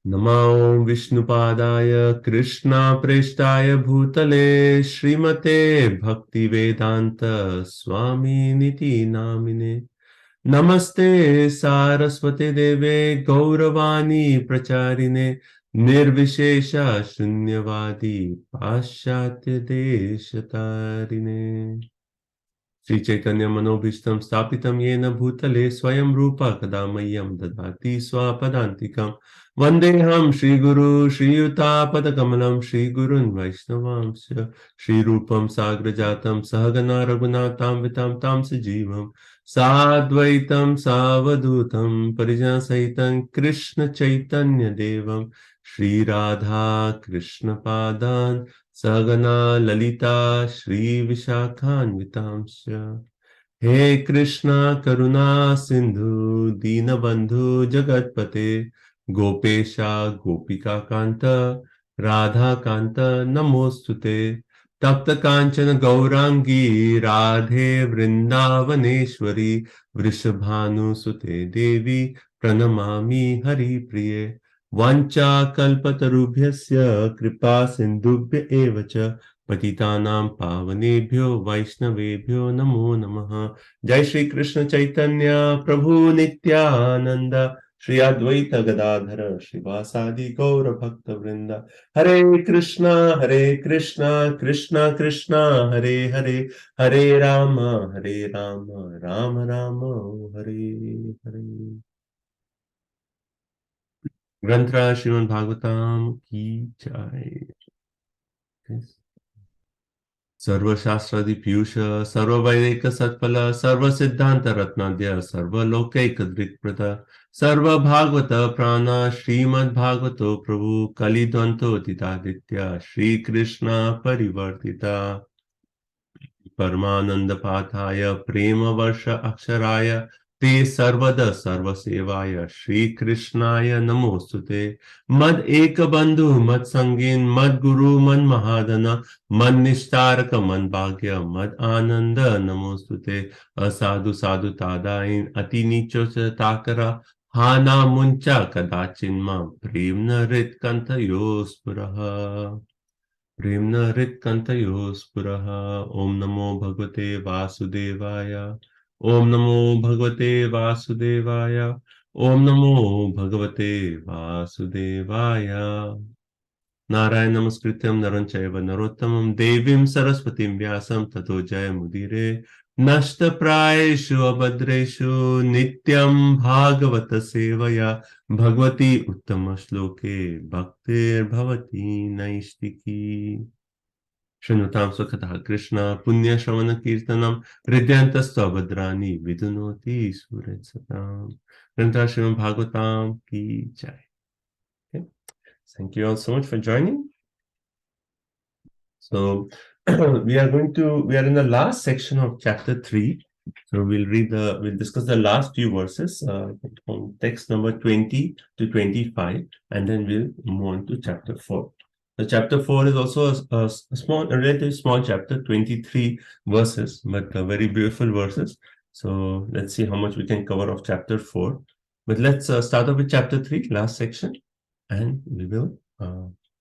नमो विष्णुपादाय कृष्णाप्रेष्ठाय भूतले श्रीमते भक्तिवेदांत स्वामिनिति नामिने। नमस्ते सारस्वते देवे गौरवाणी प्रचारिणे निर्विशेष शून्यवादी पाश्चात्य देशतारिणे। श्री चैतन्य मनोभीष्टं स्थापितं येन भूतले स्वयं रूप कदा मह्यं ददाति स्वपदान्तिकं। वन्देऽहं श्रीगुरु श्रीयुतापदकमलं श्रीगुरुन् वैष्णवांश्च श्रीरूपं साग्रजातं सहगना रघुनाथान्वितं तं सजीवं साद्वैतं सावधूतं परिजनसहितं कृष्ण चैतन्य देवं श्रीराधा कृष्णपादान् सगना ललिता श्री विशाखान्वितांश्च। हे कृष्णा करुणा सिंधु दीनबंधु जगतपते गोपेशा गोपिका कांत राधा कांत नमोस्तुते। तप्त कांचन गौरांगी राधे वृंदावनेश्वरी वृषभानुसुते देवी प्रणमामि हरिप्रिये। वाञ्छाकल्पतरुभ्यश्च कृपा सिन्धुभ्य एव च पतितानां पावनेभ्यो वैष्णवेभ्यो नमो नमः। जय श्री कृष्ण चैतन्य प्रभु नित्यानंद श्री अद्वैत गदाधर श्रीवासादि गौर भक्त वृंद। हरे कृष्णा कृष्णा कृष्णा हरे हरे हरे राम राम राम हरे हरे। ग्रंथराज श्रीमद् भागवतम की जय। सर्वशास्त्रादि पीयूष सर्ववैदिक सत्फल सर्वसिद्धांत रत्नाद्य सर्वलोकैक दृक्प्रद सर्वभागवत प्राण श्रीमद् भागवतो प्रभु कलिद्वंतो दितादित्य श्री कृष्ण परिवर्तिता परमानंद पाठाय प्रेम वर्ष अक्षराय ते सर्वद सर्वसेवाय श्री कृष्णाय नमोस्तुते। मद एक बंधु मद संगीन मद गुरु मन महादन मन निस्तारक मन भाग्य मद आनंद नमोस्तुते। असाधु साधु तादाइन अति नीचो च ताकरा हाना मुंचा कदाचिन मां प्रेम न हृत कंथ योस्पुरः प्रेम्ण हृत्कण्ठयोः स्फुरः। ॐ नमो भगवते वासुदेवाय ॐ नमो भगवते वासुदेवाय ॐ नमो भगवते वासुदेवाय। नारायण नमस्कृत्यं नरं चैव नरोत्तमं देवीं सरस्वतीं व्यासं ततो जयमुदीरये। नष्टप्रायेषु अभद्रेषु नित्यं भागवत सेवया भगवती उत्तमश्लोके भक्तिर्भवति नैष्टिकी। शृणुतां सुखतः कृष्ण पुण्यश्रवणकीर्तनं हृदयन्तस्त्वभद्राणि विदुनोति सुरसताम्। ग्रंथ श्रीमद् भागवतम की जय। Okay. Thank you all so much for joining. So we are in the last section of chapter 3. So we'll discuss the last few verses from text number 20 to 25, and then we'll move on to chapter 4. The chapter 4 is also a relatively small chapter, 23 verses, but very beautiful verses. So let's see how much we can cover of chapter 4. But let's start off with chapter 3, last section, and we will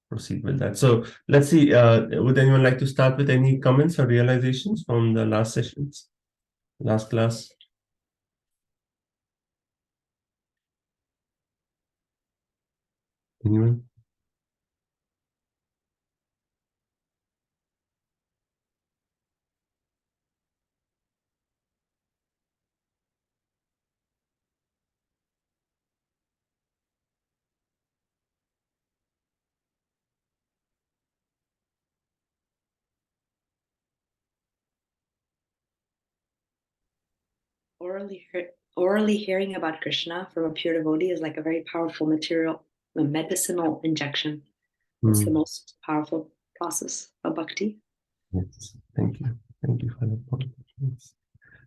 proceed with that. So let's see, would anyone like to start with any comments or realizations from the last sessions, last class? Anyone? Orally hearing about Krishna from a pure devotee is like a very powerful medicinal injection. It's the most powerful process of bhakti. Yes, thank you. Thank you for the point. Yes.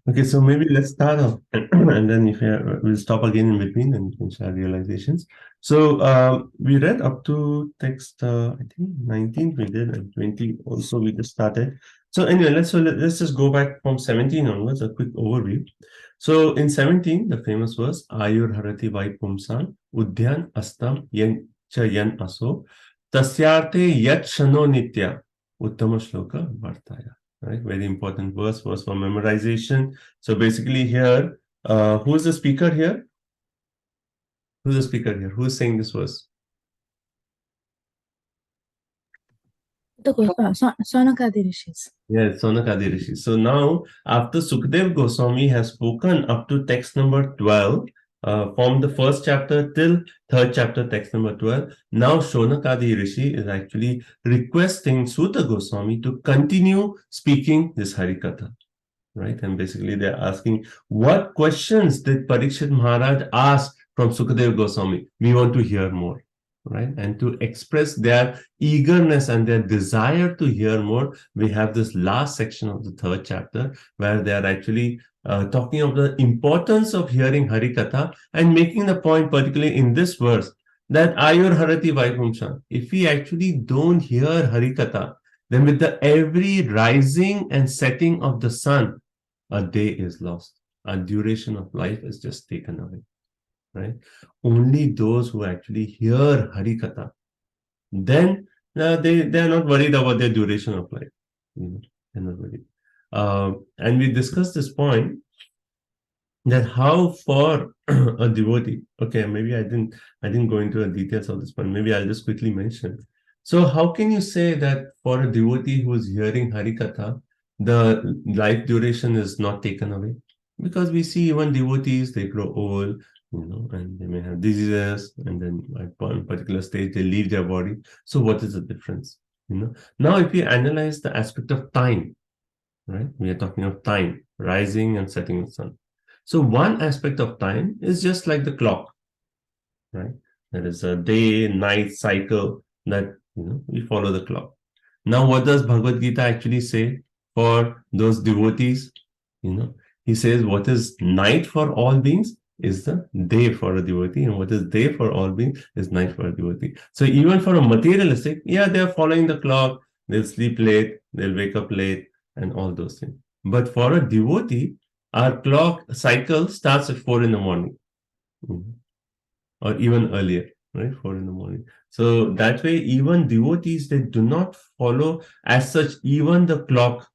Okay, so maybe let's start off, and then if we'll stop again in between and we can share realizations. So we read up to text, I think 19 we did, and 20 also we just started. So anyway, let's just go back from 17 onwards, a quick overview. So in 17, the famous verse, Ayur Harati Vai Pumsan, Udyan Astam Yan Cha Yan Aso, Tasyarte Yat Shano Nitya, Uttama Shloka Vartaya. Right? Very important verse for memorization. So basically here, who's the speaker here? Who's the speaker here? Who's saying this verse? Sonakadi Rishis. Yes, Sonakadi Rishi. So now, after Sukadev Goswami has spoken up to text number 12, from the first chapter till third chapter, text number 12, now Sonakadi Rishi is actually requesting Suta Goswami to continue speaking this Harikatha. Right? And basically they're asking, what questions did Parikshit Maharaj ask from Sukadev Goswami? We want to hear more. Right? And to express their eagerness and their desire to hear more, we have this last section of the third chapter where they are actually talking of the importance of hearing Harikatha and making the point, particularly in this verse, that Ayur Harati Vaipumshan. If we actually don't hear Harikatha, then with the every rising and setting of the sun, a day is lost. A duration of life is just taken away. Right? Only those who actually hear Harikatha, then they are not worried about their duration of life. They're not worried. And we discussed this point that how for a devotee. Okay, maybe I didn't go into the details of this point. Maybe I'll just quickly mention. So how can you say that for a devotee who is hearing Harikatha, the life duration is not taken away? Because we see even devotees, they grow old, and they may have diseases, and then at one particular stage they leave their body. So what is the difference? Now if we analyze the aspect of time, right? We are talking of time, rising and setting of the sun. So one aspect of time is just like the clock, right? There is a day, night cycle that we follow the clock. Now, what does Bhagavad Gita actually say for those devotees? He says what is night for all beings is the day for a devotee, and what is day for all beings is night for a devotee. So even for a materialistic, they're following the clock, they'll sleep late, they'll wake up late, and all those things. But for a devotee, our clock cycle starts at 4 in the morning, or even earlier, right? 4 in the morning. So that way, even devotees, they do not follow as such even the clock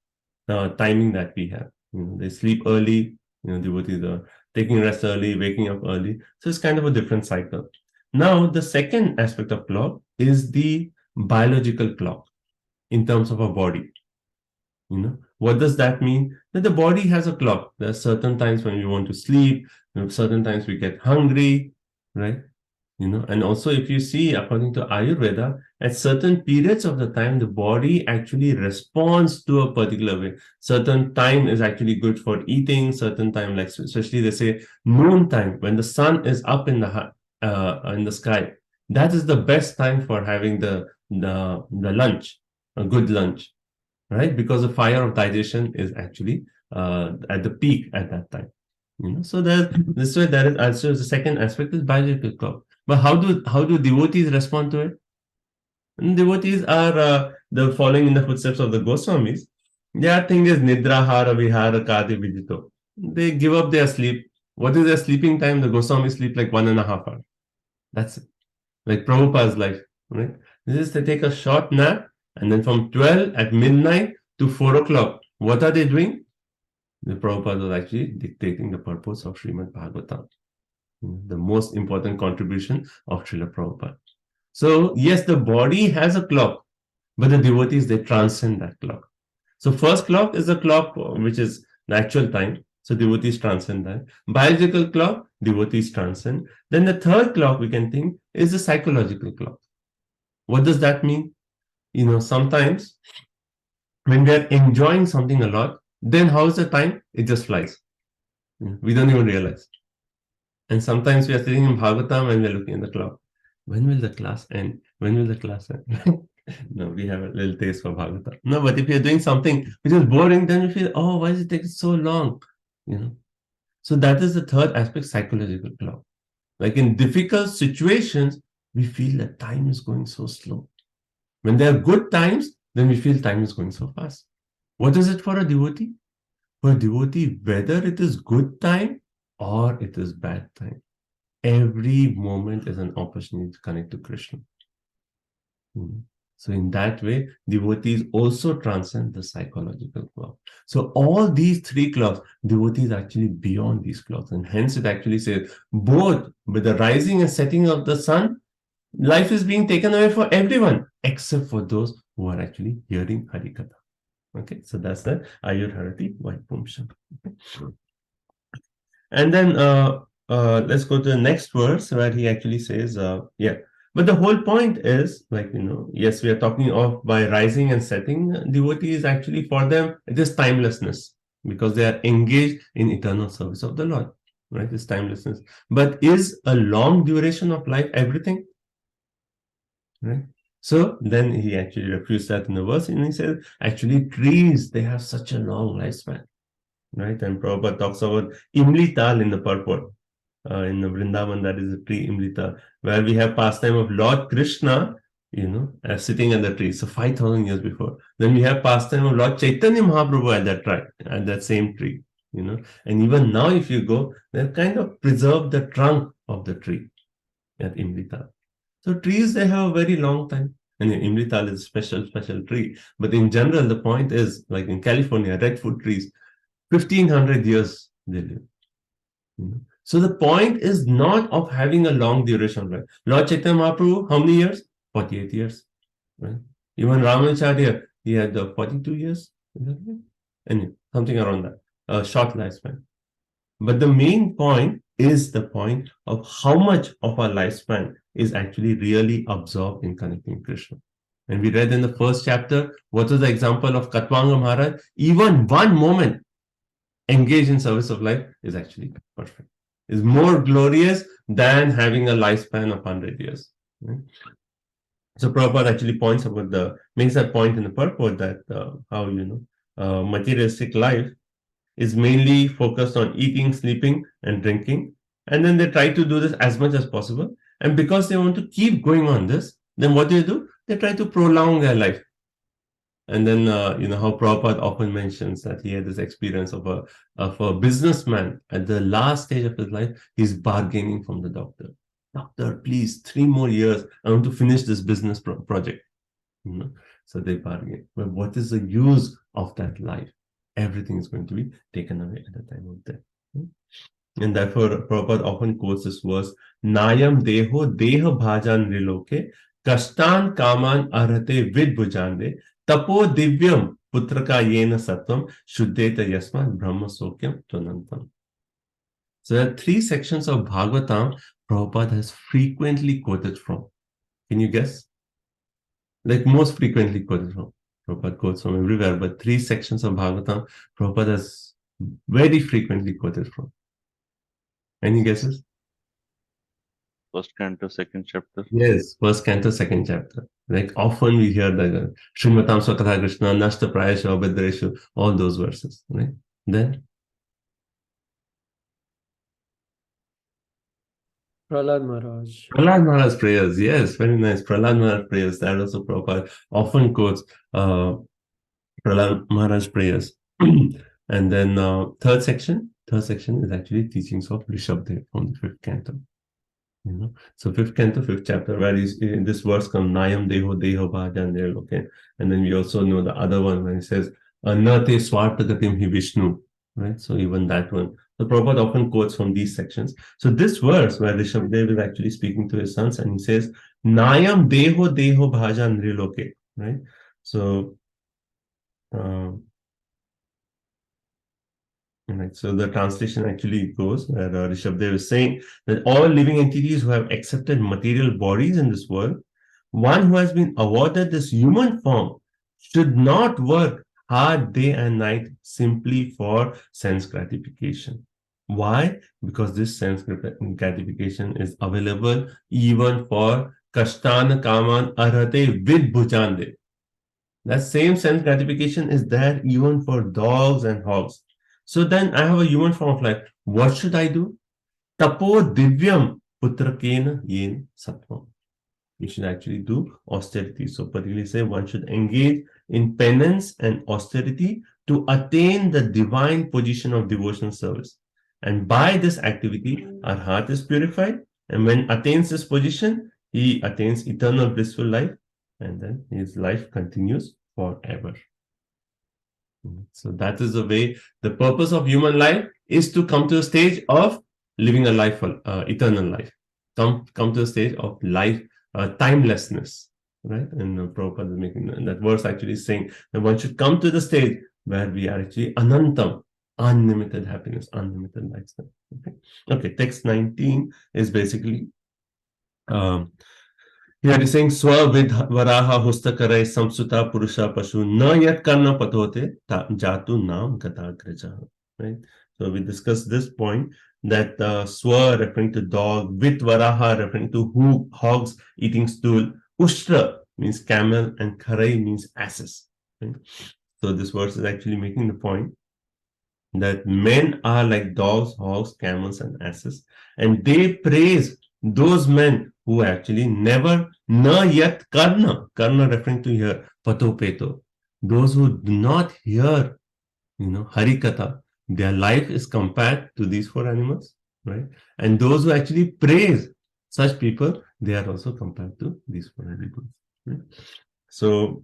timing that we have. They sleep early, devotees are taking rest early, waking up early. So it's kind of a different cycle. Now, the second aspect of clock is the biological clock in terms of our body. What does that mean? That the body has a clock. There are certain times when we want to sleep, certain times we get hungry, right? And also if you see, according to Ayurveda, at certain periods of the time, the body actually responds to a particular way. Certain time is actually good for eating, certain time, like especially they say noon time, when the sun is up in the sky, that is the best time for having the lunch, a good lunch, right? Because the fire of digestion is actually at the peak at that time. So this way there is also the second aspect is biological clock. But how do devotees respond to it? And devotees are the following in the footsteps of the Goswamis. Their thing is nidra hara vihara kadi vijito. They give up their sleep. What is their sleeping time? The Goswamis sleep like 1.5 hours. That's it. Like Prabhupada's life, right? This is they take a short nap, and then from 12 at midnight to 4 o'clock, what are they doing? The Prabhupada was actually dictating the purpose of Srimad Bhagavatam, the most important contribution of Srila Prabhupada. So, yes, the body has a clock, but the devotees, they transcend that clock. So, first clock is the clock which is the actual time. So, devotees transcend that. Biological clock, devotees transcend. Then the third clock we can think is the psychological clock. What does that mean? Sometimes when we are enjoying something a lot, then how's the time? It just flies. We don't even realize. And sometimes we are sitting in Bhagavatam and we're looking at the clock. When will the class end? When will the class end? No, we have a little taste for Bhagavatam. No, but if you're doing something which is boring, then we feel, oh, why does it take so long? So that is the third aspect, psychological clock. Like in difficult situations, we feel that time is going so slow. When there are good times, then we feel time is going so fast. What is it for a devotee? For a devotee, whether it is good time or it is bad time. Every moment is an opportunity to connect to Krishna. So in that way, devotees also transcend the psychological clock. So all these three clocks, devotees are actually beyond these clocks. And hence it actually says, both with the rising and setting of the sun, life is being taken away for everyone, except for those who are actually hearing Harikatha. Okay, so that's the Ayur Harati Vaipumsha. Okay. And then let's go to the next verse where he actually says, but the whole point is, like, yes, we are talking of by rising and setting. Devotees, actually, for them, it is timelessness because they are engaged in eternal service of the Lord, right? It's timelessness. But is a long duration of life everything? Right? So then he actually refutes that in the verse and he says, actually, trees, they have such a long lifespan, right? And Prabhupada talks about Imli Tal in the purport. In the Vrindavan, that is the tree Imlita, where we have pastime of Lord Krishna, sitting at the tree. So 5,000 years before. Then we have pastime of Lord Chaitanya Mahaprabhu at that same tree. And even now, if you go, they've kind of preserved the trunk of the tree at Imlita. So trees, they have a very long time. And Imlital is a special tree. But in general, the point is, like in California, redwood trees, 1,500 years they live. So the point is not of having a long duration of life. Lord Chaitanya Mahaprabhu, how many years? 48 years. Right? Even Ramanacharya, he had 42 years. Is that right? And something around that. A short lifespan. But the main point is the point of how much of our lifespan is actually really absorbed in connecting Krishna. And we read in the first chapter, what was the example of Katwanga Maharaj? Even one moment engaged in service of life is actually perfect. Is more glorious than having a lifespan of 100 years. Right? So Prabhupada actually makes that point in the purport that how, materialistic life is mainly focused on eating, sleeping, and drinking. And then they try to do this as much as possible. And because they want to keep going on this, then what do? They try to prolong their life. And then, how Prabhupada often mentions that he had this experience of a businessman at the last stage of his life, he's bargaining from the doctor. Doctor, please, 3 more years. I want to finish this business project. So they bargain. But what is the use of that life? Everything is going to be taken away at the time of death. And therefore, Prabhupada often quotes this verse, Nayam deho deha bhajan riloke, kashtan kaman arhate vidbhujande, tapo divyam putraka yena sattvam, shuddheta yasman brahma sokyam tvanantam. So there are 3 sections of Bhagavatam Prabhupada has frequently quoted from. Can you guess? Like most frequently quoted from. Prabhupada quotes from everywhere, but 3 sections of Bhagavatam Prabhupada has very frequently quoted from. Any guesses? First canto, second chapter. Yes, first canto, second chapter. Like often we hear the Srimatam Swakatha Krishna, Nashta Prayasha, Abhadreshu, all those verses, right? Then Prahlad Maharaj. Prahlad Maharaj prayers, yes, very nice. Prahlad Maharaj prayers, that also Prabhupada often quotes Prahlad Maharaj prayers. And then third section is actually teachings of Rishabdev from the 5th canto. So 5th canto, 5th chapter, where in this verse comes Nayam Deho Deho Bhajan, okay. And then we also know the other one when he says Nate Swartagatim Hi Vishnu, right? So even that one. So Prabhupada often quotes from these sections. So this verse where Rishabdev is actually speaking to his sons and he says Nayam Deho Deho Bhajan Riloke, right? So right. So the translation actually goes where Rishabdev is saying that all living entities who have accepted material bodies in this world, one who has been awarded this human form should not work hard day and night simply for sense gratification. Why? Because this sense gratification is available even for Kashtana Kaman Arhate Vidbhujande. That same sense gratification is there even for dogs and hogs. So then I have a human form of life. What should I do? Tapo divyam putrakena yen sattvam. You should actually do austerity. So particularly say one should engage in penance and austerity to attain the divine position of devotional service. And by this activity, our heart is purified. And when attains this position, he attains eternal blissful life. And then his life continues forever. So that is the way. The purpose of human life is to come to a stage of living a life, eternal life. Come to a stage of life, timelessness, right? And Prabhupada is making that verse actually saying that one should come to the stage where we are actually anantam, unlimited happiness, unlimited lifestyle. Okay. Text 19 is basically here it is saying Swa vid varaha hustakarai samsuta purusha pashu na yat karna patote jatu nam gadagraja. Right. So we discussed this point that Swa referring to dog, with varaha referring to hogs eating stool, ushtra means camel, and karai means asses. Right? So this verse is actually making the point that men are like dogs, hogs, camels, and asses, and they praise those men who actually never na yat karna referring to here pato peto, those who do not hear harikatha, their life is compared to these four animals, right? And those who actually praise such people, they are also compared to these four animals, right? So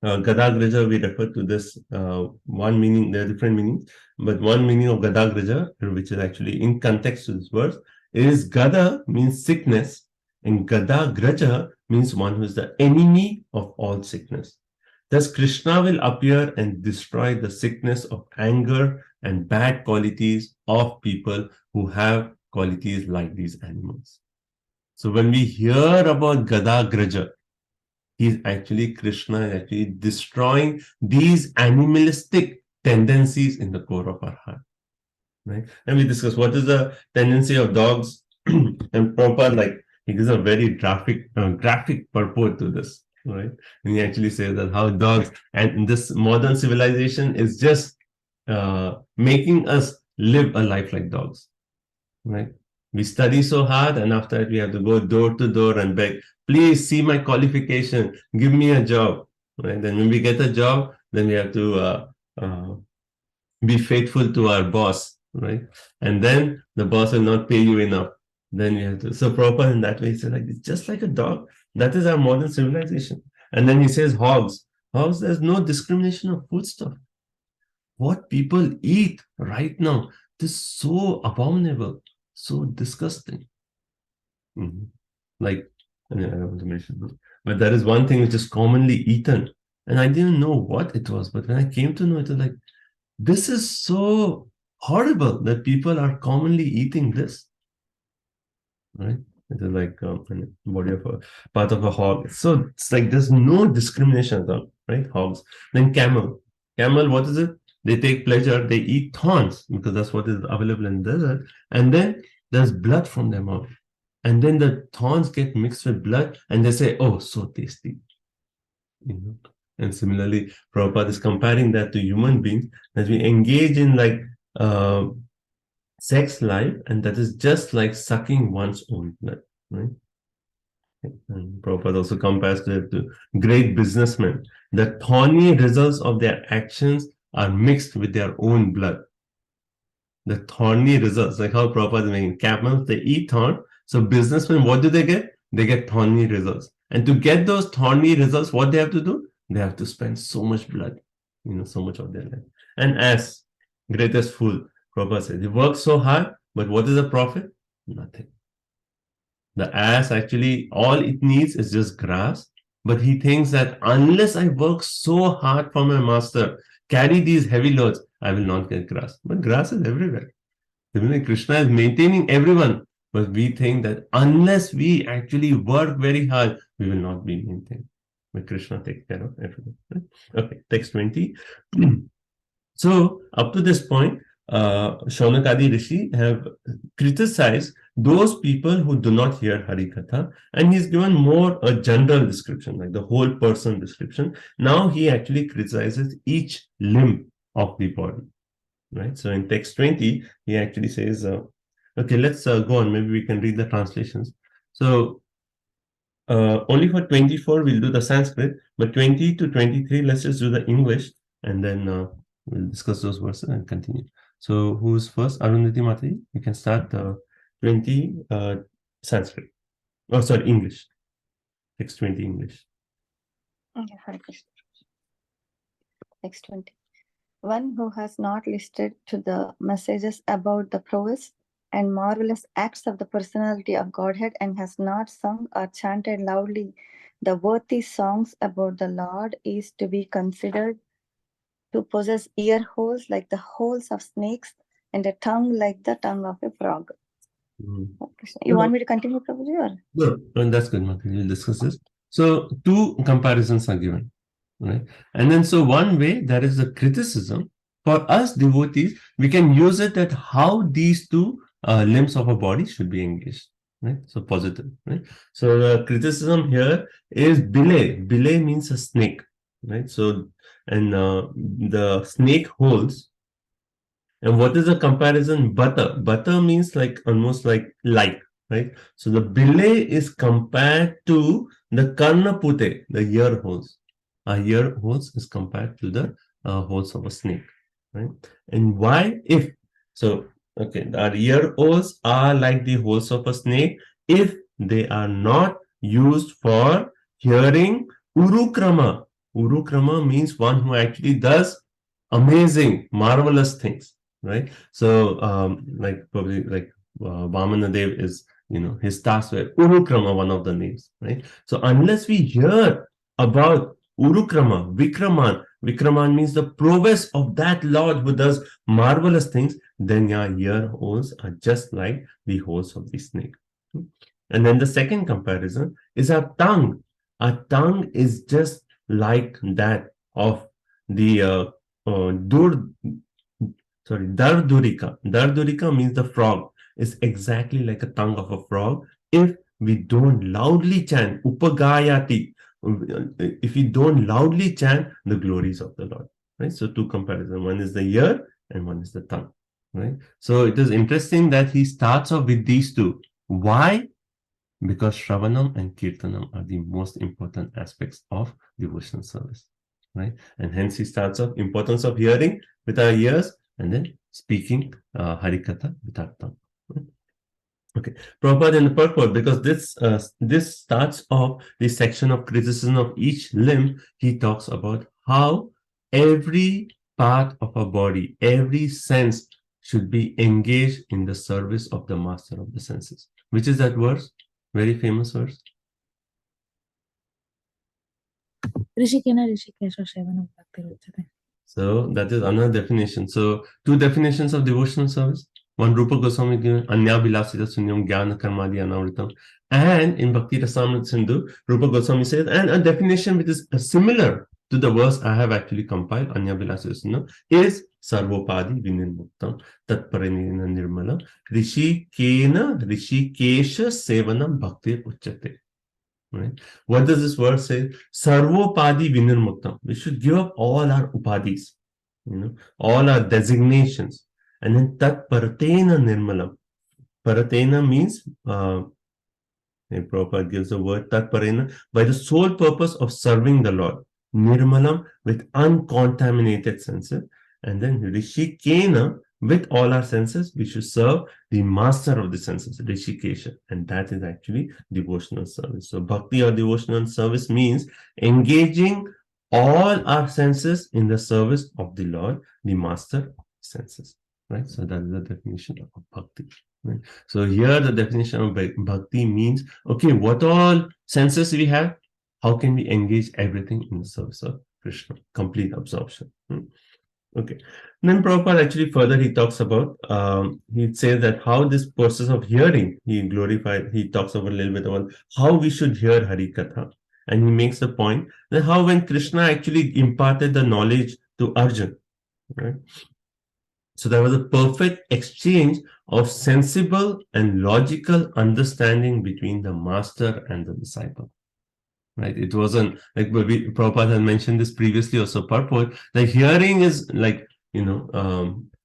Gadagraja, we refer to this one meaning. There are different meanings, but one meaning of Gadagraja, which is actually in context to this verse, is Gada means sickness, and Gadagraja means one who is the enemy of all sickness. Thus, Krishna will appear and destroy the sickness of anger and bad qualities of people who have qualities like these animals. So when we hear about Gadagraja, Krishna is actually destroying these animalistic tendencies in the core of our heart. Right? And we discuss what is the tendency of dogs, and Prabhupada, he gives a very graphic purport to this, right? And he actually says that how dogs and this modern civilization is just making us live a life like dogs, right? We study so hard, and after that we have to go door to door and beg, please see my qualification, give me a job, right? Then when we get a job, then we have to be faithful to our boss, right? And then the boss will not pay you enough. Then you have to. So Prabhupada in that way, he said, it's just like a dog. That is our modern civilization. And then he says hogs. Hogs, there's no discrimination of food stuff. What people eat right now is so abominable, so disgusting. I don't want to mention this, but there is one thing which is commonly eaten, and I didn't know what it was, but when I came to know it, was this is so horrible that people are commonly eating this, right? It is like body of a part of a hog. So it's there's no discrimination at all, right? Hogs. Then camel, what is it? They take pleasure, they eat thorns because that's what is available in the desert, and then there's blood from their mouth. And then the thorns get mixed with blood, and they say, oh, so tasty. And similarly, Prabhupada is comparing that to human beings, that we engage in sex life, and that is just like sucking one's own blood, right? And Prabhupada also compares it to great businessmen. The thorny results of their actions are mixed with their own blood. The thorny results, like how Prabhupada is making camels, they eat thorn. So businessmen, what do? They get thorny results. And to get those thorny results, what they have to do? They have to spend so much blood, so much of their life. And as greatest fool, Prabhupada said, they work so hard, but what is the profit? Nothing. The ass actually, all it needs is just grass. But he thinks that unless I work so hard for my master, carry these heavy loads, I will not get grass. But grass is everywhere. Even Krishna is maintaining everyone. But we think that unless we actually work very hard, we will not be maintained. But Krishna takes care of everything. Right? Okay, text 20. So up to this point, Shaunakadi Rishi have criticized those people who do not hear Harikatha, and he's given more a general description, like the whole person description. Now he actually criticizes each limb of the body. Right? So in text 20, he actually says, okay, let's go on. Maybe we can read the translations. So only for 24, we'll do the Sanskrit, but 20 to 23, let's just do the English, and then we'll discuss those verses and continue. So who's first? Arundhati Mataji, you can start 20 Sanskrit. Oh, sorry, English. Text 20 English. Okay, Hare Krishna. Text 20. One who has not listened to the messages about the prowess and marvelous acts of the personality of Godhead and has not sung or chanted loudly the worthy songs about the Lord is to be considered to possess ear holes like the holes of snakes and a tongue like the tongue of a frog. Mhm. Hare Krishna. You want me to continue, Prabhuji? Or? No, that's good, Mataji. We'll discuss this. So two comparisons are given, right? And then so one way there is a criticism for us devotees, we can use it at how these two limbs of a body should be engaged, right? So positive, right? So the criticism here is belay. Belay means a snake, right? So and the snake holes. And what is the comparison? Butter. Butter means like almost like right? So the belay is compared to the karnapute, the ear holes. Our ear holes is compared to the holes of a snake, right? And why? If so, okay, our ear holes are like the holes of a snake if they are not used for hearing urukrama. Urukrama means one who actually does amazing, marvelous things, right? So, like probably like Vamana Dev is, his tasks were Urukrama, one of the names, right? So, unless we hear about Urukrama, Vikraman means the prowess of that Lord who does marvelous things, then your ear holes are just like the holes of the snake. And then the second comparison is our tongue. Our tongue is just like that of the Dardurika. Dardurika means the frog is exactly like a tongue of a frog. If we don't loudly chant Upagayati, if we don't loudly chant the glories of the Lord, right? So two comparisons. One is the ear and one is the tongue, right? So it is interesting that he starts off with these two. Why? Because Shravanam and Kirtanam are the most important aspects of devotional service, right? And hence he starts off importance of hearing with our ears and then speaking Harikatha with our tongue. Right? Okay, Prabhupada in the purport, because this starts off the section of criticism of each limb, he talks about how every part of our body, every sense should be engaged in the service of the master of the senses. Which is that verse? Very famous verse. Rishikena Rishikesha Shevanam Bhakti Ruchate. So that is another definition. So two definitions of devotional service. One Rupa Goswami given Anya Bilasita Sunyam Jnana Karmadi Anavritam. And in Bhakti Rasamrita Sindhu, Rupa Goswami says, and a definition which is similar to the verse I have actually compiled, Anya Bilasita Sunyam, is Sarvopadi Vinirmuktam Tatparinina Nirmala Rishikena Rishikesha Sevanam Bhakti Uchate. Right? What does this verse say? Sarvopadi Vinirmuktam. We should give up all our upadis, all our designations. And then Tat Paratena Nirmalam. Paratena means, Prabhupada gives the word Tat Parena, by the sole purpose of serving the Lord. Nirmalam, with uncontaminated senses. And then Rishikena, with all our senses, we should serve the master of the senses, Rishikesha. And that is actually devotional service. So bhakti or devotional service means engaging all our senses in the service of the Lord, the master of the senses. Right? So that is the definition of bhakti. Right? So here the definition of bhakti means, okay, what all senses we have, how can we engage everything in the service of Krishna? Complete absorption. Okay. And then Prabhupada actually further he talks about, he says that how this process of hearing, he talks about a little bit about how we should hear Harikatha. And he makes the point that how when Krishna actually imparted the knowledge to Arjuna, right? So there was a perfect exchange of sensible and logical understanding between the master and the disciple. Right? It wasn't like Prabhupada had mentioned this previously also, purport. The hearing is like,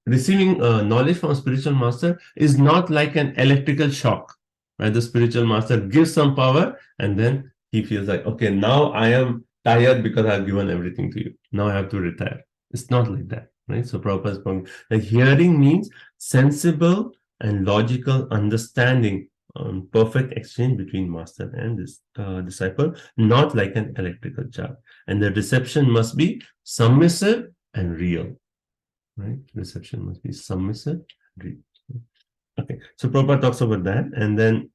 receiving knowledge from a spiritual master is not like an electrical shock. Right? The spiritual master gives some power and then he feels like, okay, now I am tired because I've given everything to you. Now I have to retire. It's not like that. right? So Prabhupada's point, like hearing means sensible and logical understanding on perfect exchange between master and this disciple, not like an electrical charge. And the reception must be submissive and real, right? Reception must be submissive, real. Okay, so Prabhupada talks about that, and then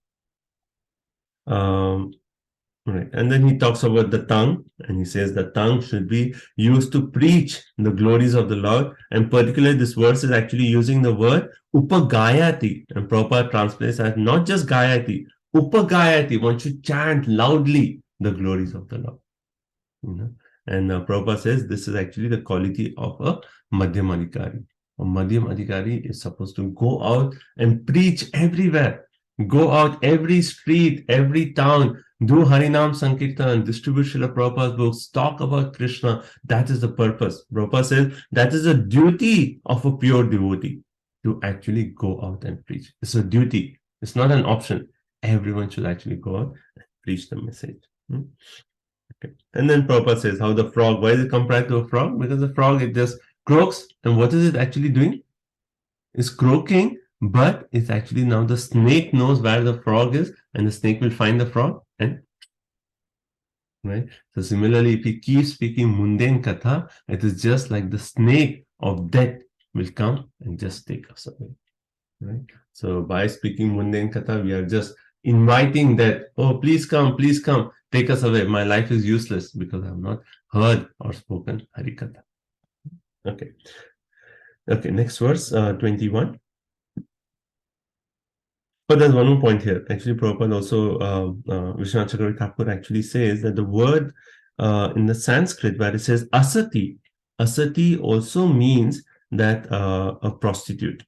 right, and then he talks about the tongue, and he says the tongue should be used to preach the glories of the Lord, and particularly this verse is actually using the word upagayati, and Prabhupada translates as not just gayati, upagayati. One should chant loudly the glories of the Lord. You know, and Prabhupada says this is actually the quality of a Madhyam Adhikari. A Madhyam Adhikari is supposed to go out and preach everywhere. Go out every street, every town, do Harinam Sankirtan, distribute Srila Prabhupada's books, talk about Krishna. That is the purpose. Prabhupada says that is a duty of a pure devotee to actually go out and preach. It's a duty. It's not an option. Everyone should actually go out and preach the message. Okay. And then Prabhupada says how the frog, why is it compared to a frog? Because the frog, it just croaks. And what is it actually doing? It's croaking, but it's actually now the snake knows where the frog is, and the snake will find the frog. And right. So similarly, if we keep speaking mundane katha, it is just like the snake of death will come and just take us away. Right. So by speaking mundane katha, we are just inviting that, oh, please come, take us away. My life is useless because I have not heard or spoken Harikatha. Okay. Okay, next verse, 21. But there's one more point here. Actually, Prabhupada also, Vishwanath Chakravarti Thakur actually says that the word in the Sanskrit where it says asati, asati also means that a prostitute.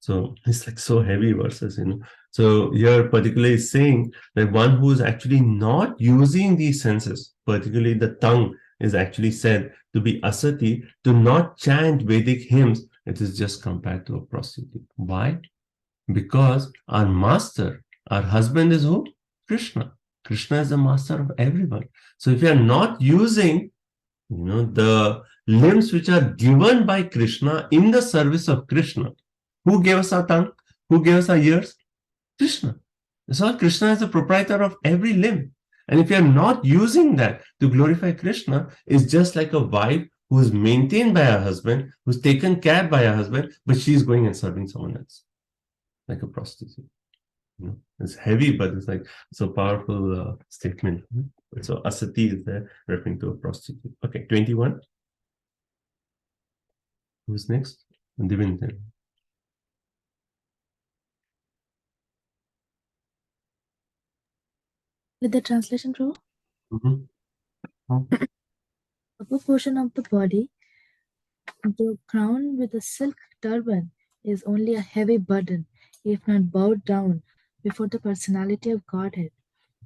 So it's like so heavy verses, you know. So here particularly saying that one who is actually not using these senses, particularly the tongue, is actually said to be asati, to not chant Vedic hymns. It is just compared to a prostitute. Why? Because our master, our husband is who? Krishna. Krishna is the master of everyone. So if you are not using, you know, the limbs which are given by Krishna in the service of Krishna, who gave us our tongue? Who gave us our ears? Krishna. So Krishna is the proprietor of every limb. And if you are not using that to glorify Krishna, it's just like a wife who is maintained by her husband, who's taken care by her husband, but she's going and serving someone else. Like a prostitute. You know, it's heavy, but it's like it's a powerful statement. So asati is there referring to a prostitute. Okay, 21. Who's next? Divinitha. With the translation, Prabhu, Mm-hmm. upper portion of the body, though crowned with a silk turban, is only a heavy burden, if not bowed down before the personality of Godhead,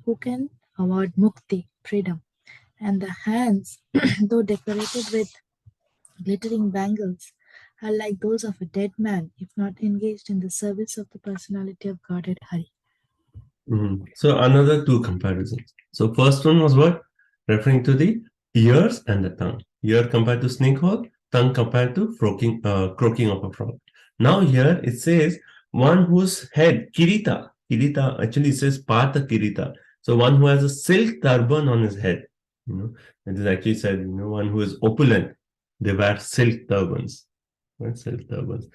who can award mukti, freedom. And the hands, though decorated with glittering bangles, are like those of a dead man, if not engaged in the service of the personality of Godhead Hari. So another two comparisons. So first one was what? Referring to the ears and the tongue. Ear compared to snake hole, tongue compared to croaking of a frog. Now here it says one whose head, kirita actually says Partha Kirita. So one who has a silk turban on his head. You know, it is actually said, you know, one who is opulent, they wear silk turbans. Right? Silk turbans.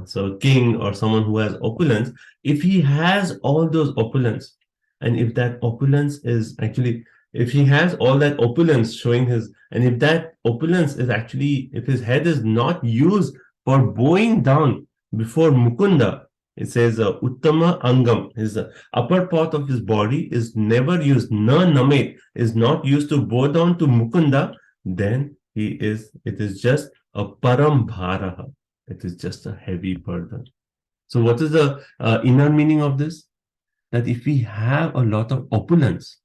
So king or someone who has opulence, if he has all those opulence, and if that opulence is actually, if he has all that opulence showing his, and if that opulence is actually, if his head is not used for bowing down before Mukunda, it says Uttama Angam, his upper part of his body is never used, na namet, is not used to bow down to Mukunda, then it is just a parambharaha. It is just a heavy burden. So what is the inner meaning of this? That if we have a lot of opulence,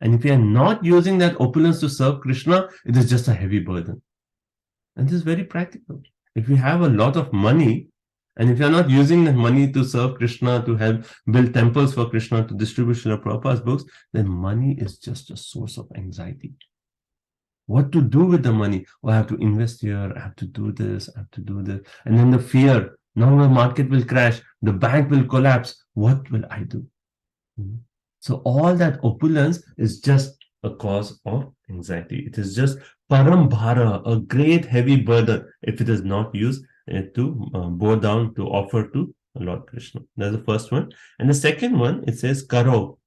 and if we are not using that opulence to serve Krishna, it is just a heavy burden. And this is very practical. If we have a lot of money, and if you are not using that money to serve Krishna, to help build temples for Krishna, to distribute Srila Prabhupada's books, then money is just a source of anxiety. what to do with the money. Oh, I have to invest here, I have to do this, I have to do this. And then the fear, now the market will crash, the bank will collapse. What will I do? So all that opulence is just a cause of anxiety. It is just parambhara, a great heavy burden, if it is not used to bow down, to offer to Lord Krishna. That's the first one. And the second one, it says karo.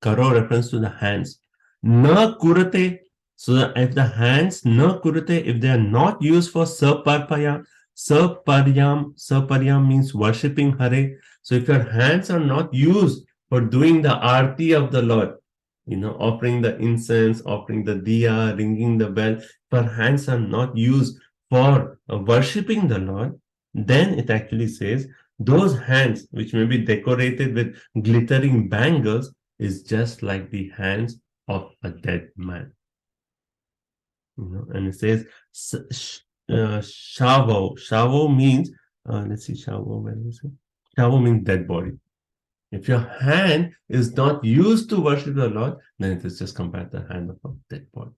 Karo reference to the hands. Na kurate. So that if the hands na kurate, if they are not used for saparpaya, saparyam means worshipping Hare. So if your hands are not used for doing the arti of the Lord, offering the incense, offering the diya, ringing the bell, if our hands are not used for worshipping the Lord, then it actually says those hands which may be decorated with glittering bangles is just like the hands of a dead man. And it says shavo. Shavo means, let's see, shavo, where is it? Shavo means dead body. If your hand is not used to worship the Lord, then it is just compared to the hand of a dead body.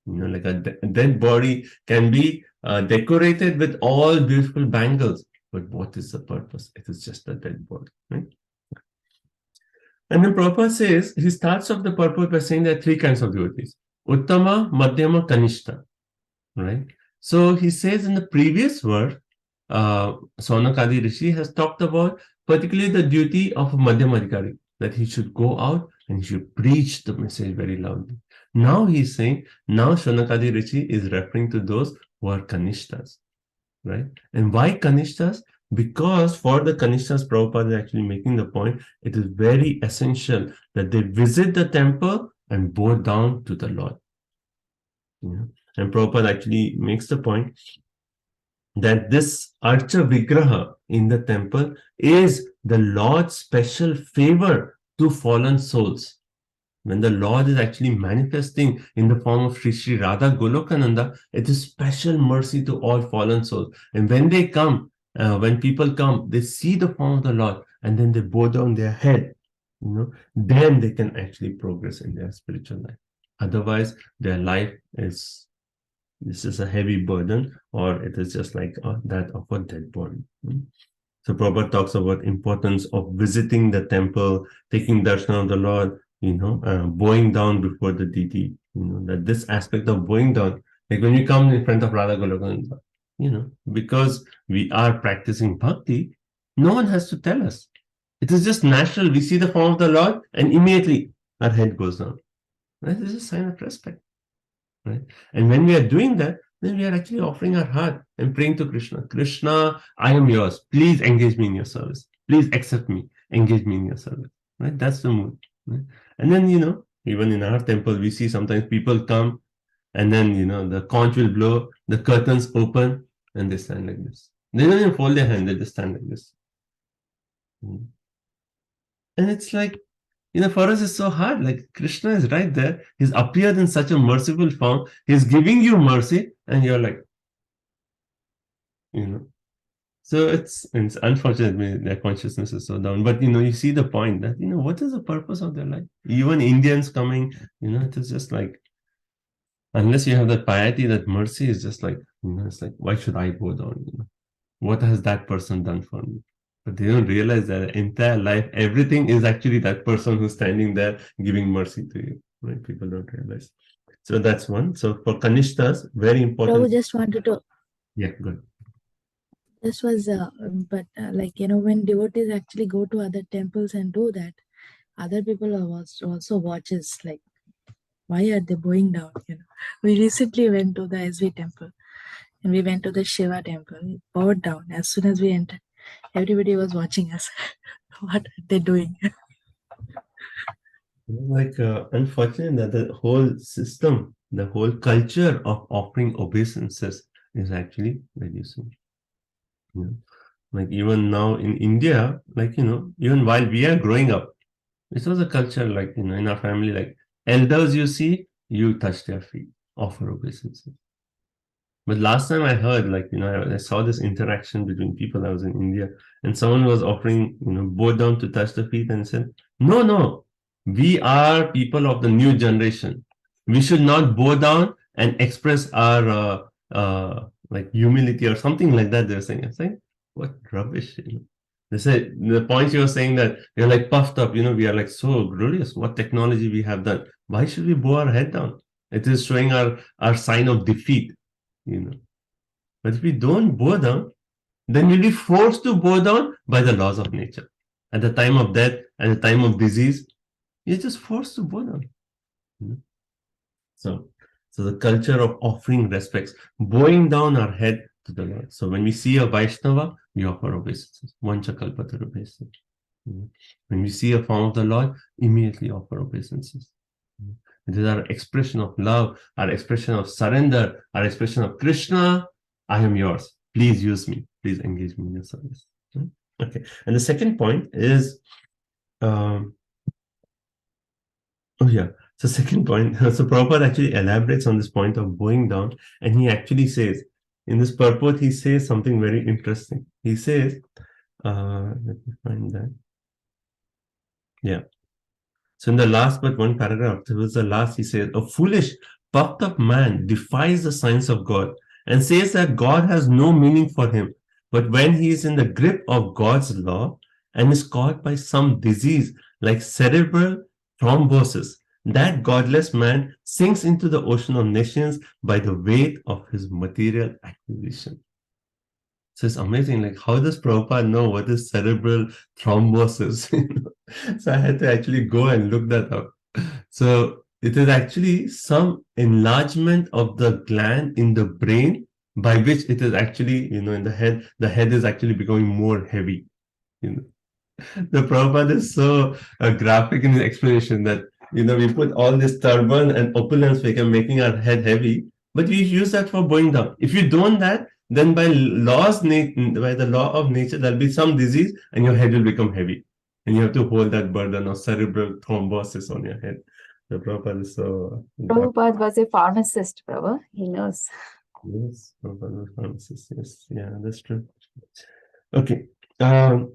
Like a dead body can be decorated with all beautiful bangles, but what is the purpose? It is just a dead body, right? And then Prabhupada says, he starts off the purpose by saying there are three kinds of devotees: Uttama, Madhyama, Kanishta, right? So he says in the previous verse, Saunakadi Rishi has talked about particularly the duty of a Madhyamadhikari, that he should go out and he should preach the message very loudly. Now he's saying, now Saunakadi Rishi is referring to those who are Kanishtas, right? And why Kanishtas? Because for the Kanishtas, Prabhupada is actually making the point, it is very essential that they visit the temple and bow down to the Lord. And Prabhupada actually makes the point that this Archa Vigraha in the temple is the Lord's special favor to fallen souls. When the Lord is actually manifesting in the form of Sri Radha Golokananda, it is special mercy to all fallen souls. And when they come, when people come, they see the form of the Lord and then they bow down their head, then they can actually progress in their spiritual life. Otherwise, their life is a heavy burden, or it is just like that of a dead body. So Prabhupada talks about importance of visiting the temple, taking darshan of the Lord, bowing down before the deity, that this aspect of bowing down, like when you come in front of Radha Golokananda, because we are practicing bhakti, no one has to tell us. It is just natural. We see the form of the Lord and immediately our head goes down. Right? This is a sign of respect. Right? And when we are doing that, then we are actually offering our heart and praying to Krishna. Krishna, I am yours. Please engage me in your service. Please accept me. Engage me in your service. Right? That's the mood. Right? And then, even in our temple, we see sometimes people come and then, the conch will blow, the curtains open, and they stand like this. They don't even fold their hand, they just stand like this. And it's like, for us it's so hard. Like Krishna is right there. He's appeared in such a merciful form. He's giving you mercy, and you're like, So it's unfortunate their consciousness is so down. But you see the point that what is the purpose of their life? Even Indians coming, it is just like, unless you have that piety, that mercy is just like, it's like, why should I go down? What has that person done for me? But they don't realize that entire life, everything is actually that person who's standing there giving mercy to you. Right? People don't realize. So that's one. So for Kanishtas, very important. Prabhu just wanted to. Yeah, good. This was, when devotees actually go to other temples and do that, other people are also watches, like, why are they bowing down? We recently went to the SV temple and we went to the Shiva temple. We bowed down as soon as we entered. Everybody was watching us. What are they doing? Like, unfortunately, that the whole system, the whole culture of offering obeisances is actually reducing. Like even now in India, like, even while we are growing up, this was a culture, like, in our family, like elders you see, you touch their feet, offer obeisances. But last time I heard, like, I saw this interaction between people. I was in India and someone was offering, bow down to touch the feet and said, no, we are people of the new generation. We should not bow down and express our like humility or something like that. They're saying, I'm saying, what rubbish, you know. They said the point you're saying that you're like puffed up, you know, we are like so glorious. What technology we have done. Why should we bow our head down? It is showing our sign of defeat, you know. But if we don't bow down, then we'll be forced to bow down by the laws of nature. At the time of death, at the time of disease, you're just forced to bow down. You know? So the culture of offering respects, bowing down our head to the Lord. So when we see a Vaishnava, we offer obeisances. Vancha kalpataru obeisance. When we see a form of the Lord, immediately offer obeisances. It is our expression of love, our expression of surrender, our expression of Krishna, I am yours. Please use me. Please engage me in your service. Okay. And the second point is, so second point, so Prabhupada actually elaborates on this point of bowing down, and he actually says, in this purport, he says something very interesting. He says, let me find that. Yeah. So in the last but one paragraph, towards the last, he says, a foolish, puffed up man defies the science of God and says that God has no meaning for him. But when he is in the grip of God's law and is caught by some disease like cerebral thrombosis, that godless man sinks into the ocean of nations by the weight of his material acquisition. So it's amazing, like how does Prabhupada know what is cerebral thrombosis? So I had to actually go and look that up. So it is actually some enlargement of the gland in the brain by which it is actually, you know, in the head is actually becoming more heavy. You know, the Prabhupada is so graphic in his explanation that, you know, we put all this turban and opulence making our head heavy, but we use that for bowing down. If you don't that, then by the law of nature, there'll be some disease and your head will become heavy. And you have to hold that burden of cerebral thrombosis on your head. The Prabhupada is so... Prabhupada was a pharmacist, Prabhupada. He knows. Yes, Prabhupada was a pharmacist. Yes, yeah, that's true. Okay. And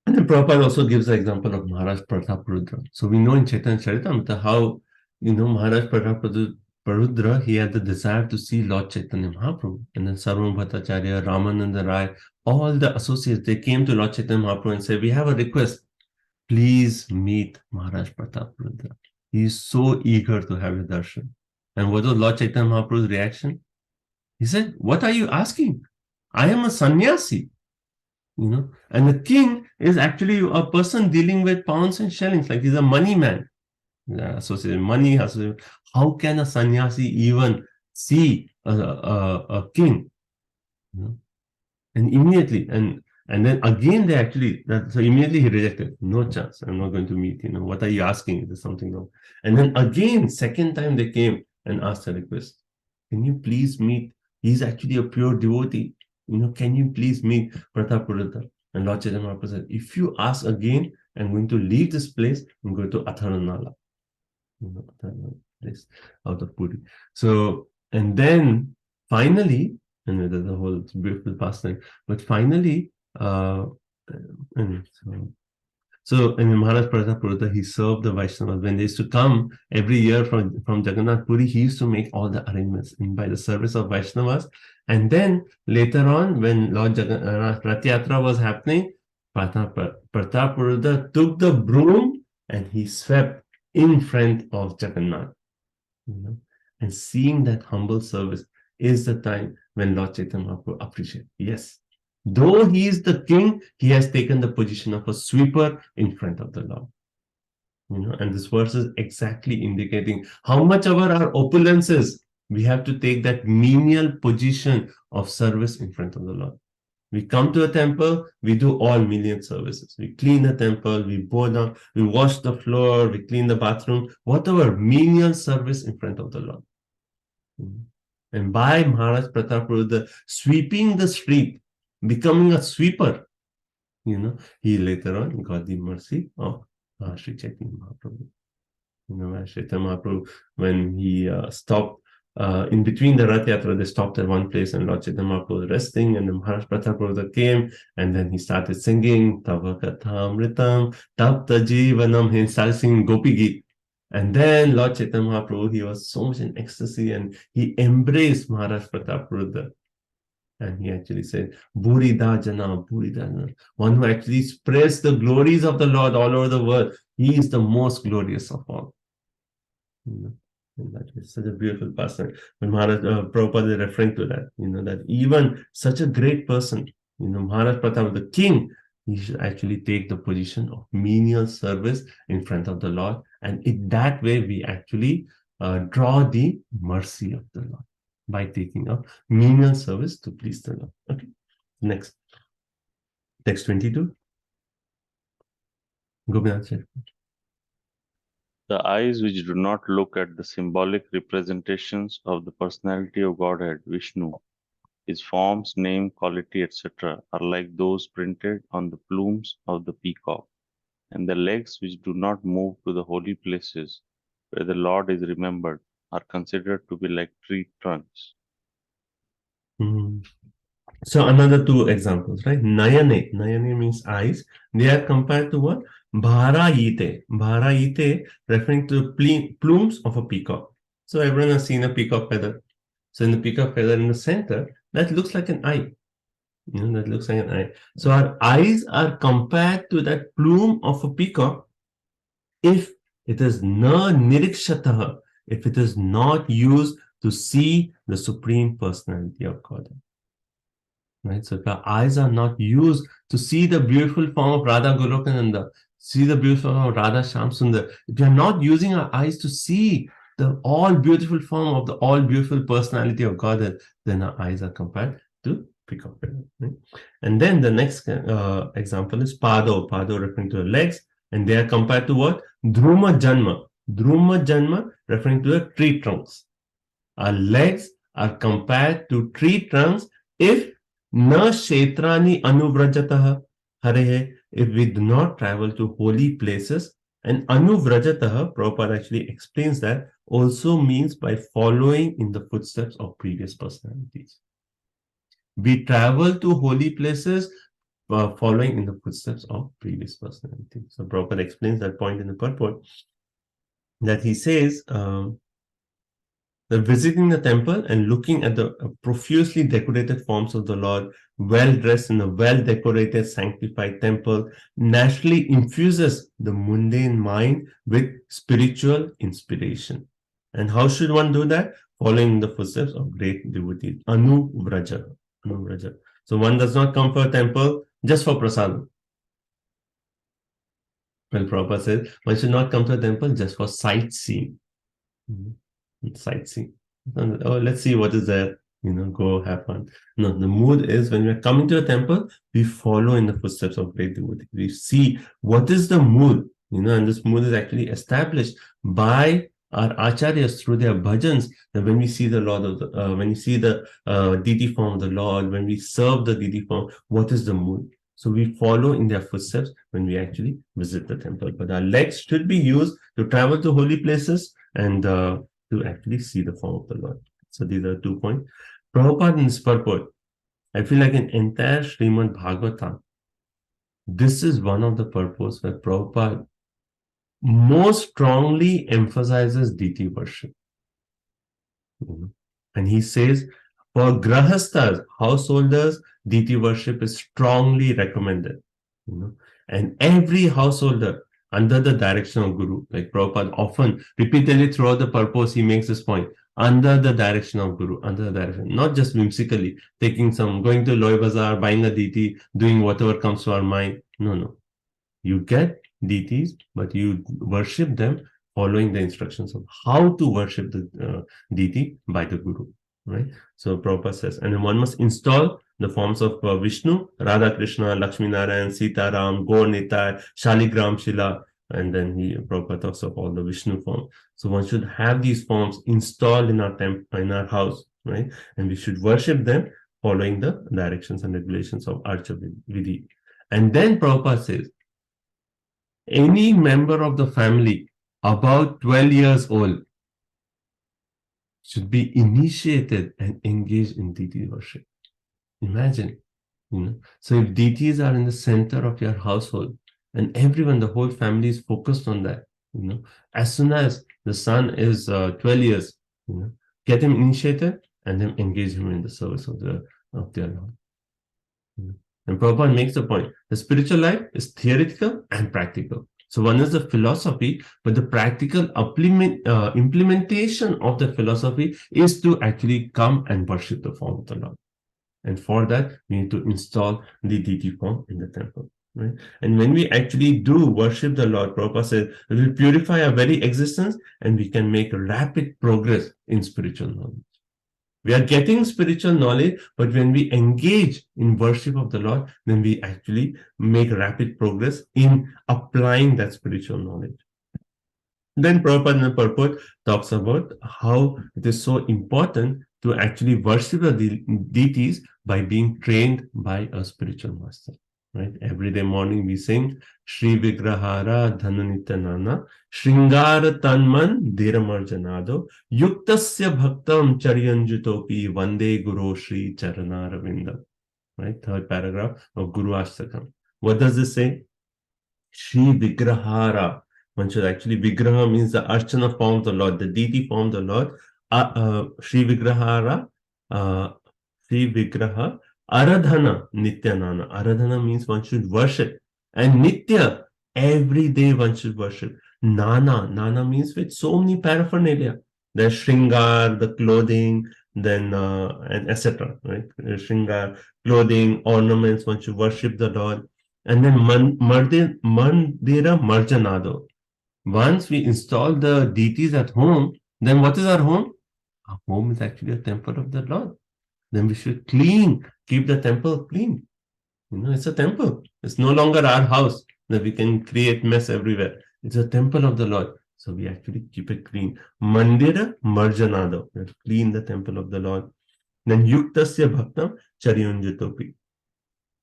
then Prabhupada also gives the example of Maharaj Prataparudra. So we know in Chaitanya Charitamrita how, you know, Maharaj Prataparudra, he had the desire to see Lord Chaitanya Mahaprabhu. And then Sarvam Bhattacharya, Ramananda Rai, all the associates, they came to Lord Chaitanya Mahaprabhu and said, we have a request. Please meet Maharaj Prataparudra. He is so eager to have your darshan. And what was Lord Chaitanya Mahaprabhu's reaction? He said, what are you asking? I am a sannyasi. You know, and the king is actually a person dealing with pounds and shillings, like he's a money man. Associated money, how can a sannyasi even see a king? You know? And immediately, and then again they actually, so immediately he rejected. No chance, I'm not going to meet, you know, what are you asking? There's something wrong. And then again, second time they came and asked a request. Can you please meet? He's actually a pure devotee. You know, can you please meet Prataparudra? And Lord Chaitanya Mahaprabhu said, if you ask again, I'm going to leave this place. I'm going to Atharanala, you know, Atharanala place out of Puri. So, and then finally, and there's a whole beautiful pastime, but finally, so in Maharaj Prataparudra, he served the Vaishnavas. When they used to come every year from Jagannath Puri, he used to make all the arrangements by the service of Vaishnavas. And then later on, when Lord Rath Yatra was happening, Prataparudra took the broom and he swept in front of Jagannath. You know? And seeing that humble service is the time when Lord Chaitanya Mahaprabhu appreciates. Yes. Though he is the king, he has taken the position of a sweeper in front of the Lord. You know, and this verse is exactly indicating how much of our opulences we have to take that menial position of service in front of the Lord. We come to a temple, we do all menial services. We clean the temple, we bow down, we wash the floor, we clean the bathroom, whatever menial service in front of the Lord. And by Maharaj Prataparudra sweeping the street, becoming a sweeper, you know, he later on got the mercy of Sri Chaitanya Mahaprabhu. You know, Chaitanya Mahaprabhu, when he stopped in between the Rath Yatra, they stopped at one place and Lord Chaitanya Mahaprabhu was resting, and the Maharaj Prataparudra came and then he started singing Tava Kathamritam Tapta Jivanam. He started singing Gopi Geet. And then Lord Chaitanya Mahaprabhu, he was so much in ecstasy and he embraced Maharaj Pratap Rudra. And he actually said, Burida Jana, Burida Jana. One who actually spreads the glories of the Lord all over the world. He is the most glorious of all. And that is such a beautiful person. When Maharaj Prabhupada is referring to that, that even such a great person, Maharaj Pratap, the king, he should actually take the position of menial service in front of the Lord. And in that way, we actually draw the mercy of the Lord by taking up menial service to please the Lord. Okay, next. Text 22. Gopinath. The eyes which do not look at the symbolic representations of the personality of Godhead, Vishnu, his forms, name, quality, etc., are like those printed on the plumes of the peacock, and the legs which do not move to the holy places where the Lord is remembered are considered to be like tree trunks. So another two examples, right? Nayane. Nayane means eyes. They are compared to what? Bharayite. Bharayite referring to plumes of a peacock. So everyone has seen a peacock feather. So in the peacock feather in the center, that looks like an eye. That looks like an eye. So our eyes are compared to that plume of a peacock if it is na nirikshataha, if it is not used to see the Supreme Personality of God. Right? So if our eyes are not used to see the beautiful form of Radha Golokananda, see the beautiful form of Radha Shamsundar, if we are not using our eyes to see the all beautiful form of the all beautiful personality of God, then our eyes are compared to peacock. Right? And then the next example is Pado. Pado referring to the legs, and they are compared to what? Dhruma Janma. Dhruma Janma referring to the tree trunks. Our legs are compared to tree trunks if Na Kshetrani Anuvrajataha Harehe, if we do not travel to holy places. And Anuvrajataha, Prabhupada actually explains that, also means by following in the footsteps of previous personalities. We travel to holy places following in the footsteps of previous personalities. So Prabhupada explains that point in the purport, that he says, that visiting the temple and looking at the profusely decorated forms of the Lord, well dressed in a well decorated, sanctified temple, naturally infuses the mundane mind with spiritual inspiration. And how should one do that? Following the footsteps of great devotees. Anuvraja. Anuvraja. So one does not come for a temple just for prasadam. Well, Prabhupada says one should not come to a temple just for sightseeing. Sightseeing. Oh, let's see what is there. Go have fun. No, the mood is when we are coming to a temple, we follow in the footsteps of great devotees. We see what is the mood, and this mood is actually established by our acharyas through their bhajans. That when we see the Lord of the, when we see the deity form of the Lord, when we serve the deity form, what is the mood? So we follow in their footsteps when we actually visit the temple. But our legs should be used to travel to holy places and to actually see the form of the Lord. So these are 2 points. Prabhupada in this purport, I feel like an entire Srimad Bhagavatam, this is one of the purports where Prabhupada most strongly emphasizes deity worship. And he says, for grahasthas, householders, deity worship is strongly recommended. And every householder under the direction of Guru, like Prabhupada often repeatedly throughout the purpose, he makes this point, under the direction of Guru, under the direction, not just whimsically taking going to Loy Bazaar, buying a deity, doing whatever comes to our mind. No. You get deities, but you worship them following the instructions of how to worship the deity by the Guru, right? So Prabhupada says, and one must install the forms of Vishnu, Radha Krishna, Lakshmi Narayan, Sita Ram, Gaur Nitai, Shaligram Shila, and then Prabhupada talks of all the Vishnu forms. So one should have these forms installed in our temple, in our house, right? And we should worship them following the directions and regulations of Archa Vidhi. And then Prabhupada says, any member of the family about 12 years old should be initiated and engaged in deity worship. Imagine, So if deities are in the center of your household and everyone, the whole family is focused on that, As soon as the son is 12 years, get him initiated and then engage him in the service of their Lord. And Prabhupada makes the point: the spiritual life is theoretical and practical. So one is the philosophy, but the practical implementation of the philosophy is to actually come and worship the form of the Lord. And for that, we need to install the deity form in the temple. Right? And when we actually do worship the Lord, Prabhupada says, it will purify our very existence and we can make rapid progress in spiritual knowledge. We are getting spiritual knowledge, but when we engage in worship of the Lord, then we actually make rapid progress in applying that spiritual knowledge. Then Prabhupada in the purport talks about how it is so important to actually worship the deities by being trained by a spiritual master. Right? Every day morning we sing Shri Vigrahara Dhananityanana Shringara Tanman Dhiramarjanado Yuktasya Bhaktam Charyanjutopi Vande Guru Shri Charanaravinda. Right? Third paragraph of Guru Ashtakam. What does this say? Shri Vigrahara. One should actually, Vigraha means the Archana form of the Lord, the deity form of the Lord. Shri Vigrahara, Shri Vigraha, Aradhana, Nityanana. Aradhana means one should worship. And Nitya, every day one should worship. Nana means with so many paraphernalia. There's Shringar, the clothing, then and etc. Right? Shringar, clothing, ornaments, one should worship the Lord. And then Mandira Marjanado. Once we install the deities at home, then what is our home? Our home is actually a temple of the Lord. Then we should keep the temple clean. It's a temple. It's no longer our house that we can create mess everywhere. It's a temple of the Lord. So we actually keep it clean. Mandira Marjanado. We have to clean the temple of the Lord. Then Yuktasya Bhaktam Charyunjatopi.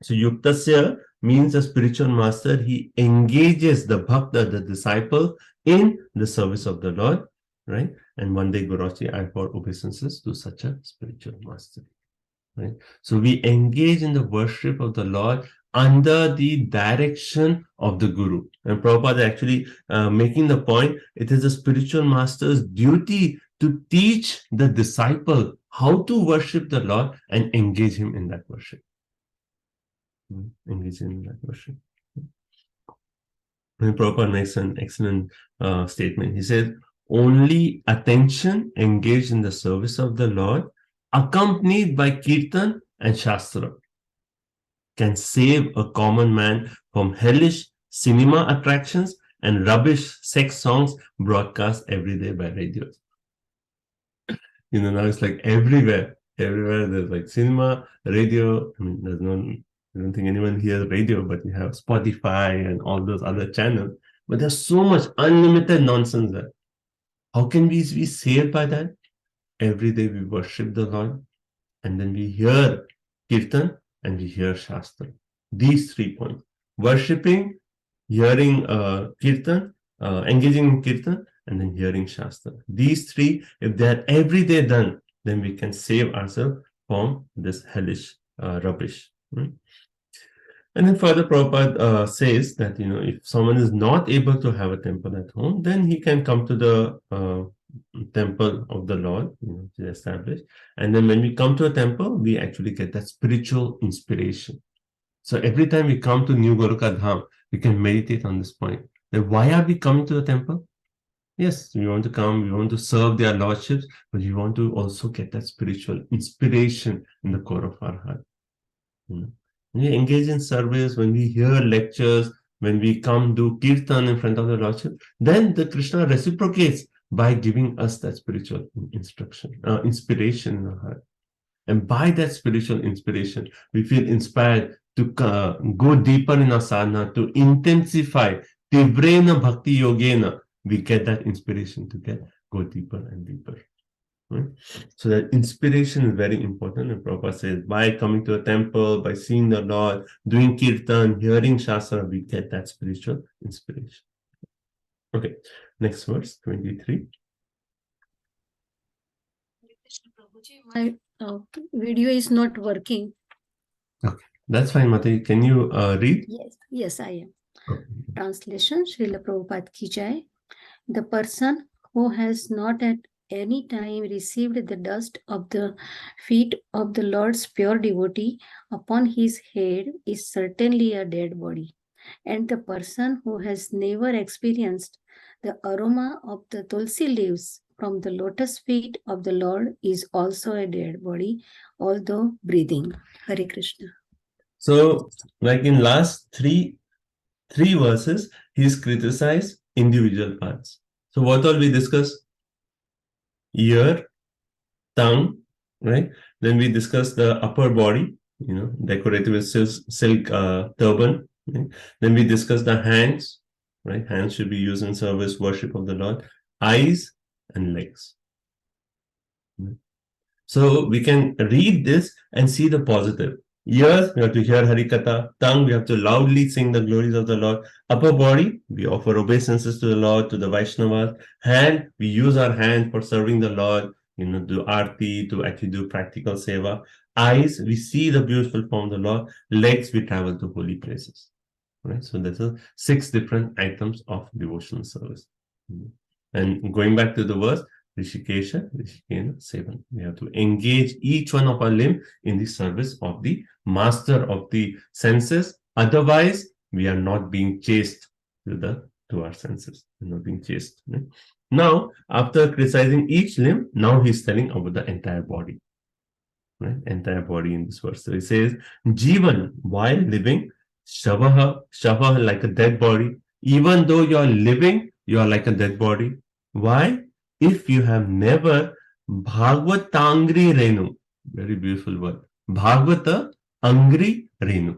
So Yuktasya means a spiritual master. He engages the bhakta, the disciple, in the service of the Lord, right? And one day Guruji, I for obeisances to such a spiritual master, right? So we engage in the worship of the Lord under the direction of the Guru. And Prabhupada actually making the point, it is the spiritual master's duty to teach the disciple how to worship the Lord and engage him in that worship. Engage in that worship. And Prabhupada makes an excellent statement. He says, only attention engaged in the service of the Lord, accompanied by kirtan and shastra, can save a common man from hellish cinema attractions and rubbish sex songs broadcast every day by radios. Now it's like everywhere there's like cinema, radio. I mean, I don't think anyone hears radio, but you have Spotify and all those other channels. But there's so much unlimited nonsense there. How can we be saved by that? Every day we worship the Lord, and then we hear kirtan and we hear shastra. These 3 points: worshipping, hearing kirtan, engaging in kirtan, and then hearing shastra. These 3, if they are every day done, then we can save ourselves from this hellish rubbish. Right? And then further Prabhupada says that, if someone is not able to have a temple at home, then he can come to the temple of the Lord, to establish. And then when we come to a temple, we actually get that spiritual inspiration. So every time we come to New Goloka Dham, we can meditate on this point. That why are we coming to the temple? Yes, we want to come, we want to serve their lordships, but we want to also get that spiritual inspiration in the core of our heart. When we engage in service, when we hear lectures, when we come do kirtan in front of the Lordship, then the Krishna reciprocates by giving us that spiritual inspiration in our heart. And by that spiritual inspiration, we feel inspired to go deeper in our sadhana, to intensify tivrena bhakti yogena. We get that inspiration to go deeper and deeper. Right? So that inspiration is very important. And Prabhupada says, by coming to a temple, by seeing the Lord, doing kirtan, hearing shastra, we get that spiritual inspiration. Okay, next verse, 23. My video is not working. Okay, that's fine, Mati. Can you read? Yes, I am. Okay. Translation, Srila Prabhupada ki jai. The person who has not at any time received the dust of the feet of the Lord's pure devotee upon his head is certainly a dead body. And the person who has never experienced the aroma of the tulsi leaves from the lotus feet of the Lord is also a dead body, although breathing. Hare Krishna. So, like in last three verses, he's criticized individual parts. So, what all we discussed? Ear, tongue, right? Then we discussed the upper body, decorated with silk turban. Right? Then we discussed the hands, right? Hands should be used in service, worship of the Lord. Eyes and legs. Right? So we can read this and see the positive. Ears, we have to hear Harikatha. Tongue, we have to loudly sing the glories of the Lord. Upper body, we offer obeisances to the Lord, to the Vaishnavas. Hand, we use our hand for serving the Lord, do arti, to actually do practical seva. Eyes, we see the beautiful form of the Lord. Legs, we travel to holy places. Right? So there's 6 different items of devotional service. And going back to the verse, Rishikesha, Rishikena, Sevan. We have to engage each one of our limb in the service of the master of the senses. Otherwise, we are not being chased to our senses. We're not being chased. Right? Now, after criticizing each limb, now he's telling about the entire body. Right? Entire body in this verse. So he says, Jivan, while living, Shavaha, like a dead body. Even though you are living, you are like a dead body. Why? If you have never Bhagavata Angri Renu, very beautiful word, Bhagavata Angri Renu.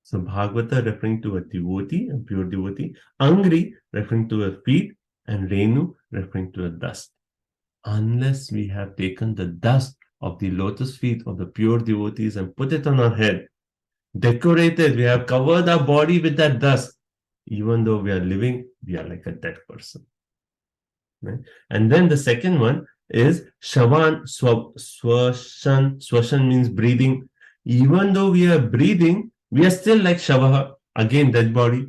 So Bhagavata referring to a devotee, a pure devotee, Angri referring to a feet, and Renu referring to a dust. Unless we have taken the dust of the lotus feet of the pure devotees and put it on our head, decorated, we have covered our body with that dust. Even though we are living, we are like a dead person. Right? And then the second one is Shavan, Swashan means breathing. Even though we are breathing, we are still like Shavaha, again dead body.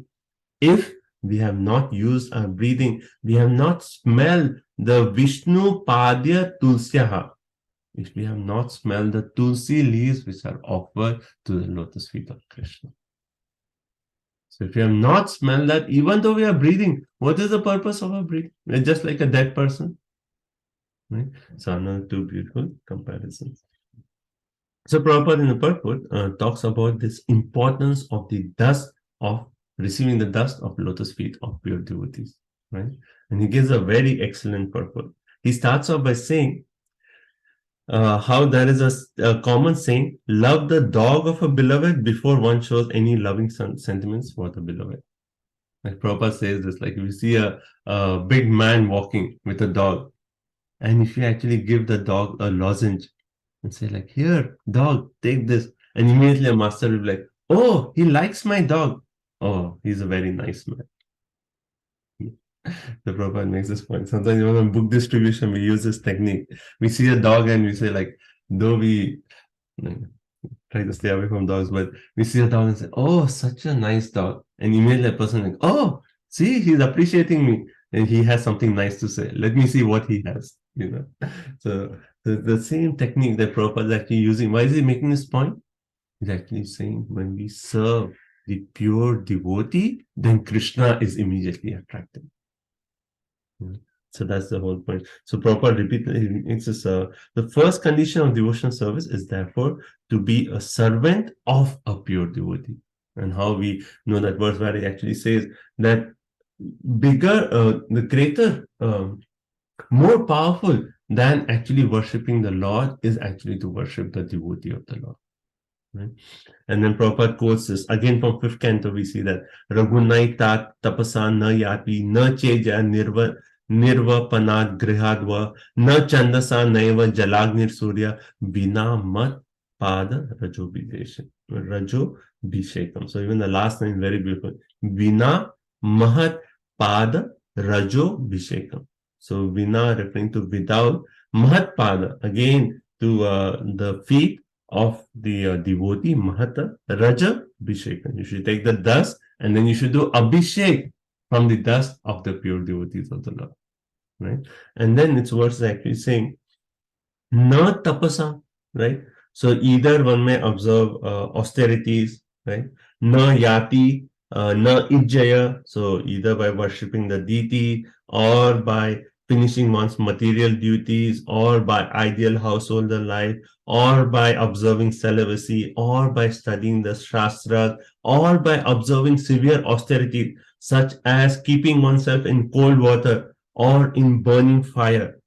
If we have not used our breathing, we have not smelled the Vishnu Padya Tulsyaha. If we have not smelled the Tulsi leaves which are offered to the lotus feet of Krishna. So if we have not smelled that, even though we are breathing, what is the purpose of our breathing? We're just like a dead person. Right? So another 2 beautiful comparisons. So Prabhupada in the purport talks about this importance of the dust of receiving the dust of lotus feet of pure devotees. Right? And he gives a very excellent purport. He starts off by saying how there is a common saying, love the dog of a beloved before one shows any loving sentiments for the beloved. Like Prabhupada says this, like if you see a big man walking with a dog, and if you actually give the dog a lozenge and say like, here, dog, take this, and immediately a master will be like, oh, he likes my dog. Oh, he's a very nice man. The Prabhupada makes this point. Sometimes even on book distribution, we use this technique. We see a dog and we say like, though we try to stay away from dogs, but we see a dog and say, oh, such a nice dog. And immediately a person like, oh, see, he's appreciating me. And he has something nice to say. Let me see what he has, So the same technique that Prabhupada is actually using. Why is he making this point? He's actually saying when we serve the pure devotee, then Krishna is immediately attracted. So that's the whole point. So Prabhupada repeatedly makes this, the first condition of devotional service is therefore to be a servant of a pure devotee. And how we know that verse where it actually says that the greater, more powerful than actually worshipping the Lord is actually to worship the devotee of the Lord. Right? And then Prabhupada quotes this again from 5th canto. We see that Raghunai tat tapasa na yati na cheja nirvapanad grihadva na chandasa naiva jalagnir surya vina mat pada rajo bhishekam. So even the last line is very beautiful. Vina mahat pada rajo bhishekam. So vina referring to without, mahat pada again to the feet of the devotee, Mahata, Raja, Abhishek. You should take the dust and then you should do Abhishek from the dust of the pure devotees of the Lord. Right? And then its words actually saying, na tapasa, right? So either one may observe austerities, right? Na yati, na ijjaya, so either by worshipping the deity or by finishing one's material duties or by ideal householder life or by observing celibacy or by studying the shastra or by observing severe austerity such as keeping oneself in cold water or in burning fire.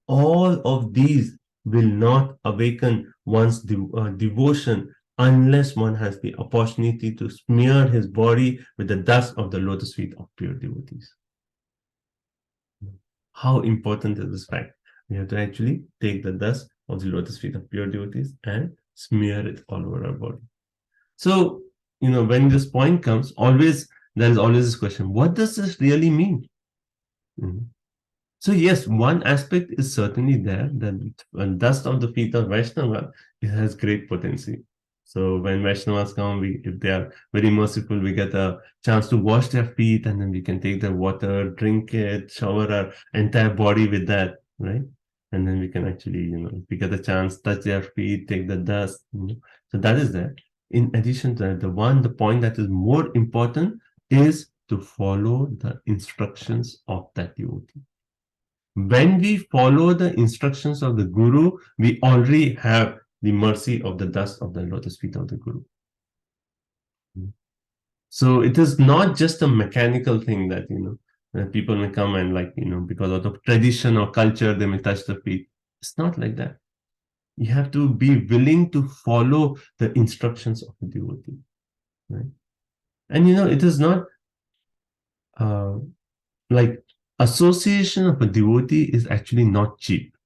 All of these will not awaken one's devotion unless one has the opportunity to smear his body with the dust of the lotus feet of pure devotees. How important is this fact? We have to actually take the dust of the lotus feet of pure devotees and smear it all over our body. So, when this point comes, there is always this question, what does this really mean? So yes, one aspect is certainly there, that dust of the feet of Vaishnava, it has great potency. So when Vaishnavas come, if they are very merciful, we get a chance to wash their feet, and then we can take their water, drink it, shower our entire body with that, right? And then we can actually, if we get a chance, touch their feet, take the dust. So that is there. In addition to that, the point that is more important is to follow the instructions of that devotee. When we follow the instructions of the Guru, we already have the mercy of the dust of the lotus feet of the Guru. So it is not just a mechanical thing that, that people may come and because of the tradition or culture, they may touch the feet. It's not like that. You have to be willing to follow the instructions of the devotee. Right? And it is not association of a devotee is actually not cheap.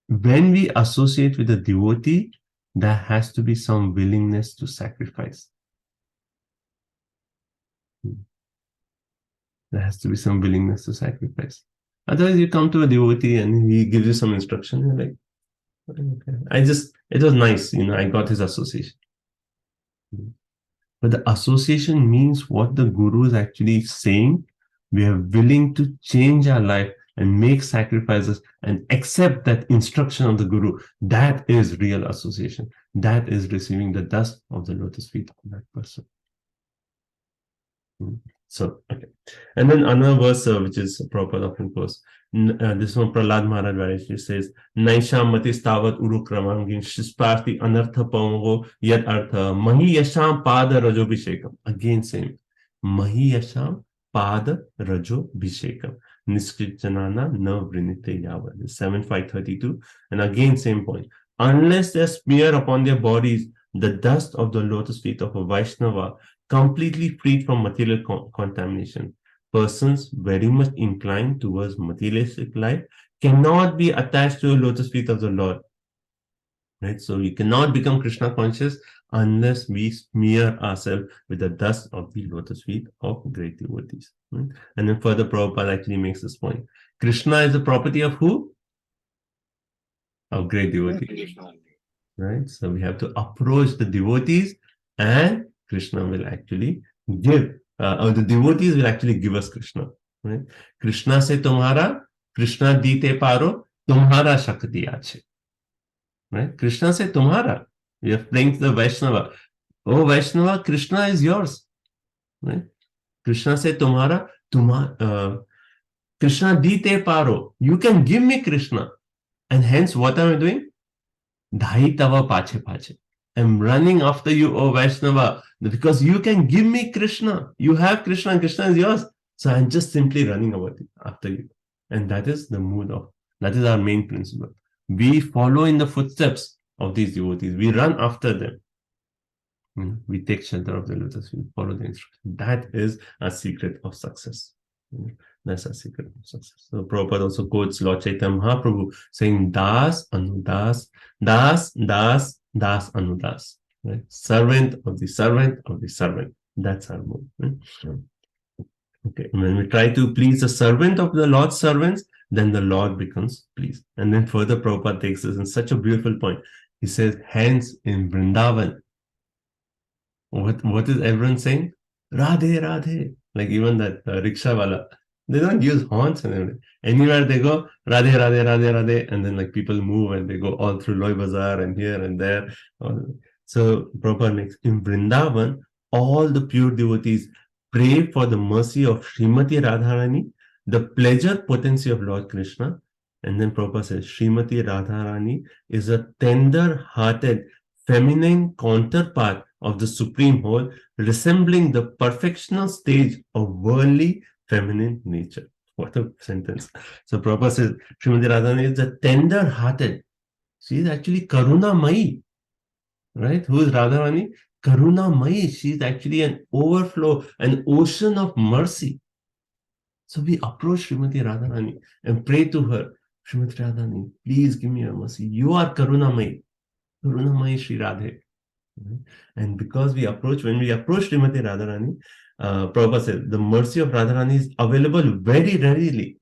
When we associate with a devotee, there has to be some willingness to sacrifice. There has to be some willingness to sacrifice. Otherwise, you come to a devotee and he gives you some instruction, you're like, okay, it was nice, I got his association. But the association means what the Guru is actually saying. We are willing to change our life and make sacrifices and accept that instruction of the Guru. That is real association. That is receiving the dust of the lotus feet of that person. So, okay. And then another verse, which is Prabhupada often quotes, this one Prahlad Maharaj, where it says, Naisham matis tavat urukramangin shisparti anartha pavango yad artha mahi yasham pada rajo bhishekam. Again same. Mahi yasham pada rajo bhishekam. Niskritanana na vrinite yavad. 7.532. And again same point. Unless they smear upon their bodies the dust of the lotus feet of a Vaishnava, completely freed from material contamination, persons very much inclined towards materialistic life cannot be attached to the lotus feet of the Lord. Right? So we cannot become Krishna conscious unless we smear ourselves with the dust of the lotus feet of great devotees. Right? And then further Prabhupada actually makes this point. Krishna is the property of who? Of great devotees. Right? So we have to approach the devotees, and Krishna will actually give, or the devotees will actually give us Krishna. Right? Krishna se tumhara, Krishna dite paro, tumhara shakti ache. Right? Krishna se tumhara. We are praying to the Vaishnava. Oh Vaishnava, Krishna is yours. Right? Krishna se tumhara, Krishna dite paro. You can give me Krishna. And hence, what am I doing? Dhai tava pache pache. I'm running after you, O Vaishnava, because you can give me Krishna. You have Krishna and Krishna is yours. So I'm just simply running after you. And that is the mood that is our main principle. We follow in the footsteps of these devotees. We run after them. We take shelter of the lotus feet, follow the instruction. That is a secret of success. That's a secret of success. So Prabhupada also quotes Lord Chaitanya Mahaprabhu saying, Das Anudas, Das, Das, Das Anudas. Right? Servant of the servant of the servant. That's our mode. Right? Okay. When we try to please the servant of the Lord's servants, then the Lord becomes pleased. And then further Prabhupada takes this in such a beautiful point. He says, hence in Vrindavan, what is everyone saying? Radhe, Radhe. Like even that rickshaw wala, they don't use horns and everything. Anywhere they go, Radhe, Radhe, Radhe, Radhe, and then like people move and they go all through Loy Bazaar and here and there. So Prabhupada makes in Vrindavan, all the pure devotees pray for the mercy of Srimati Radharani, the pleasure potency of Lord Krishna. And then Prabhupada says, Srimati Radharani is a tender-hearted, feminine counterpart of the Supreme Whole, resembling the perfectional stage of worldly feminine nature. What a sentence. So Prabhupada says, Srimati Radharani is a tender-hearted. She is actually Karuna Mai. Right? Who is Radharani? Karuna Mai. She is actually an overflow, an ocean of mercy. So we approach Srimati Radharani and pray to her, Srimati Radharani, please give me your mercy. You are Karuna Mai. Karuna Mai Shri Radhe. And because when we approach Srimati Radharani, Prabhupada said, the mercy of Radharani is available very readily.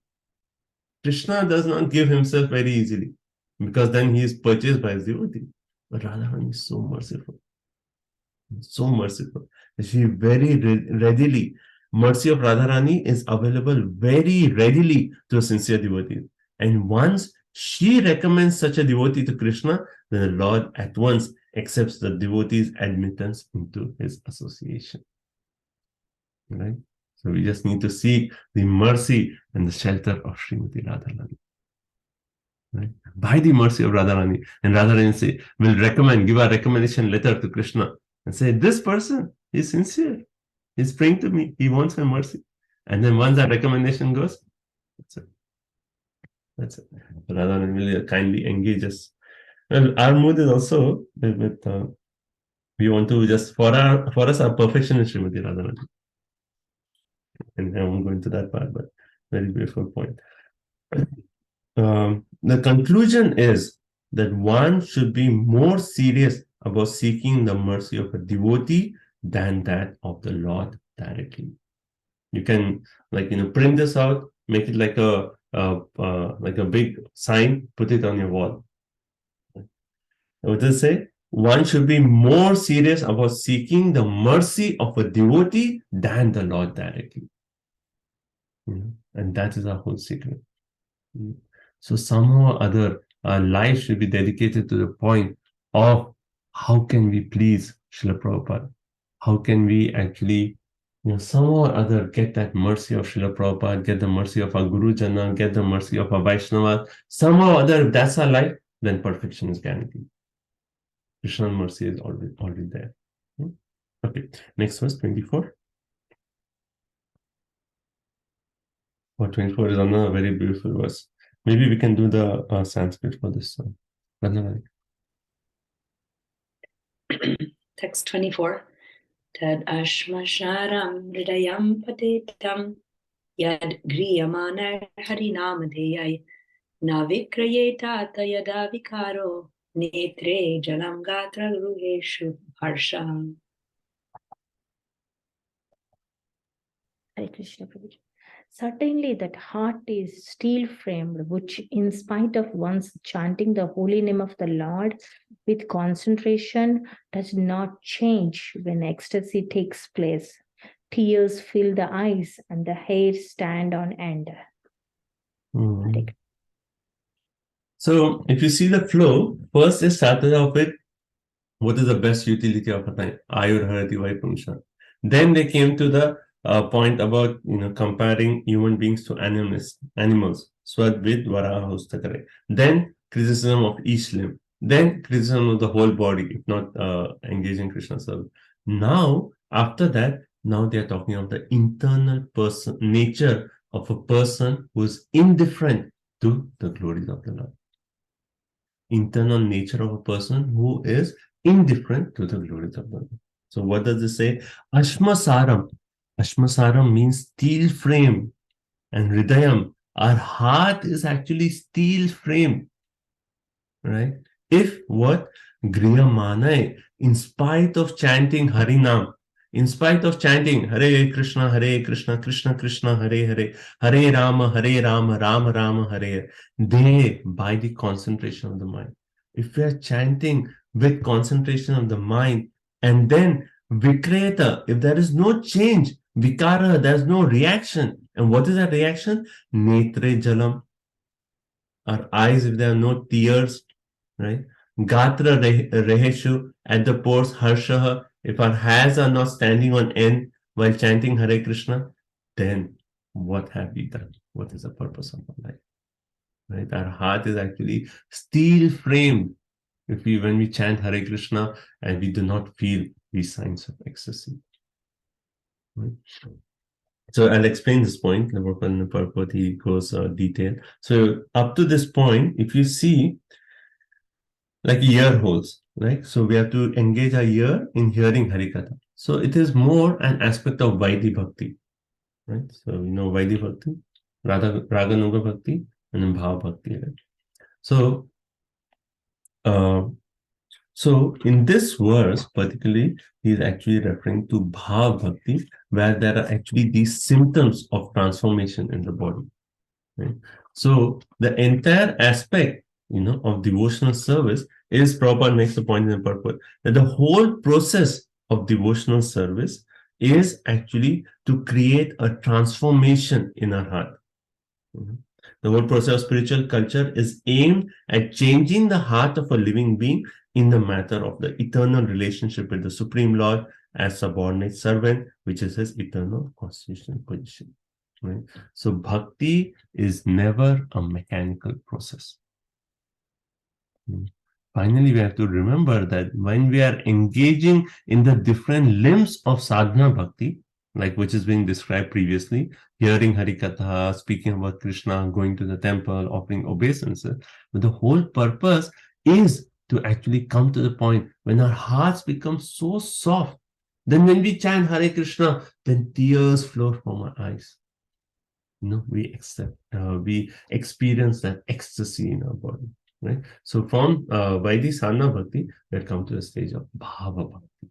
Krishna does not give himself very easily, because then he is purchased by his devotee. But Radharani is so merciful. So merciful. She very readily, mercy of Radharani is available very readily to a sincere devotee. And once she recommends such a devotee to Krishna, then the Lord at once accepts the devotee's admittance into his association. Right? So we just need to seek the mercy and the shelter of Srimati Radharani. Right? By the mercy of Radharani, and Radharani will give a recommendation letter to Krishna and say, this person is sincere. He's praying to me. He wants my mercy. And then once that recommendation goes, that's it. That's it. Radharani will kindly engage us. Well, our mood is also with we want to just for us our perfection is Srimati Radharani. And I won't go into that part, but very beautiful point. The conclusion is that one should be more serious about seeking the mercy of a devotee than that of the Lord directly. You can print this out, make it like a big sign, put it on your wall. What does it say? One should be more serious about seeking the mercy of a devotee than the Lord directly. And that is our whole secret. So somehow or other, our life should be dedicated to the point of how can we please Srila Prabhupada? How can we actually, somehow or other get that mercy of Srila Prabhupada, get the mercy of our Guru Jana, get the mercy of our Vaishnava. Somehow or other, if that's our life, then perfection is guaranteed. Krishna's mercy is already there. Okay, next verse, 24. 24 is another very beautiful verse. Maybe we can do the Sanskrit for this. Text 24. Tad ashmasharam hridayam patetam yad griyamana harinamadeyai navikrayeta tayada vikaro netre jalam gatra ruheshu harsha. Hare Krishna Prabhuji. Certainly that heart is steel framed, which in spite of one's chanting the holy name of the Lord with concentration does not change when ecstasy takes place. Tears fill the eyes and the hair stand on end. So if you see the flow, first they started off with what is the best utility of a time? Ayur Harati Vaipumsha. Then they came to the point about comparing human beings to animals, Swad with Varaha Hustakare. Then criticism of each limb. Then criticism of the whole body, if not engaging Krishna service. Now, after that, now they are talking of the internal nature of a person who is indifferent to the glories of the Lord. Internal nature of a person who is indifferent to the glories of the Lord. So what does it say? Ashmasaram. Ashmasaram means steel frame, and Hridayam, our heart is actually steel frame, right? If what? Griyamanai, in spite of chanting Harinam, in spite of chanting Hare Krishna, Krishna Krishna, Hare Rama, Rama Rama, Hare, they, by the concentration of the mind. If we are chanting with concentration of the mind, and then Vikreta, if there is no change, Vikara, there's no reaction. And what is that reaction? Netre jalam. Our eyes, if there are no tears, right? Gatra reheshu, at the pores harshaha. If our hands are not standing on end while chanting Hare Krishna, then what have we done? What is the purpose of our life? Right? Our heart is actually steel framed when we chant Hare Krishna and we do not feel these signs of ecstasy. Right? So I'll explain this point. The purport he goes detailed. So up to this point, if you see, like ear holes, right? So we have to engage our ear in hearing Harikatha. So it is more an aspect of Vaidhi Bhakti, right? So you know Vaidhi Bhakti, Raga Nuga Bhakti, and then Bhava Bhakti, right? So, so in this verse, particularly, he is actually referring to Bhava Bhakti, where there are actually these symptoms of transformation in the body, right? So the entire aspect, of devotional service is, Prabhupada makes the point in the purport, that the whole process of devotional service is actually to create a transformation in our heart. The whole process of spiritual culture is aimed at changing the heart of a living being in the matter of the eternal relationship with the Supreme Lord as subordinate servant, which is his eternal constitutional position. Right? So bhakti is never a mechanical process. Finally, we have to remember that when we are engaging in the different limbs of sadhana bhakti, like which is being described previously, hearing Harikatha, speaking about Krishna, going to the temple, offering obeisances, but the whole purpose is to actually come to the point when our hearts become so soft. Then when we chant Hare Krishna, then tears flow from our eyes. We experience that ecstasy in our body. Right? So from Vaidhi Sadhana Bhakti, we have come to the stage of Bhava Bhakti.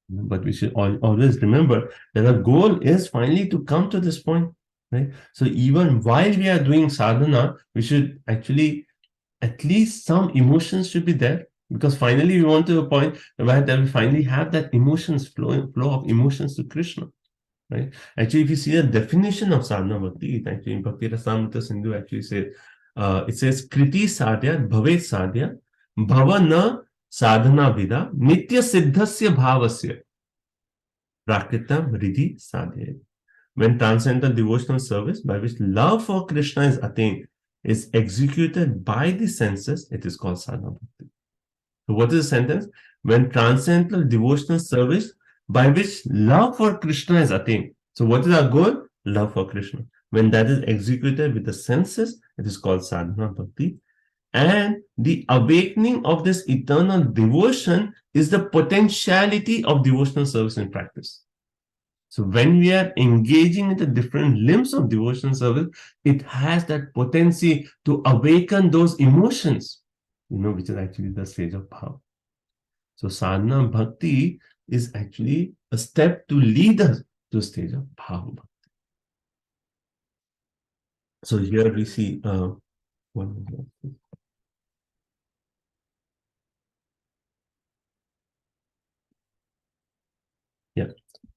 But we should always remember that our goal is finally to come to this point. Right? So even while we are doing sadhana, we should actually, at least some emotions should be there, because finally we want to a point where we finally have that flow of emotions to Krishna. Right? Actually, if you see the definition of sadhana bhakti, actually in Bhakti Rasamrita Sindhu actually says, it says kriti sadhya bhavet sadhya bhava na sadhana vida nitya siddhasya bhavasya prakritam riddhi sadhya. When transcendental devotional service by which love for Krishna is attained is executed by the senses, it is called sadhana bhakti. So what is the sentence? When transcendental devotional service by which love for Krishna is attained. So what is our goal? Love for Krishna. When that is executed with the senses, it is called sadhana bhakti. And the awakening of this eternal devotion is the potentiality of devotional service in practice. So when we are engaging in the different limbs of devotional service, it has that potency to awaken those emotions, which is actually the stage of bhava. So sadhana bhakti is actually a step to lead us to the stage of bhava bhakti. So here we see yeah.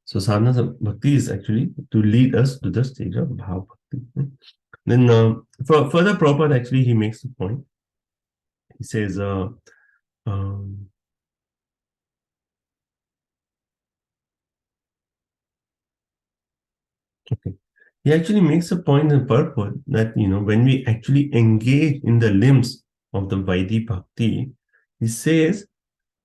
So sadhana bhakti is actually to lead us to the stage of bhava bhakti. Then for further Prabhupada, actually he makes the point. He says okay. He actually makes a point in purport that, when we actually engage in the limbs of the Vaidhi Bhakti, he says,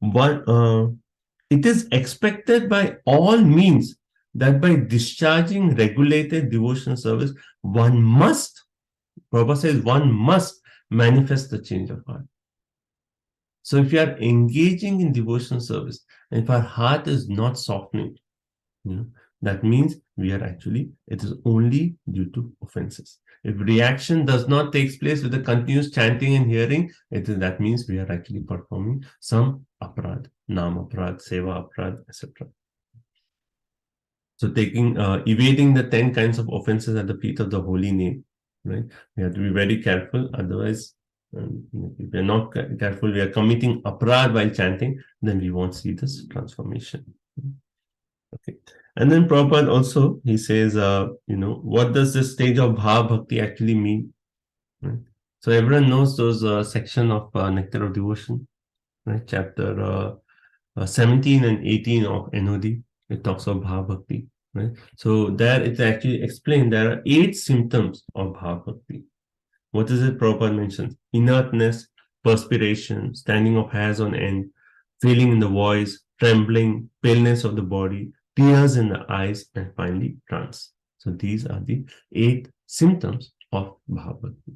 it is expected by all means that by discharging regulated devotional service, Prabhupada says, one must manifest the change of heart. So if you are engaging in devotional service, and if our heart is not softening, that means it is only due to offenses. If reaction does not take place with the continuous chanting and hearing, that means we are actually performing some aparad, nam aparad, seva aparad, etc. So evading the 10 kinds of offenses at the feet of the holy name, right? We have to be very careful. Otherwise, if we are not careful, we are committing aparad while chanting, then we won't see this transformation. Okay. And then Prabhupada also, he says, what does this stage of Bhava Bhakti actually mean? Right? So everyone knows those section of Nectar of Devotion, right? Chapter 17 and 18 of NOD. It talks of Bhava Bhakti, right? So there it actually explained there are 8 symptoms of Bhava Bhakti. What is it Prabhupada mentions? Inertness, perspiration, standing of hairs on end, feeling in the voice, trembling, paleness of the body, tears in the eyes, and finally trance. So these are the 8 symptoms of Bhava Bhakti.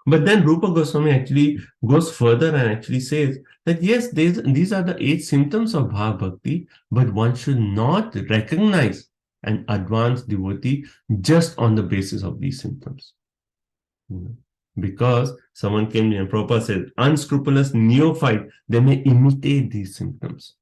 But then Rupa Goswami actually goes further and actually says that yes, these are the 8 symptoms of Bhava Bhakti, but one should not recognize an advanced devotee just on the basis of these symptoms. Because someone came to me and Prabhupada said, unscrupulous neophyte, they may imitate these symptoms.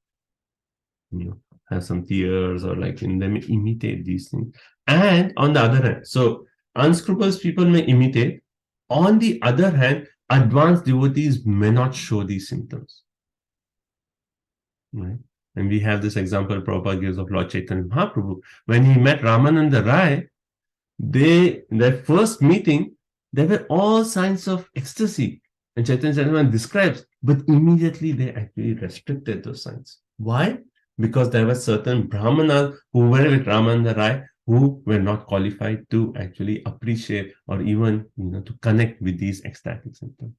Have some tears or they may imitate these things. And on the other hand, so unscrupulous people may imitate. On the other hand, advanced devotees may not show these symptoms. Right? And we have this example Prabhupada gives of Lord Chaitanya Mahaprabhu. When he met Ramananda Rai, their first meeting, there were all signs of ecstasy. And Chaitanya Charitamrita describes, but immediately they actually restricted those signs. Why? Because there were certain brahmanas who were with Ramananda Rai who were not qualified to actually appreciate or even to connect with these ecstatic symptoms.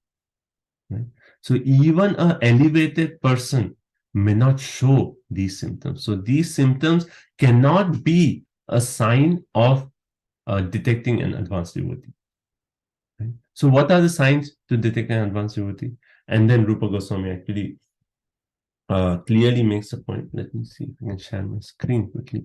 Right? So even an elevated person may not show these symptoms. So these symptoms cannot be a sign of detecting an advanced devotee. Right? So what are the signs to detect an advanced devotee? And then Rupa Goswami actually clearly makes a point. Let me see if I can share my screen quickly.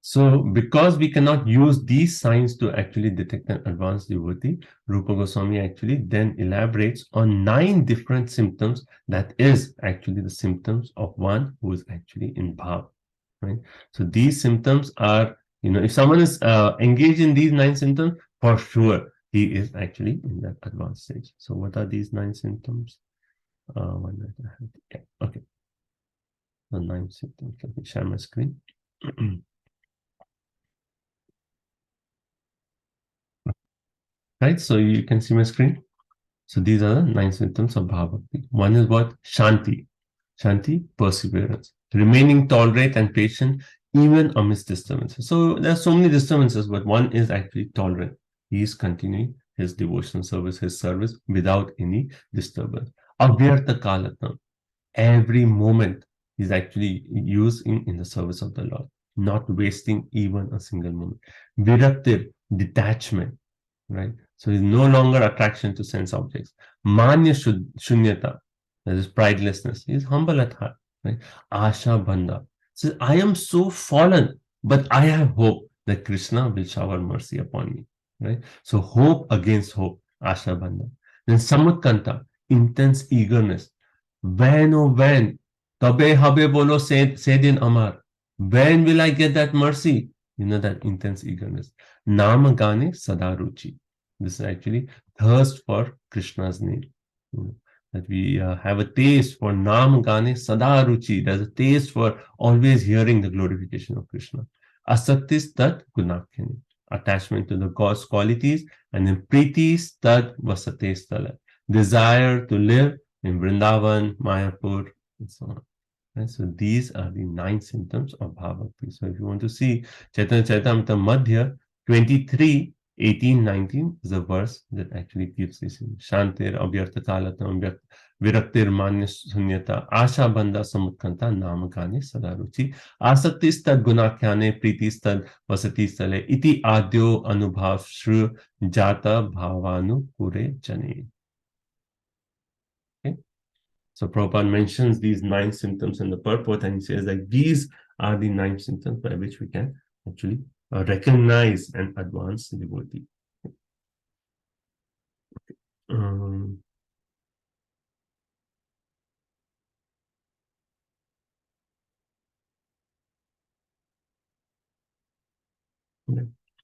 So because we cannot use these signs to actually detect an advanced devotee, Rupa Goswami actually then elaborates on 9 different symptoms that is actually the symptoms of one who is actually in bhav. Right? So these symptoms are, if someone is engaged in these 9 symptoms, for sure he is actually in that advanced stage. So what are these 9 symptoms? Okay. The 9 symptoms. Let me share my screen. Right, so you can see my screen. So these are the 9 symptoms of Bhava Bhakti. One is what? Shanti. Shanti, perseverance. Remaining tolerant and patient even amidst disturbances. So there are so many disturbances, but one is actually tolerant. He is continuing his devotional service, his service without any disturbance. Avyartha kalatam. Every moment is actually used in the service of the Lord, not wasting even a single moment. Viraktir, detachment, right? So it's no longer attraction to sense objects. Manya shunyata, that is pridelessness. He is humble at heart, right? Asha bandha says, I am so fallen, but I have hope that Krishna will shower mercy upon me, right? So hope against hope, Asha bandha. Then samutkanta, intense eagerness. When, oh when, tabe habe bolo sedin amar. When will I get that mercy? That intense eagerness. Nama gane sadaruchi. This is actually thirst for Krishna's name. That we have a taste for Nam Gane Sadaruchi. There's a taste for always hearing the glorification of Krishna. Asaktis tat gunakyani. Attachment to the God's qualities. And then Pritis tat vasate stala. Desire to live in Vrindavan, Mayapur, and so on. And so these are the 9 symptoms of Bhava Bhakti. So if you want to see Chaitanya Charitamrita Madhya 23, 18, 19 is a verse that actually gives this in Shantir, Avyartha Kalatam, Viraktir Manya Sunyata, Asha Bandha Samutkanta, Namakane Sadaruchi, Asatistad Gunakyane, Pritistad Vasati Stale, Iti Adyo Anubhav Shru Jata Bhavanu Kure Jane. Okay. So Prabhupada mentions these 9 symptoms in the purport and he says that these are the 9 symptoms by which we can actually recognize an advanced devotee.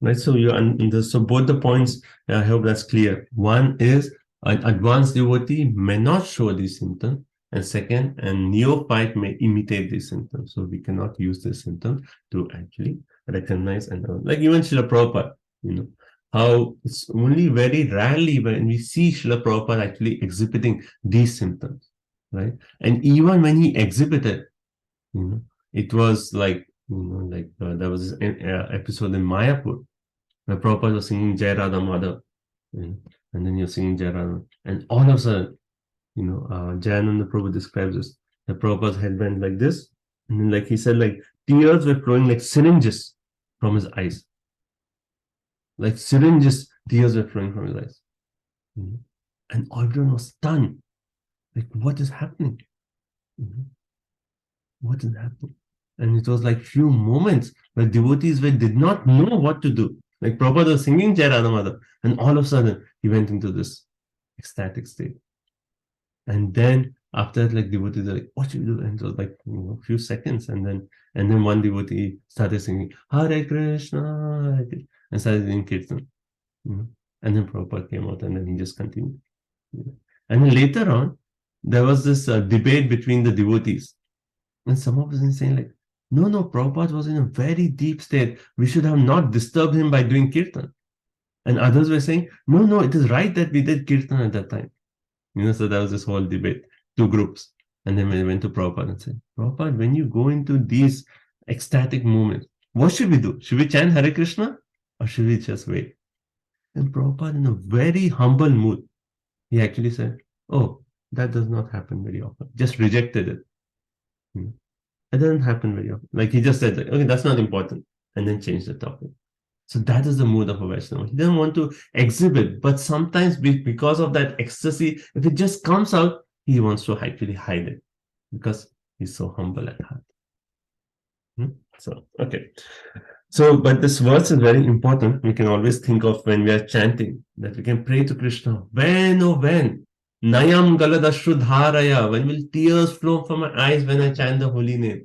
Right, so so both the points, I hope that's clear. One is an advanced devotee may not show these symptoms, And second, a neophyte may imitate these symptoms. So we cannot use these symptoms to actually recognize and like even Srila Prabhupada, how it's only very rarely when we see Srila Prabhupada actually exhibiting these symptoms, right? And even when he exhibited, it was like, there was this episode in Mayapur where Prabhupada was singing Jai Radha Madhav, and then you're singing Jai Radha, and all of a sudden, Jayananda Prabhu describes this. The Prabhupada's head went like this, and then, like he said, like tears were flowing like syringes from his eyes. Like syringes, tears were flowing from his eyes. And everyone was stunned. Like, what is happening? What is happening? And it was like few moments where devotees did not know what to do. Like Prabhupada was singing Jai Radha Madhav, and all of a sudden he went into this ecstatic state. And then after that, like devotees are like, what should we do? And it was like a few seconds, and then one devotee started singing Hare Krishna, Hare Krishna, and started singing Kirtan. And then Prabhupada came out, and then he just continued. And then later on, there was this debate between the devotees, and some of us were saying like, no, Prabhupada was in a very deep state. We should have not disturbed him by doing Kirtan. And others were saying, no, it is right that we did Kirtan at that time. So there was this whole debate, two groups. And then we went to Prabhupada and said, Prabhupada, when you go into these ecstatic moments, what should we do? Should we chant Hare Krishna or should we just wait? And Prabhupada, in a very humble mood, he actually said, oh, that does not happen very often. Just rejected it. It doesn't happen very often. Like he just said, like, okay, that's not important. And then changed the topic. So that is the mood of a Vaishnava. He doesn't want to exhibit, but sometimes because of that ecstasy, if it just comes out, he wants to actually hide it because he's so humble at heart. So, okay. So, but this verse is very important. We can always think of when we are chanting that we can pray to Krishna. When, oh when? Nayam galadashrudharaya. When will tears flow from my eyes when I chant the holy name?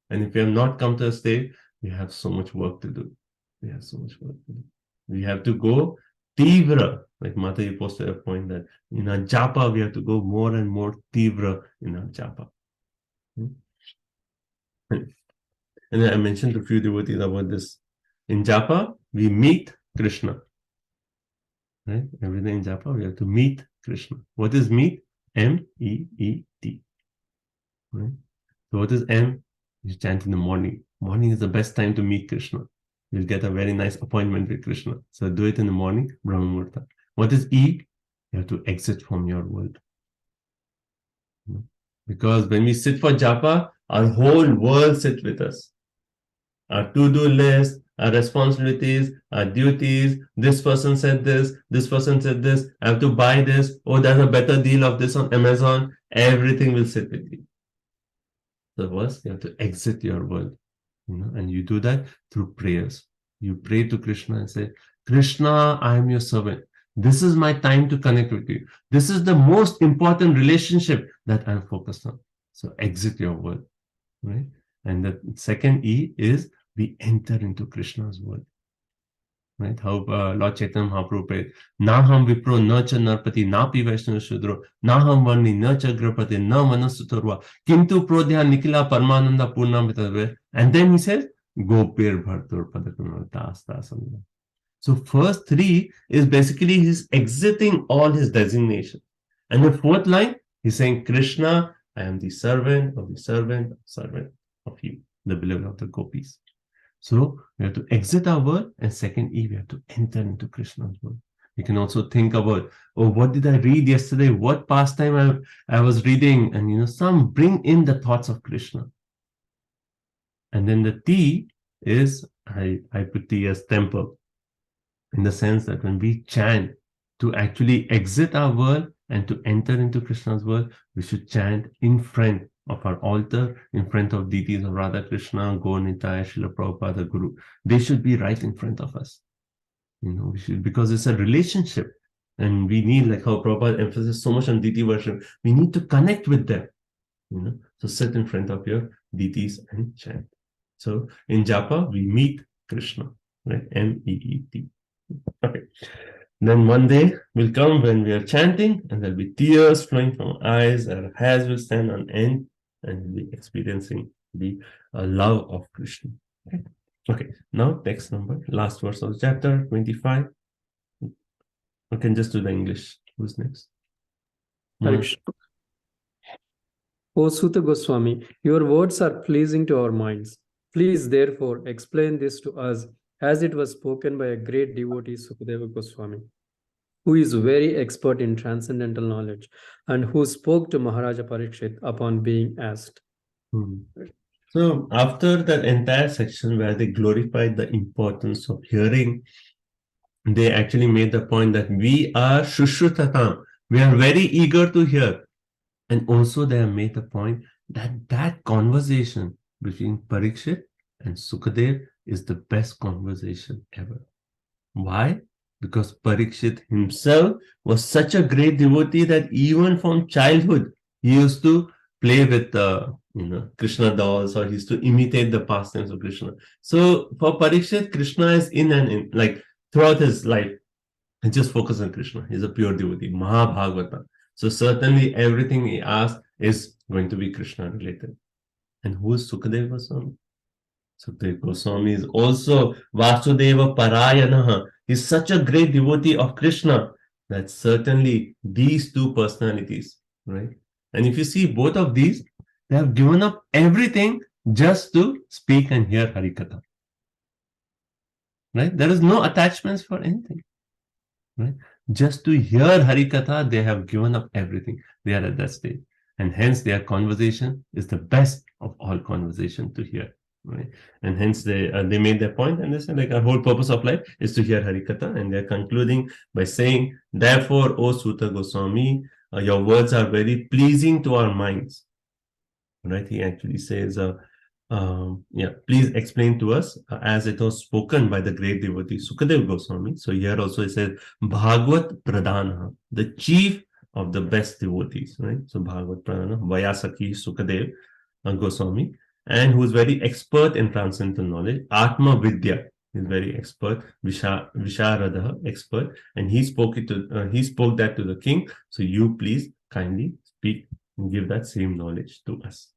And if we have not come to a state, we have so much work to do. We have so much work to do. We have to go tivra. Like Mataji posted a point that in our japa, we have to go more and more tivra in our japa. And I mentioned to a few devotees about this. In japa, we meet Krishna. Right? Every day in japa, we have to meet Krishna. What is meet? M-E-E-T. Right? So what is M? You chant in the morning. Morning is the best time to meet Krishna. You'll get a very nice appointment with Krishna. So do it in the morning, Brahma Muhurta. What is E? You have to exit from your world. Because when we sit for japa, our whole world sits with us. Our to-do list, our responsibilities, our duties, this person said this said this, I have to buy this, oh, there's a better deal of this on Amazon, everything will sit with you. So first, you have to exit your world, and you do that through prayers. You pray to Krishna and say, Krishna, I am your servant. This is my time to connect with you. This is the most important relationship that I'm focused on. So exit your world, right? And the second E is we enter into Krishna's world. Right? How Lord Chaitanya Mahaprabhu prayed, Na ham vipro, na cha narpati, na pi vaishnava shudro, na ham varni, na cha grapati, na manasutarva, kintu prodhya nikila parmananda purnam vitadve. And then he says, Gopir bhartur padakamana tas tasam. So first three is basically he's exiting all his designation. And the fourth line, he's saying, Krishna, I am the servant of the servant of you, the beloved of the gopis. So we have to exit our world, and second E, we have to enter into Krishna's world. You can also think about, oh, what did I read yesterday? What pastime I was reading? And some bring in the thoughts of Krishna. And then the T is, I put T as temple, in the sense that when we chant to actually exit our world and to enter into Krishna's world, we should chant in front of our altar, in front of deities of Radha Krishna, Gaur Nitai, Srila Prabhupada, Guru. They should be right in front of us. We should, because it's a relationship. And we need, like how Prabhupada emphasizes so much on deity worship, we need to connect with them. So sit in front of your deities and chant. So in japa, we meet Krishna, right? M-E-E-T. Okay. Then one day will come when we are chanting, and there'll be tears flowing from our eyes, our hairs will stand on end, and we'll be experiencing the love of Krishna. Okay. Okay, now text number, last verse of chapter 25. We can just do the English. Who's next? Hare Krishna. O Suta Goswami, your words are pleasing to our minds. Please, therefore, explain this to us as it was spoken by a great devotee, Sukadeva Goswami, who is very expert in transcendental knowledge and who spoke to Maharaja Parikshit upon being asked. So after that entire section where they glorified the importance of hearing, they actually made the point that we are Shushrutatam. We are very eager to hear. And also they have made the point that that conversation between Parikshit and Sukadev is the best conversation ever. Why? Because Parikshit himself was such a great devotee that even from childhood, he used to play with Krishna dolls, or he used to imitate the pastimes of Krishna. So for Parikshit, Krishna is in and in, like throughout his life, he just focused on Krishna. He's a pure devotee, Mahabhagavata. So certainly everything he asks is going to be Krishna related. And who is Sukadeva Goswami? Sukadeva Goswami is also Vasudeva Parayanaha. He's such a great devotee of Krishna that certainly these two personalities, right? And if you see both of these, they have given up everything just to speak and hear Harikatha. Right? There is no attachments for anything. Right? Just to hear Harikatha, they have given up everything. They are at that stage. And hence their conversation is the best of all conversation to hear. Right? And hence they made their point, and they said like our whole purpose of life is to hear Harikatha, and they're concluding by saying, therefore, O Suta Goswami, your words are very pleasing to our minds. Right? He actually says, please explain to us as it was spoken by the great devotee Sukadeva Goswami. So here also it says Bhagavad Pradhana, the chief of the best devotees, right? So Bhagavad Pradhana, Vayasaki Sukadeva Goswami, and who is very expert in transcendental knowledge. Atma Vidya is very expert. Visharada, expert, and he spoke that to the king. So you please kindly speak and give that same knowledge to us.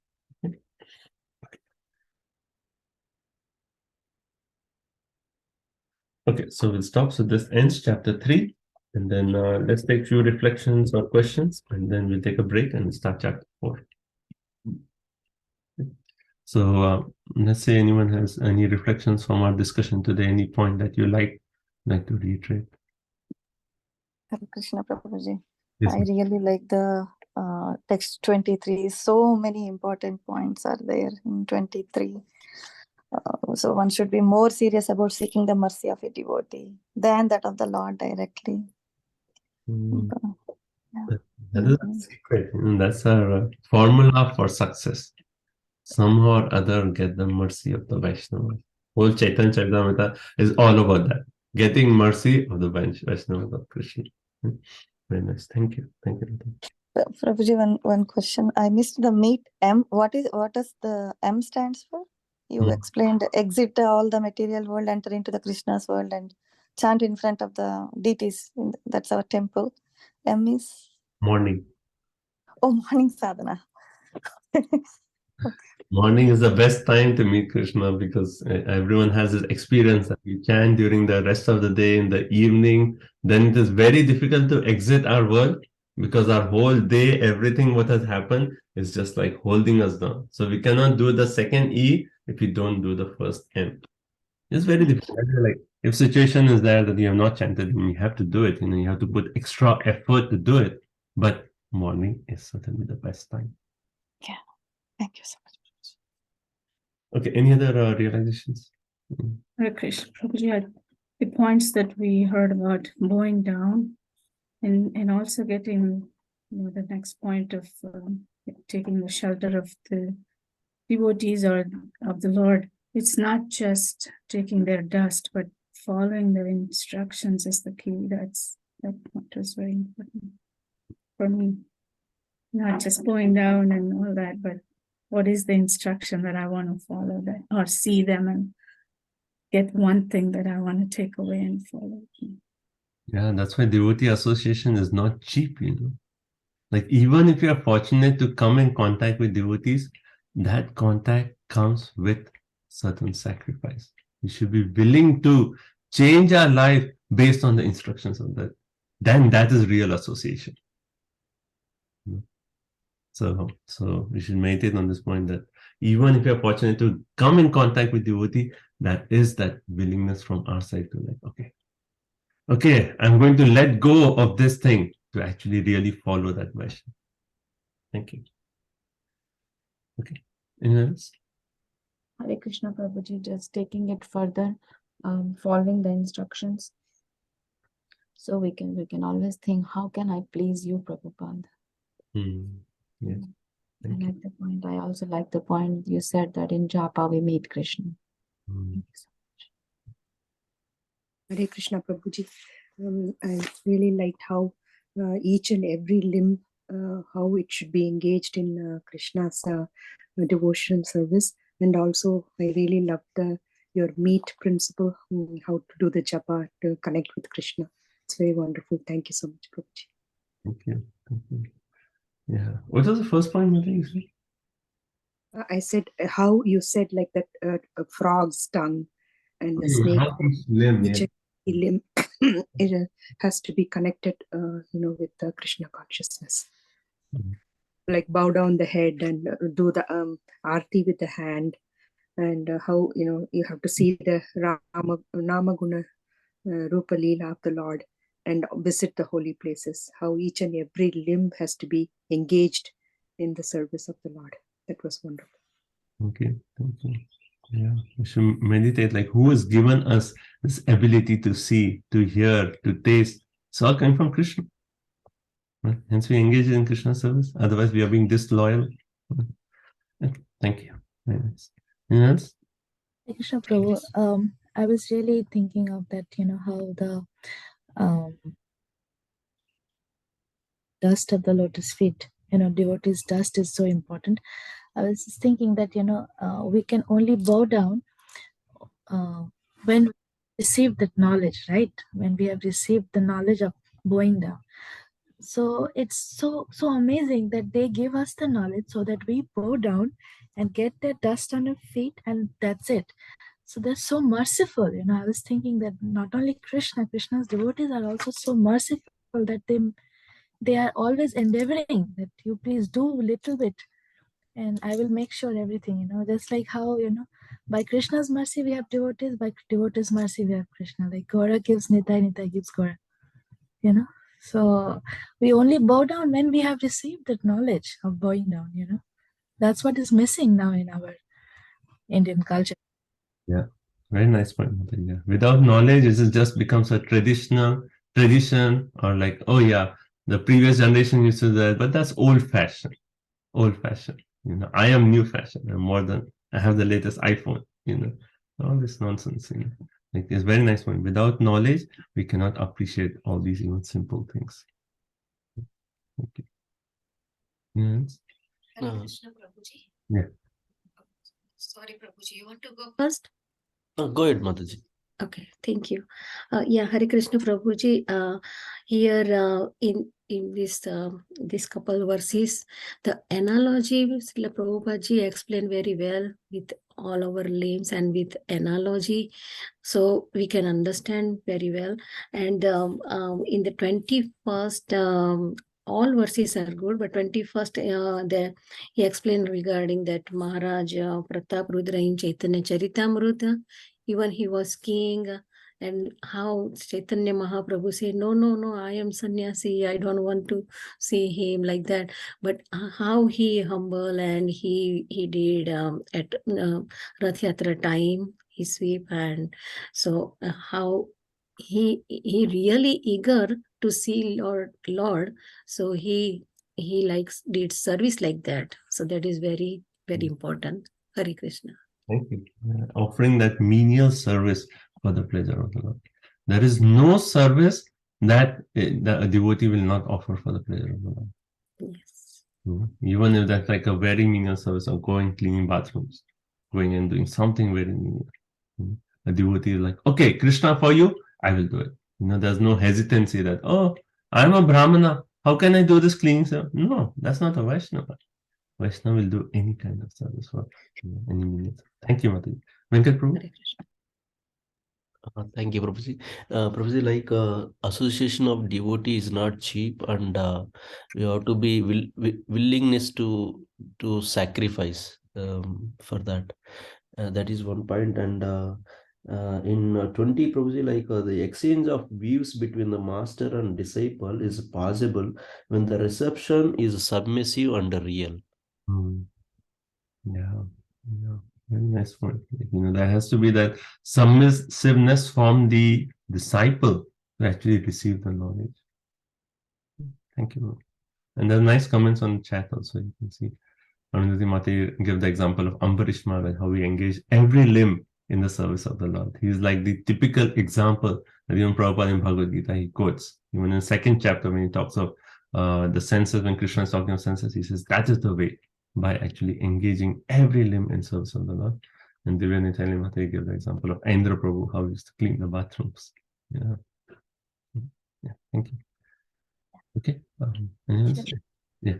Okay, so we'll stop. So this ends chapter 3, and then let's take a few reflections or questions, and then we'll take a break and start chapter 4. So let's say anyone has any reflections from our discussion today, any point that you like to reiterate. Hare Krishna Prabhuji. Yes, I really like the text 23. So many important points are there in 23. So one should be more serious about seeking the mercy of a devotee than that of the Lord directly. That is a secret. That's our formula for success. Somehow or other, get the mercy of the Vaishnava. Whole Chaitanya Charitamrita is all about that. Getting mercy of the Vaishnava of Krishna. Very nice. Thank you. Thank you. Prabhuji, one question. I missed the meet M. What does the M stands for? You explained exit all the material world, enter into the Krishna's world, and chant in front of the deities. That's our temple. M is? Morning. Oh, morning sadhana. Morning is the best time to meet Krishna, because everyone has this experience that we chant during the rest of the day. In the evening, then it is very difficult to exit our world, because our whole day, everything what has happened is just like holding us down. So we cannot do the second E if we don't do the first M. It's very difficult. Like if situation is there that you have not chanted, you have to do it. You have to put extra effort to do it. But morning is certainly the best time. Yeah. Thank you so much. Okay, any other realizations? Hare Krishna Prabhuji, the points that we heard about bowing down and also getting the next point of taking the shelter of the devotees or of the Lord. It's not just taking their dust, but following their instructions is the key. That was very important for me. Not just going down and all that, but what is the instruction that I want to follow, that or see them and get one thing that I want to take away and follow. Yeah, that's why devotee association is not cheap, you know. Like even if you are fortunate to come in contact with devotees, that contact comes with certain sacrifice. We should be willing to change our life based on the instructions of that. Then that is real association. So we should meditate on this point that even if you're fortunate to come in contact with devotee, that is that willingness from our side to like, okay, I'm going to let go of this thing to actually really follow that mission. Thank you. Okay. Anyone else? Hare Krishna Prabhuji, just taking it further, following the instructions. So we can always think, how can I please you, Prabhupada? Yes. I Thank you. like the point. I also like the point you said that in Japa we meet Krishna. Mm. Hare Krishna Prabhuji. I really liked how each and every limb, how it should be engaged in Krishna's devotional service. And also, I really loved your meet principle, how to do the japa to connect with Krishna. It's very wonderful. Thank you so much, Prabhuji. Thank you. Thank you. Yeah. What was the first point, Mother, you said? I said how you said like that a frog's tongue and the snake. How each limb, Each yeah. and every limb it has to be connected, with the Krishna consciousness. Mhm. Like bow down the head and do the arti with the hand, and how you have to see the Namaguna Rupa Leela of the Lord and visit the holy places. How each and every limb has to be engaged in the service of the Lord. That was wonderful. Okay. Thank you. Yeah. We should meditate like who has given us this ability to see, to hear, to taste. It's all coming from Krishna. Right? Hence we engage in Krishna service. Otherwise we are being disloyal. Okay. Thank you. Very nice. Anyone else? Hare Krishna Prabhu, I was really thinking of that, how the dust of the lotus feet, devotees' dust is so important. I was just thinking that, we can only bow down when we receive that knowledge, right? When we have received the knowledge of bowing down. So it's so amazing that they give us the knowledge so that we bow down and get the dust on our feet, and that's it. So they're so merciful. I was thinking that not only Krishna's devotees are also so merciful that they are always endeavoring that you please do a little bit and I will make sure everything, just like how, by Krishna's mercy we have devotees, by devotees' mercy we have Krishna. Like Gaura gives Nitai, Nitai gives Gaura, So we only bow down when we have received that knowledge of bowing down, That's what is missing now in our Indian culture. Yeah. Very nice point, Mother. Yeah. Without knowledge, it just becomes a tradition or like, oh yeah, the previous generation used to do that, but that's old fashioned. Old fashioned. I am new fashioned. I have the latest iPhone, all this nonsense, Like it's very nice point. Without knowledge, we cannot appreciate all these even simple things. Thank you. Yes. Hare Krishna Prabhuji. Yeah. Sorry, Prabhuji, you want to go first? Go ahead, Mataji. Okay, thank you. Yeah, Hare Krishna Prabhuji. Here in this couple verses, the analogy Srila Prabhupada explained very well with all our limbs and with analogy, so we can understand very well. And in the 21st, all verses are good, but 21st, he explained regarding that Maharaj Pratap Rudra in Chaitanya Charitamrita. Even he was king, and how Chaitanya Mahaprabhu said, no, I am sannyasi, I don't want to see him like that. But how he humble and he did at Rath Yatra time, he sweep, and so how he really eager to see Lord. So he did service like that. So that is very, very important. Hare Krishna. Thank you. Offering that menial service for the pleasure of the Lord. There is no service that a devotee will not offer for the pleasure of the Lord. Yes. Even if that's like a very menial service of going cleaning bathrooms, going and doing something very menial. A devotee is like, okay, Krishna for you, I will do it. There's no hesitancy that, oh, I'm a Brahmana. How can I do this cleaning service? No, that's not a Vaishnava. Vaishnava will do any kind of service for any minute. Thank you, Mataji. Venkat Prabhu? Hare Krishna. Thank you, Prabhuji. Prabhuji, like association of devotee is not cheap, and we have to be willingness to sacrifice for that. That is one point. And in 20, Prabhuji, like the exchange of views between the master and disciple is possible when the reception is submissive and real. Yeah. Very nice point. There has to be that submissiveness from the disciple to actually receive the knowledge. Thank you. And there are nice comments on the chat also. You can see Arundhati Mati give the example of Ambarish Maharaj, how he engaged every limb in the service of the Lord. He is like the typical example that even Prabhupada in Bhagavad Gita he quotes. Even in the second chapter, when he talks of the senses, when Krishna is talking of senses, he says that is the way, by actually engaging every limb in service of the Lord. And Divya Nitali Mati gave the example of Indra Prabhu, how he used to clean the bathrooms. Yeah, thank you. Okay. Anyone else? Yeah.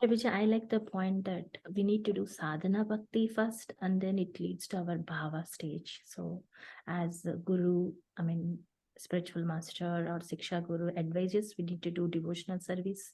Prabhuji, I like the point that we need to do sadhana bhakti first, and then it leads to our bhava stage. So as the guru, spiritual master or Siksha Guru advises, we need to do devotional service,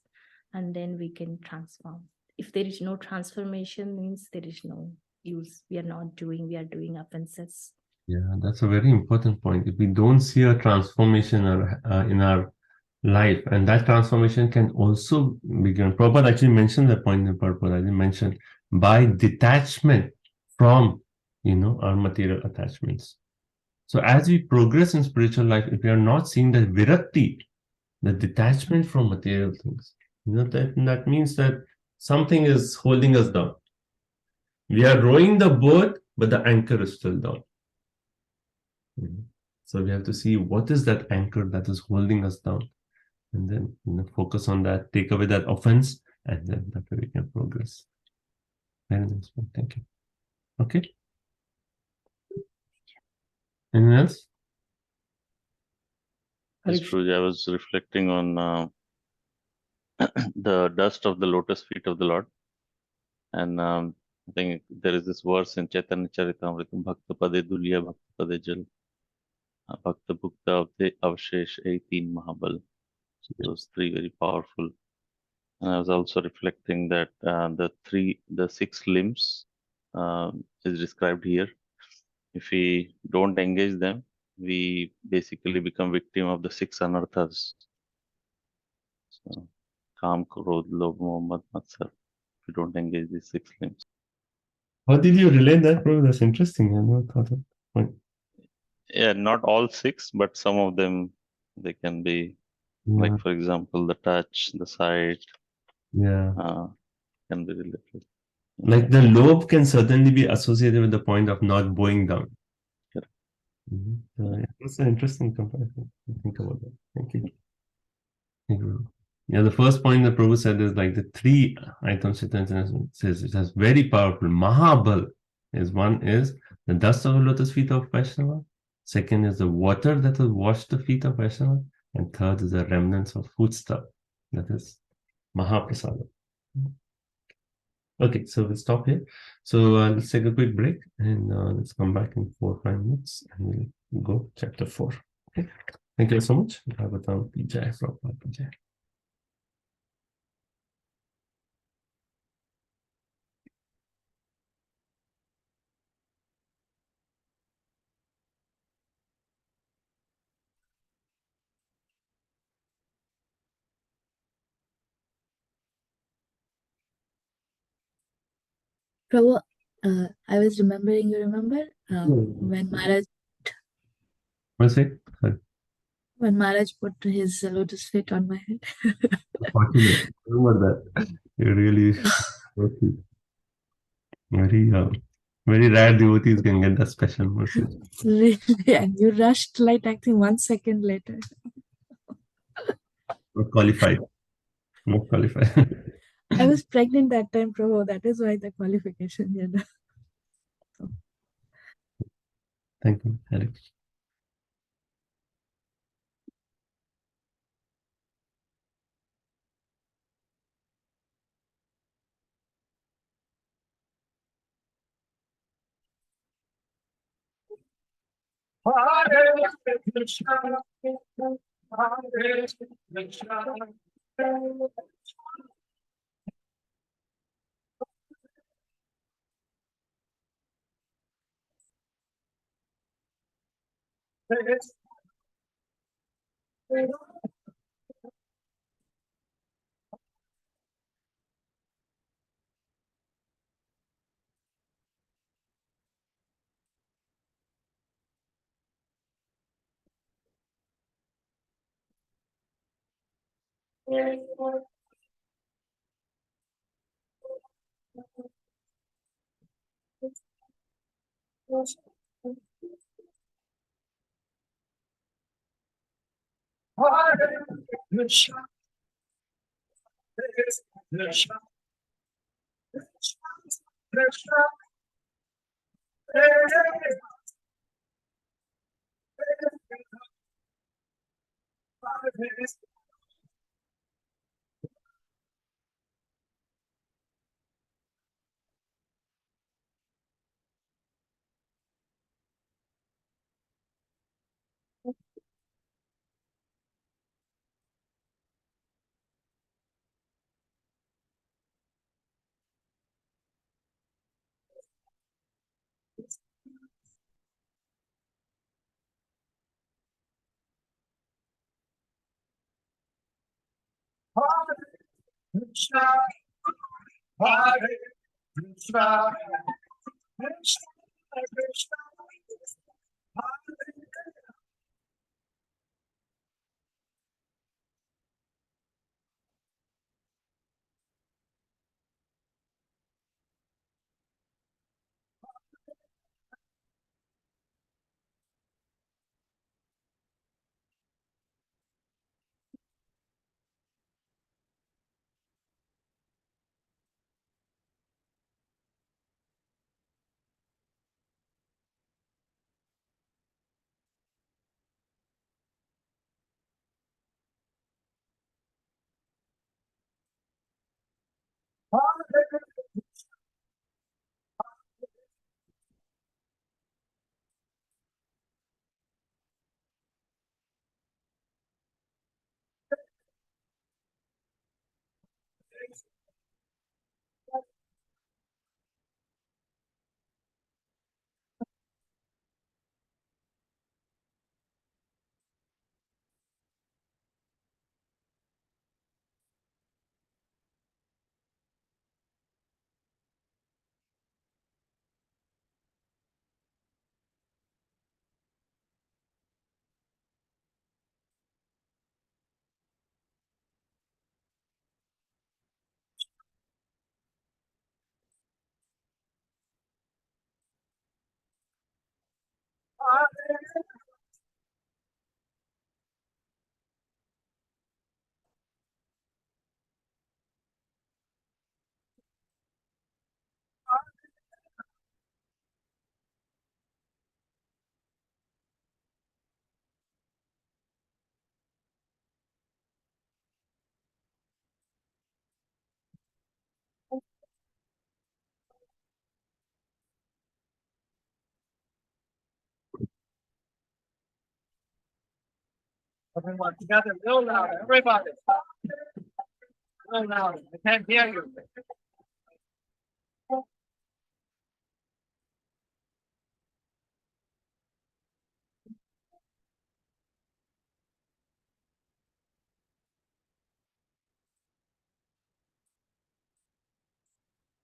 and then we can transform. If there is no transformation, means there is no use. We are doing offenses. Yeah, that's a very important point. If we don't see a transformation in our life, and that transformation can also begin. Prabhupada actually mentioned that point in the purport. I didn't mention by detachment from our material attachments. So as we progress in spiritual life, if we are not seeing the virakti, the detachment from material things, that means that something is holding us down. We are rowing the boat, but the anchor is still down. So we have to see what is that anchor that is holding us down, and then focus on that, take away that offense, and then that way we can progress. Very nice one. Thank you. Okay. Anyone else? Yes, Prabhuji, I was reflecting on the dust of the lotus feet of the Lord. And I think there is this verse in Chaitanya Charitamrita, Bhakta Pade Dulya Bhakta Pade Jal, Bhakta Bhukta Avshesh 18 Mahabal. So those three very powerful. And I was also reflecting that the 6 limbs is described here. If we don't engage them, we basically become victim of the 6 anarthas. So, Kam, Krodh, Lobh, Mohammed, Matsar. If we don't engage these 6 limbs. How did you relate that, bro? That's interesting. I never thought of point. Yeah, not all 6, but some of them, they can be, like, for example, the touch, the sight, can be related. Like the lobe can certainly be associated with the point of not bowing down. That's an interesting comparison. Think about that. Thank you. Yeah, the first point that Prabhu said is like the 3 items Chaitanya says it has very powerful. Mahabal is one is the dust of the lotus feet of Vaishnava. Second is the water that will wash the feet of Vaishnava. And third is the remnants of foodstuff. That is Mahaprasada. Okay, so we'll stop here. So let's take a quick break, and let's come back in 4 or 5 minutes, and we'll go chapter 4. Okay, thank you so much. Bhagavatam Ki Jai, Prabhupada Ki Jai. Prabhu, I was remembering, you remember when Maharaj What's it? Sorry. when Maharaj put his lotus feet on my head? Fortunate. Remember that. You really very rare devotees can get that special mercy. Really, and you rushed like I think 1 second later. Not qualified. Not qualified. I was pregnant that time, Prabhu. That is why the qualification, Thank you, Alex. Everyone together, a little louder, everybody. A little louder, I can't hear you.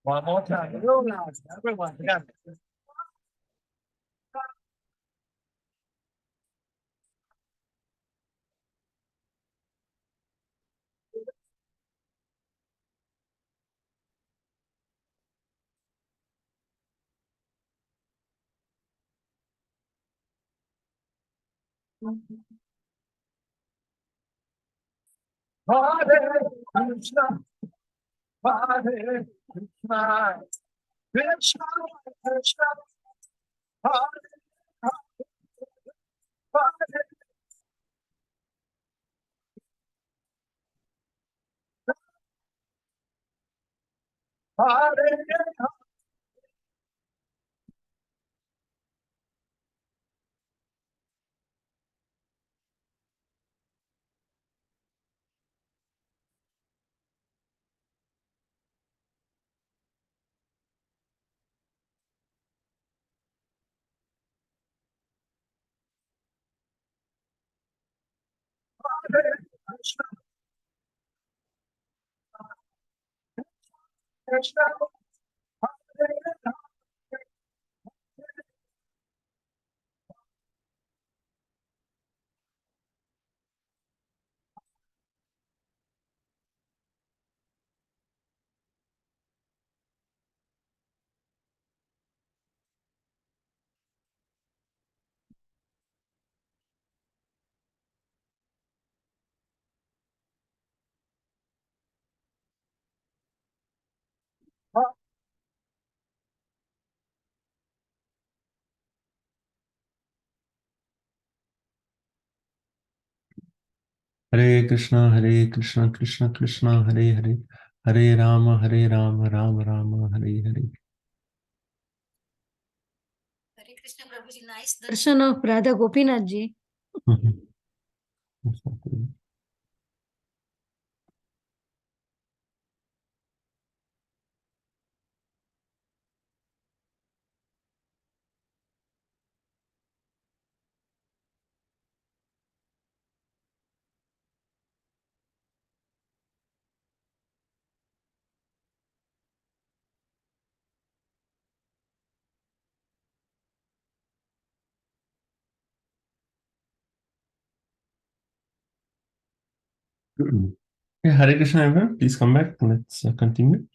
One more time, a little louder, everyone together. Hare Krishna, Hare Krishna, Krishna Krishna, Hare Hare, Hare Krishna. Hare Krishna, Krishna Krishna, Hare Hare, Hare Rama, Rama Rama, Hare Hare. Hare Krishna Prabhuji, nice darshan of Radha Gopinath ji. Okay, Hare Krishna, everyone. Please come back. Let's continue.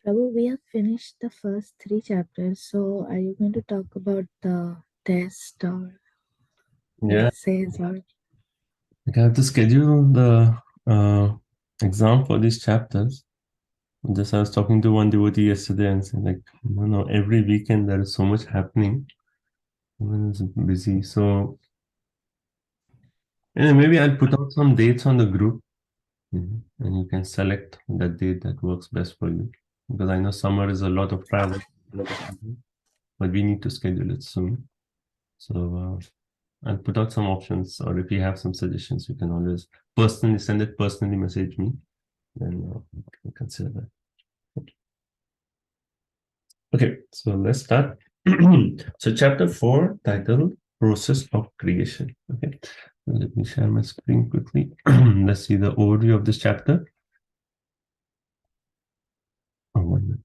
Prabhu, we have finished the first 3 chapters. So are you going to talk about the test or Yeah, essays or? I have to schedule the exam for these chapters. Just I was talking to one devotee yesterday and said, like, every weekend there is so much happening. Everyone is busy. So maybe I'll put out some dates on the group, and you can select that date that works best for you. Because I know summer is a lot of travel, but we need to schedule it soon. So I'll put out some options, or if you have some suggestions, you can always personally message me, then we'll consider that. Okay, so let's start. So chapter 4, titled Process of Creation. Okay, let me share my screen quickly. Let's see the overview of this chapter. Oh, 1 minute.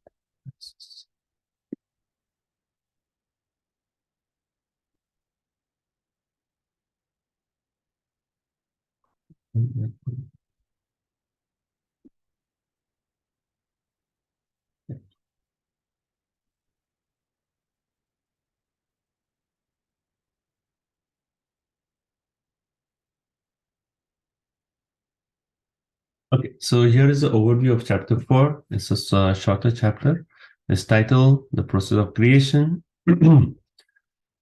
Okay, so here is the overview of chapter 4. It's a shorter chapter. It's titled The Process of Creation.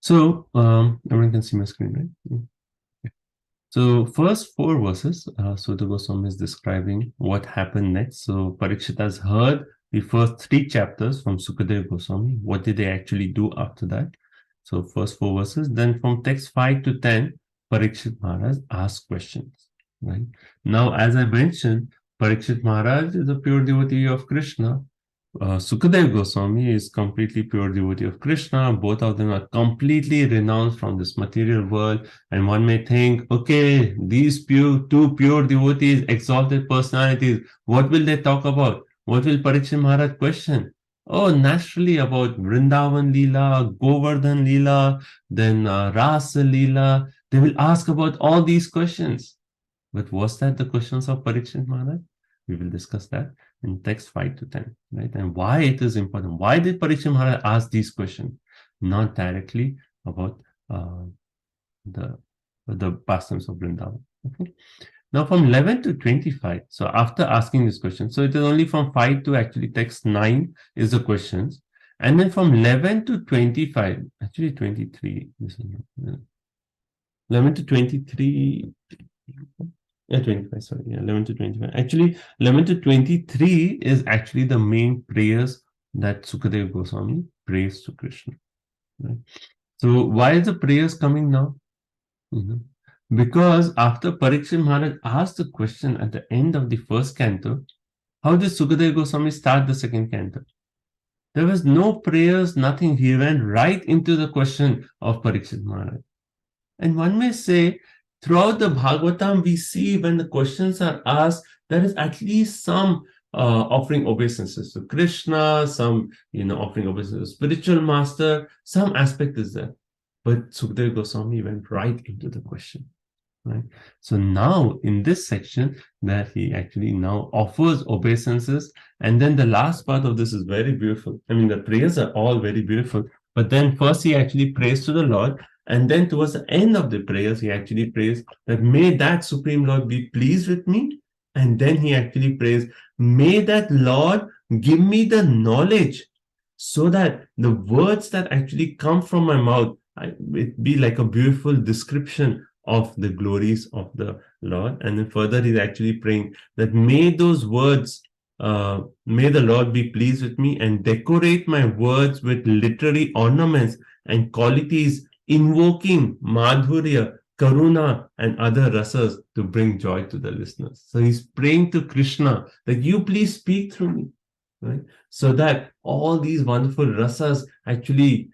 So everyone can see my screen, right? Okay. So first 4 verses, Sutta Goswami is describing what happened next. So Parikshit has heard the first 3 chapters from Sukadeva Goswami. What did they actually do after that? So first 4 verses. Then from text 5 to 10, Parikshit Maharaj asked questions. Right now, as I mentioned, Parikshit Maharaj is a pure devotee of Krishna. Sukadeva Goswami is completely pure devotee of Krishna. Both of them are completely renounced from this material world. And one may think, okay, these two pure devotees, exalted personalities, what will they talk about? What will Parikshit Maharaj question? Oh, naturally about Vrindavan Leela, Govardhan Leela, then Rasa Leela. They will ask about all these questions. But was that the questions of Parikshit Maharaj? We will discuss that in text 5 to 10, right? And why it is important. Why did Parikshit Maharaj ask these questions? Not directly about the pastimes of Vrindavan. Okay. Now from 11 to 25, so after asking this question, so it is only from 5 to actually text 9 is the questions. And then from 11 to 25, actually 23, 11 to 23, Yeah, 25, sorry. Yeah, 11 to 25. Actually, 11 to 23 is actually the main prayers that Sukadeva Goswami prays to Krishna. Right? So why is the prayers coming now? Because after Parikshit Maharaj asked the question at the end of the first canto, how did Sukadeva Goswami start the second canto? There was no prayers, nothing. He went right into the question of Parikshit Maharaj. And one may say, throughout the Bhagavatam, we see when the questions are asked, there is at least some offering obeisances to Krishna, some offering obeisances to spiritual master, some aspect is there. But Sukadeva Goswami went right into the question. Right? So now in this section that he actually now offers obeisances, and then the last part of this is very beautiful. I mean, the prayers are all very beautiful, but then first he actually prays to the Lord, and then towards the end of the prayers, he actually prays that may that Supreme Lord be pleased with me. And then he actually prays, may that Lord give me the knowledge so that the words that actually come from my mouth, it be like a beautiful description of the glories of the Lord. And then further, he's actually praying that may those words, may the Lord be pleased with me and decorate my words with literary ornaments and qualities invoking Madhurya, Karuna, and other rasas to bring joy to the listeners. So he's praying to Krishna that you please speak through me, right? So that all these wonderful rasas actually,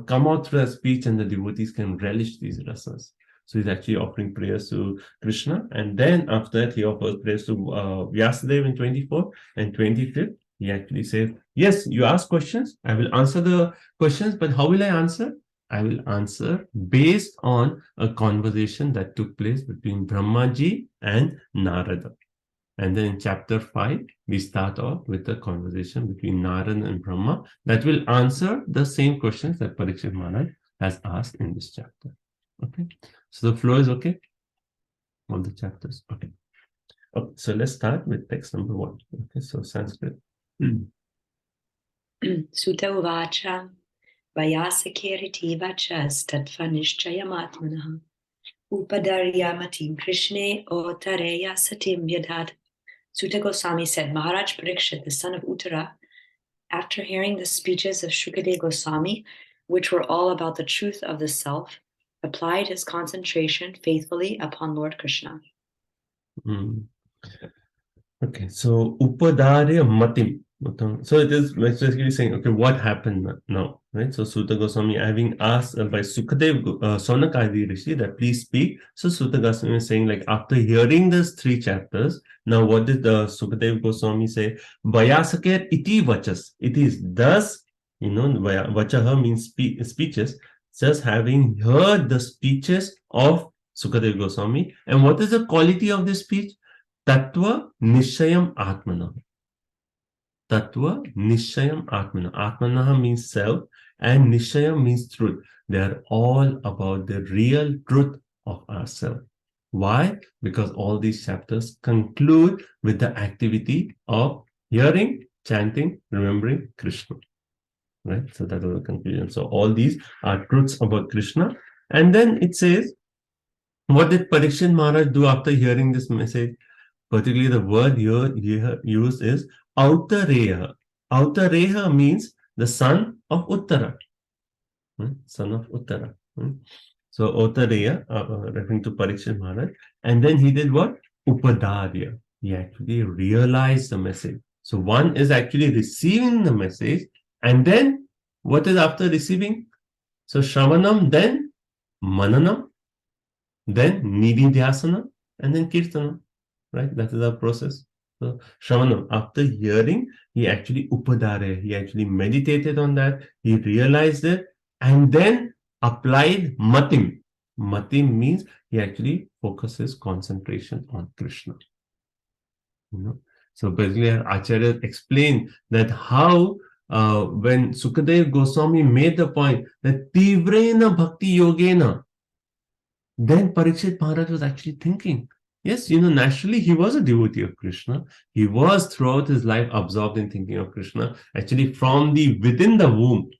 come out through a speech and the devotees can relish these rasas. So he's actually offering prayers to Krishna. And then after that, he offers prayers to Vyasadeva in 24 and 25th. He actually says, yes, you ask questions. I will answer the questions, but how will I answer? I will answer based on a conversation that took place between Brahmaji and Narada. And then in chapter 5, we start off with a conversation between Narada and Brahma that will answer the same questions that Parikshit Maharaj has asked in this chapter. Okay, so the flow is okay? All the chapters, okay. Okay, so let's start with text number 1. Okay, so Sanskrit. Sutta Uvacha Vayasakiriti Vachas Tatva Nishchayamatmanaha Upadarya Krishne Otareya Satim Yadad. Sutta Goswami said, Maharaj Parikshit, the son of Uttara, after hearing the speeches of Shukadeva Goswami, which were all about the truth of the self, applied his concentration faithfully upon Lord Krishna. Okay, so Upadarya Matim. So it is basically saying, okay, what happened now, right? So Sutta Goswami, having asked by Sukadev, Sonakadi Rishi that please speak. So Sutta Goswami is saying, like, after hearing these 3 chapters, now what did the Sukadev Goswami say? Vayasaker iti vachas. It is thus, vachaha means speeches, just having heard the speeches of Sukadev Goswami. And what is the quality of this speech? Tattva Nishayam Atmana. Tattva Nishayam Atmana. Atmana means self and Nishayam means truth. They are all about the real truth of ourselves. Why? Because all these chapters conclude with the activity of hearing, chanting, remembering Krishna. Right? So that was the conclusion. So all these are truths about Krishna. And then it says, what did Parikshit Maharaj do after hearing this message? Particularly the word here used is Autareya. Autareya means the son of Uttara. Son of Uttara. So Autareya, referring to Parikshit Maharaj. And then he did what? Upadarya. He actually realized the message. So one is actually receiving the message. And then what is after receiving? So Shravanam, then Mananam, then Nididhyasana, and then Kirtanam. Right? That is our process. So Shravanam, after hearing, he actually Upadare, he actually meditated on that, he realized it, and then applied Matim. Matim means he actually focuses concentration on Krishna. So basically, Acharya explained that how when Sukadev Goswami made the point that Tivrena Bhakti Yogena, then Parikshit Maharaj was actually thinking, yes, naturally he was a devotee of Krishna. He was throughout his life absorbed in thinking of Krishna. Actually, from within the womb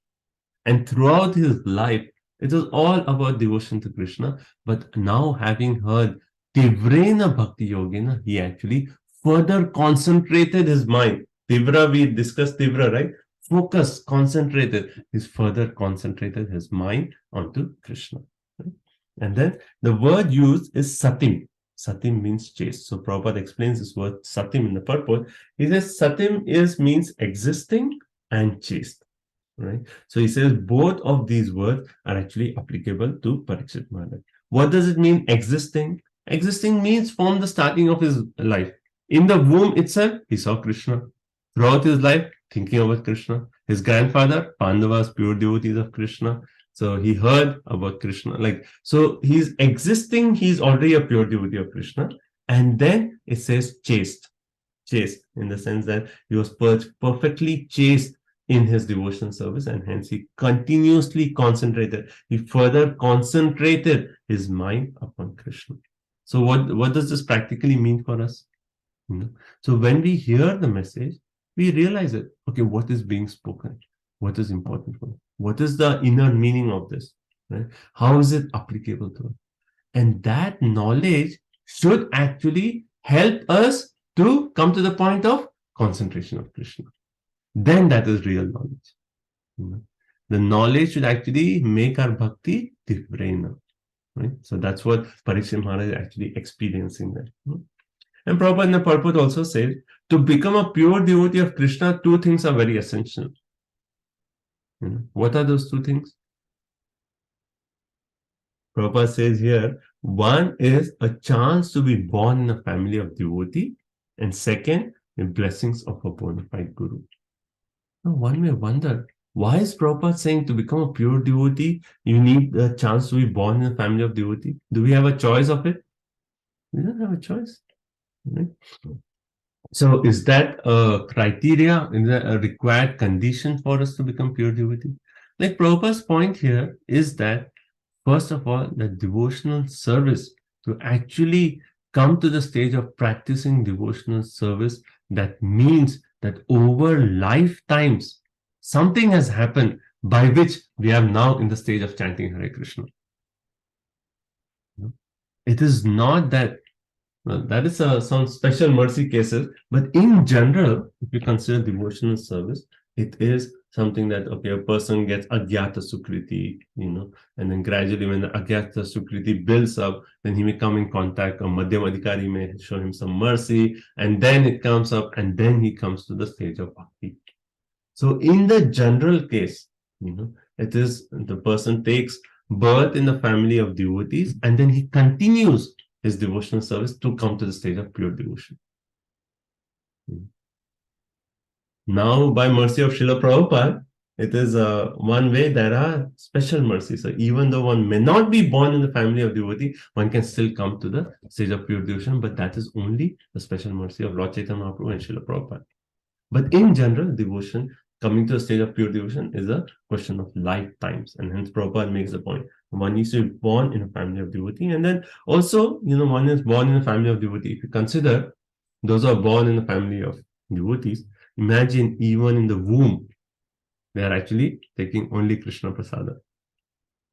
and throughout his life, it was all about devotion to Krishna. But now having heard Tivrena Bhakti Yogena, he actually further concentrated his mind. Tivra, we discussed Tivra, right? Focus, concentrated. He's further concentrated his mind onto Krishna. Right? And then the word used is Satim. Satim means chaste. So Prabhupada explains this word Satim in the purport. He says Satim means existing and chaste. Right? So he says both of these words are actually applicable to Parikshit Maharaj. What does it mean, existing? Existing means from the starting of his life. In the womb itself, he saw Krishna. Throughout his life, thinking about Krishna. His grandfather, Pandavas, pure devotees of Krishna. So he heard about Krishna. So he's existing, he's already a pure devotee of Krishna. And then it says chaste. Chaste, in the sense that he was perfectly chaste in his devotional service, and hence he continuously concentrated. He further concentrated his mind upon Krishna. So what does this practically mean for us? So when we hear the message, we realize it. Okay, what is being spoken? What is important for us? What is the inner meaning of this? Right? How is it applicable to us? And that knowledge should actually help us to come to the point of concentration of Krishna. Then that is real knowledge. The knowledge should actually make our bhakti tivrena. Right? So that's what Parikshit Maharaj is actually experiencing there. And Prabhupada in the purport also says, to become a pure devotee of Krishna, two things are very essential. What are those two things? Prabhupada says here, one is a chance to be born in a family of devotee, and second, the blessings of a bona fide guru. Now, one may wonder, why is Prabhupada saying to become a pure devotee, you need a chance to be born in a family of devotee? Do we have a choice of it? We don't have a choice. Right? So is that a criteria, is that a required condition for us to become pure devotee? Like Prabhupada's point here is that, first of all, the devotional service, to actually come to the stage of practicing devotional service, that means that over lifetimes, something has happened by which we are now in the stage of chanting Hare Krishna. It is not that, well, that is some special mercy cases, but in general, if you consider devotional service, it is something that, okay, a person gets Agyata Sukriti, and then gradually when the Agyata Sukriti builds up, then he may come in contact, or Madhyam Adhikari may show him some mercy, and then it comes up, and then he comes to the stage of Bhakti. So in the general case, it is the person takes birth in the family of devotees, and then he continues his devotional service to come to the stage of pure devotion. Now, by mercy of Srila Prabhupada, it is one way there are special mercies. So even though one may not be born in the family of devotee, one can still come to the stage of pure devotion, but that is only the special mercy of Lord Chaitanya Mahaprabhu and Srila Prabhupada. But in general, devotion, coming to a stage of pure devotion, is a question of lifetimes. And hence Prabhupada makes the point. One needs to be born in a family of devotee. And then also, one is born in a family of devotee. If you consider those who are born in a family of devotees, imagine even in the womb, they are actually taking only Krishna Prasada.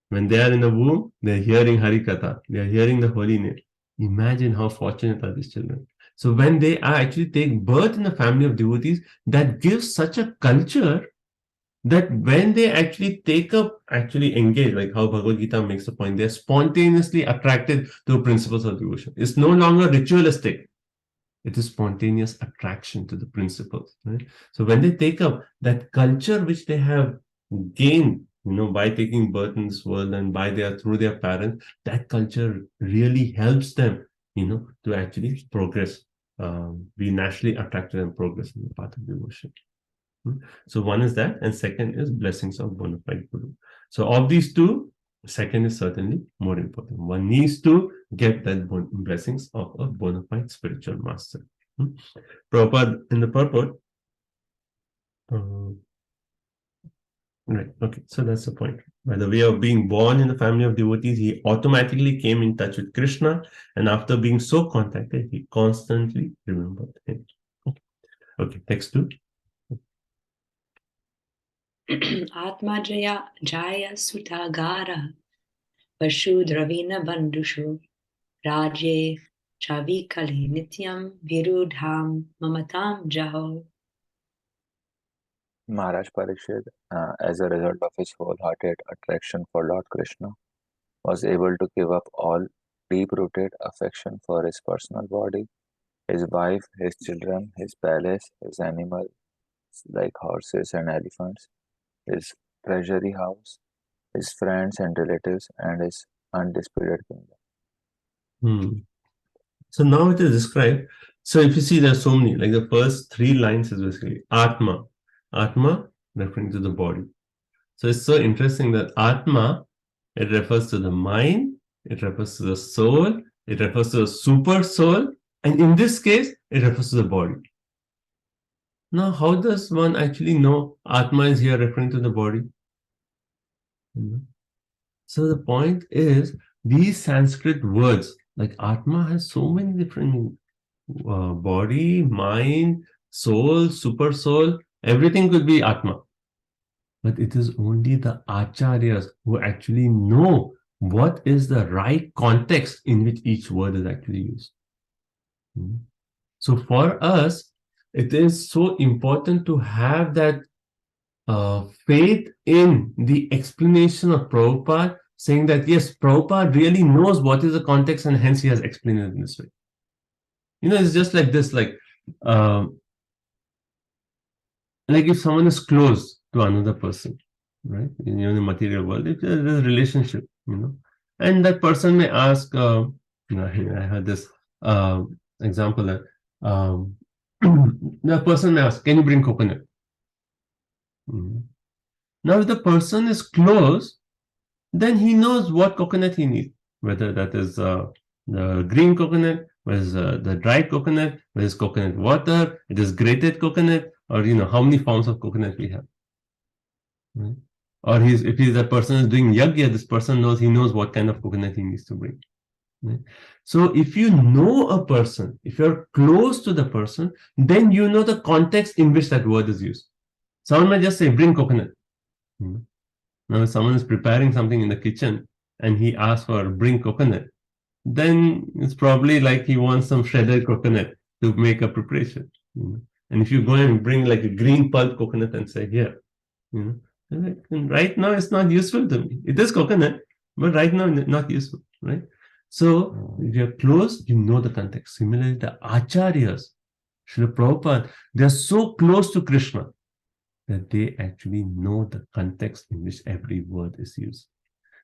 When they are in the womb, they are hearing Harikatha, they are hearing the holy name. Imagine how fortunate are these children. So when they are actually take birth in a family of devotees, that gives such a culture that when they actually engage, like how Bhagavad Gita makes a point, they're spontaneously attracted to the principles of devotion. It's no longer ritualistic. It is spontaneous attraction to the principles. Right? So when they take up that culture which they have gained, by taking birth in this world and through their parents, that culture really helps them, to actually progress, be naturally attracted and progress in the path of devotion. So one is that, and second is blessings of bona fide guru. So of these two, second is certainly more important. One needs to get that blessings of a bona fide spiritual master. Prabhupada in the purport. Right. Okay. So that's the point. By the way of being born in the family of devotees, he automatically came in touch with Krishna, and after being so contacted, he constantly remembered him. Okay. Next two. Atma Jaya Sutagara Vashu Dravina Bandushu Raje Chavikale nityam virudham mamatam jaho. Maharaj Parikshit, as a result of his wholehearted attraction for Lord Krishna, was able to give up all deep-rooted affection for his personal body, his wife, his children, his palace, his animals like horses and elephants, his treasury house, his friends and relatives, and his undisputed kingdom. So now it is described. So if you see, there are so many, like the first 3 lines is basically Atma. Atma referring to the body. So it's so interesting that Atma, it refers to the mind, it refers to the soul, it refers to the super soul, and in this case, it refers to the body. Now, how does one actually know Atma is here referring to the body? So the point is, these Sanskrit words, like Atma has so many different meanings. Body, mind, soul, super soul, everything could be Atma. But it is only the Acharyas who actually know what is the right context in which each word is actually used. So for us, it is so important to have that faith in the explanation of Prabhupada, saying that yes, Prabhupada really knows what is the context and hence he has explained it in this way. You know, it's just like this, like if someone is close to another person, right? In the material world, if there's a relationship, and that person may ask, I had this example that the person may ask, can you bring coconut? Now, if the person is close, then he knows what coconut he needs, whether that is the green coconut, whether it's the dried coconut, whether it's coconut water, it is grated coconut, or how many forms of coconut we have. Right? Or if the person is doing yagya, this person knows, he knows what kind of coconut he needs to bring. Right? So if you know a person, if you're close to the person, then you know the context in which that word is used. Someone might just say, bring coconut. Now, if someone is preparing something in the kitchen and he asks for bring coconut, then it's probably like he wants some shredded coconut to make a preparation. And if you go and bring like a green pulp coconut and say, here, right now it's not useful to me. It is coconut, but right now not useful, right? So if you're close, you know the context. Similarly, the Acharyas, Srila Prabhupada, they're so close to Krishna that they actually know the context in which every word is used.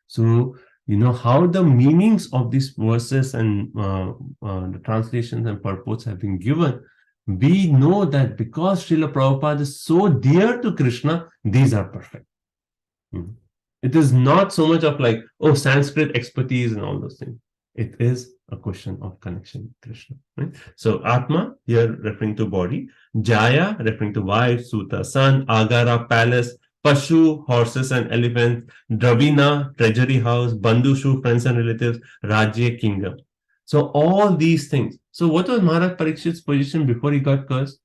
So, how the meanings of these verses and the translations and purports have been given, we know that because Srila Prabhupada is so dear to Krishna, these are perfect. It is not so much of like, oh, Sanskrit expertise and all those things. It is a question of connection with Krishna. Right? So Atma, here referring to body, Jaya referring to wife, Suta, son, Agara, palace, Pashu, horses and elephants, Dravina, treasury house, Bandushu, friends and relatives, Rajya, kingdom. So all these things. So what was Maharaj Parikshit's position before he got cursed?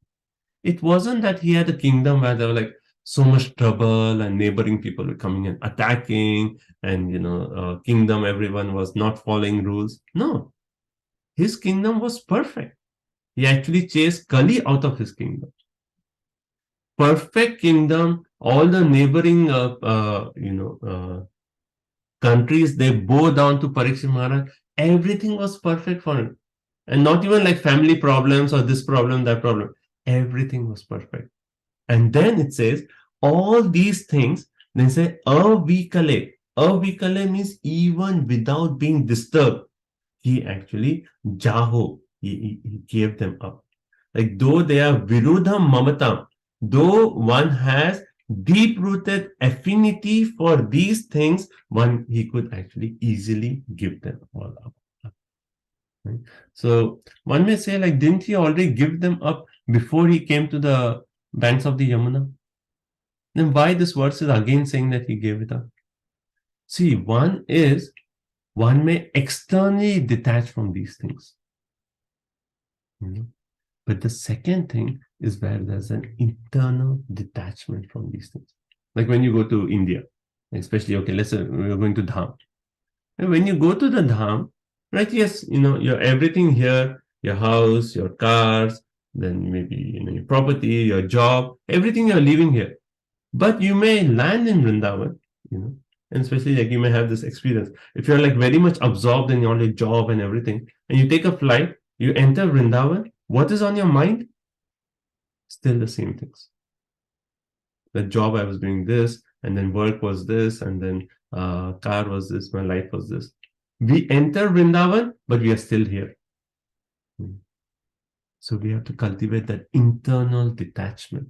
It wasn't that he had a kingdom where there were like so much trouble and neighboring people were coming and attacking and, kingdom, everyone was not following rules. No, his kingdom was perfect. He actually chased Kali out of his kingdom. Perfect kingdom, all the neighboring, countries, they bow down to Parikshit Maharaj. Everything was perfect for him. And not even like family problems or this problem, that problem. Everything was perfect. And then it says, all these things, then say, avikale. Avikale means even without being disturbed, he actually, jaho, he gave them up. Like though they are virudham mamatam, though one has deep-rooted affinity for these things, he could actually easily give them all up. Right? So one may say, like, didn't he already give them up before he came to the banks of the Yamuna? Then why this verse is again saying that he gave it up? See, one may externally detach from these things. But the second thing is where there's an internal detachment from these things. Like when you go to India, especially, okay, let's say we're going to Dham. And when you go to the Dham, right? Yes, your everything here, your house, your cars, then maybe your property, your job, everything you're leaving here. But you may land in Vrindavan, and especially like you may have this experience. If you're like very much absorbed in your job and everything, and you take a flight, you enter Vrindavan, what is on your mind? Still the same things. The job, I was doing this, and then work was this, and then car was this, my life was this. We enter Vrindavan, but we are still here. So we have to cultivate that internal detachment.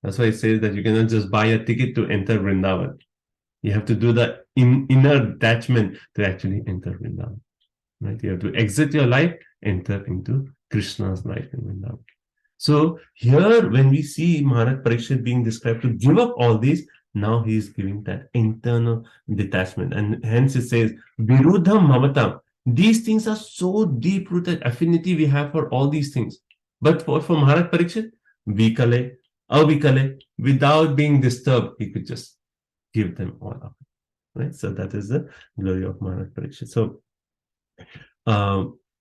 That's why it says that you cannot just buy a ticket to enter Vrindavan. You have to do the inner detachment to actually enter Vrindavan. Right? You have to exit your life, enter into Krishna's life in Vrindavan. So here, when we see Maharaj Parikshit being described to give up all these, now he is giving that internal detachment. And hence it says, Viruddham Mamatam. These things are so deep-rooted affinity we have for all these things. But for Maharaj Parikshit, Vikale, Avikale, without being disturbed, he could just give them all up. Right? So that is the glory of Maharaj Parikshit. So,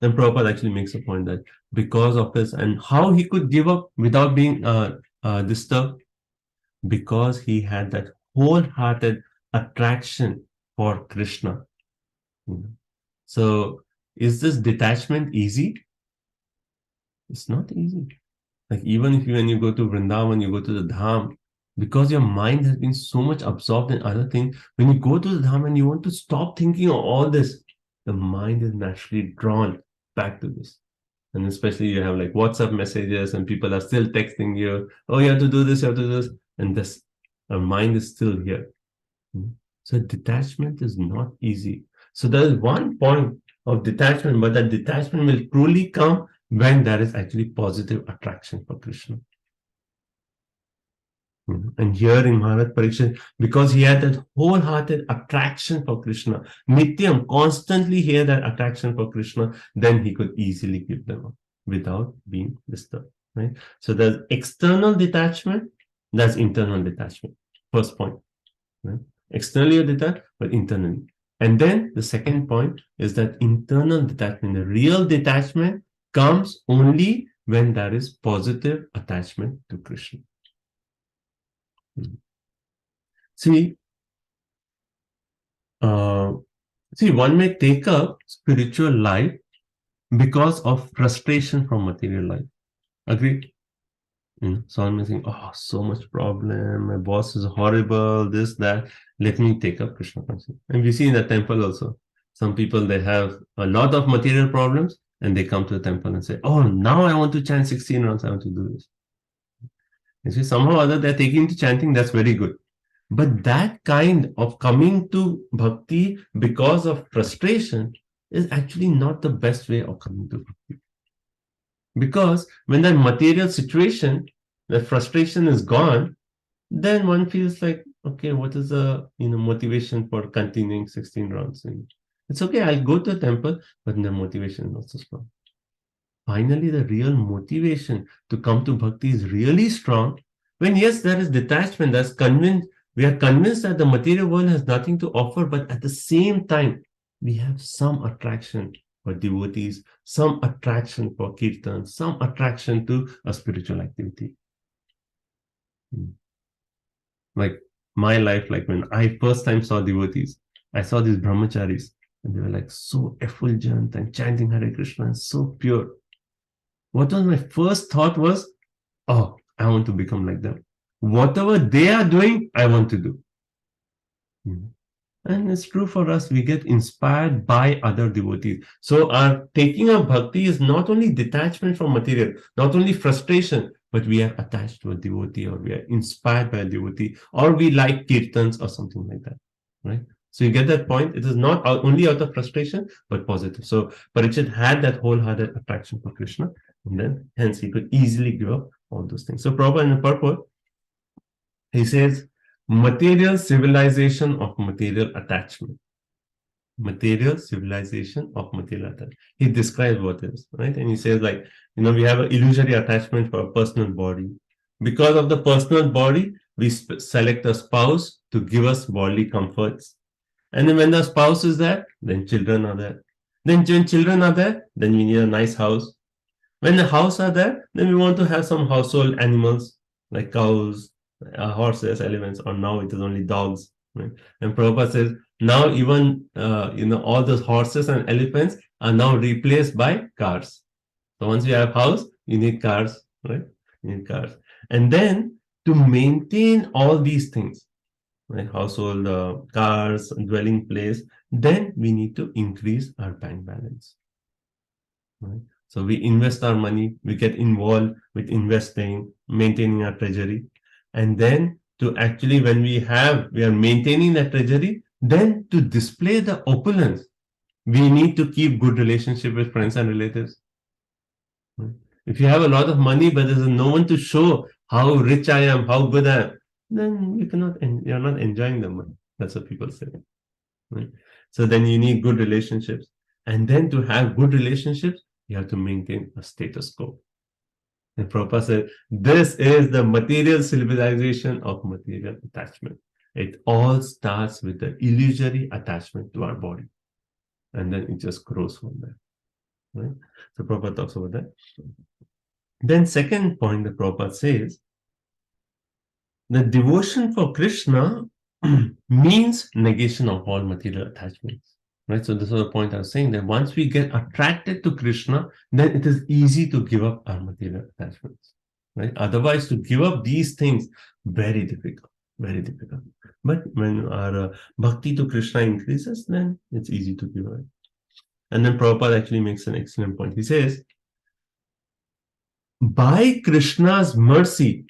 then Prabhupada actually makes a point that because of this and how he could give up without being disturbed, because he had that wholehearted attraction for Krishna. So, is this detachment easy? It's not easy. Like even if when you go to Vrindavan, you go to the Dham, because your mind has been so much absorbed in other things, when you go to the Dham and you want to stop thinking of all this, the mind is naturally drawn back to this. And especially you have like WhatsApp messages and people are still texting you, oh, you have to do this, you have to do this. And this, our mind is still here. So detachment is not easy. So there is one point of detachment, but that detachment will truly come when there is actually positive attraction for Krishna. And here in Maharaj Parikshit, because he had that wholehearted attraction for Krishna, Nityam, constantly he had that attraction for Krishna, then he could easily give them up without being disturbed. Right? So there's external detachment, there's internal detachment. First point. Right? Externally you're detached, but internally. And then the second point is that internal detachment, the real detachment comes only when there is positive attachment to Krishna. See, one may take up spiritual life because of frustration from material life. Agreed? Someone may think, oh, so much problem, my boss is horrible, this, that, let me take up Krishna consciousness. And we see in the temple also, some people, they have a lot of material problems and they come to the temple and say, oh, now I want to chant 16 rounds, I want to do this. You see, somehow or other they're taking to chanting, that's very good. But that kind of coming to bhakti because of frustration is actually not the best way of coming to bhakti. Because when that material situation, the frustration is gone, then one feels like, okay, what is the motivation for continuing 16 rounds? And it's okay, I'll go to the temple, but the motivation is not so strong. Finally, the real motivation to come to bhakti is really strong when, yes, there is detachment, that's convinced. We are convinced that the material world has nothing to offer, but at the same time, we have some attraction for devotees, some attraction for kirtan, some attraction to a spiritual activity. Like my life, like when I first time saw devotees, I saw these brahmacharis, and they were like so effulgent and chanting Hare Krishna and so pure. What was my first thought was, oh, I want to become like them. Whatever they are doing, I want to do. And it's true for us. We get inspired by other devotees. So our taking of bhakti is not only detachment from material, not only frustration, but we are attached to a devotee, or we are inspired by a devotee, or we like kirtans or something like that. Right? So you get that point. It is not only out of frustration, but positive. So Parikshit had that wholehearted attraction for Krishna, and then hence he could easily give up all those things. So Prabhupada in the purport, he says, material civilization of material attachment. Material civilization of material attachment. He describes what it is, right? And he says, like, we have an illusory attachment for a personal body. Because of the personal body, we select a spouse to give us bodily comforts. And then when the spouse is there, then children are there. Then when children are there, then we need a nice house. When the house are there, then we want to have some household animals like cows, horses, elephants, or now it is only dogs. Right? And Prabhupada says, now even all those horses and elephants are now replaced by cars. So once you have house, you need cars, right? You need cars. And then to maintain all these things, right? Household, cars, dwelling place, then we need to increase our bank balance. Right? So we invest our money, we get involved with investing, maintaining our treasury. And then to actually, when we are maintaining that treasury, then to display the opulence, we need to keep good relationship with friends and relatives. Right? If you have a lot of money, but there's no one to show how rich I am, how good I am, then you're not enjoying the money. That's what people say. Right? So then you need good relationships. And then to have good relationships, you have to maintain a status quo. And Prabhupada said, this is the material civilization of material attachment. It all starts with the illusory attachment to our body. And then it just grows from there. Right? So Prabhupada talks about that. Then second point that Prabhupada says, the devotion for Krishna means negation of all material attachments. Right? So this was the point I was saying, that once we get attracted to Krishna, then it is easy to give up our material attachments. Right? Otherwise, to give up these things, very difficult, very difficult. But when our bhakti to Krishna increases, then it's easy to give up. And then Prabhupada actually makes an excellent point. He says, by Krishna's mercy,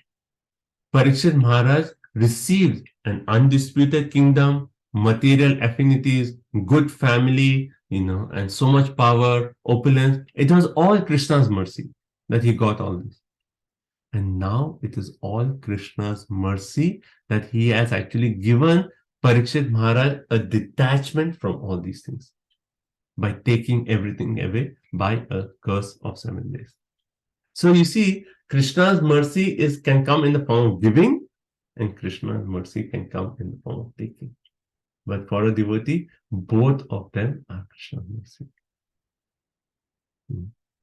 Parikshit Maharaj received an undisputed kingdom, material affinities, good family, and so much power, opulence. It was all Krishna's mercy that he got all this. And now it is all Krishna's mercy that he has actually given Parikshit Maharaj a detachment from all these things by taking everything away by a curse of 7 days. So you see, Krishna's mercy can come in the form of giving, and Krishna's mercy can come in the form of taking. But for a devotee, both of them are Krishna's mercy.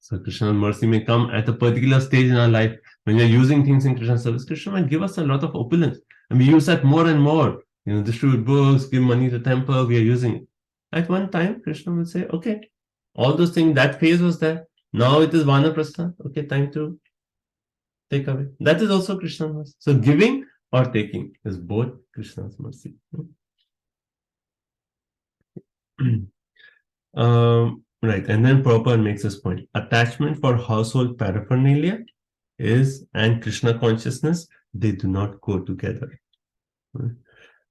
So Krishna's mercy may come at a particular stage in our life. When we are using things in Krishna's service, Krishna might give us a lot of opulence. And we use that more and more. Distribute books, give money to temple, we are using it. At one time, Krishna will say, okay, all those things, that phase was there. Now it is Vanaprastha. Okay, time to take away. That is also Krishna's mercy. So giving or taking is both Krishna's mercy. Right, and then Prabhupada makes this point. Attachment for household paraphernalia and Krishna consciousness, they do not go together. Right?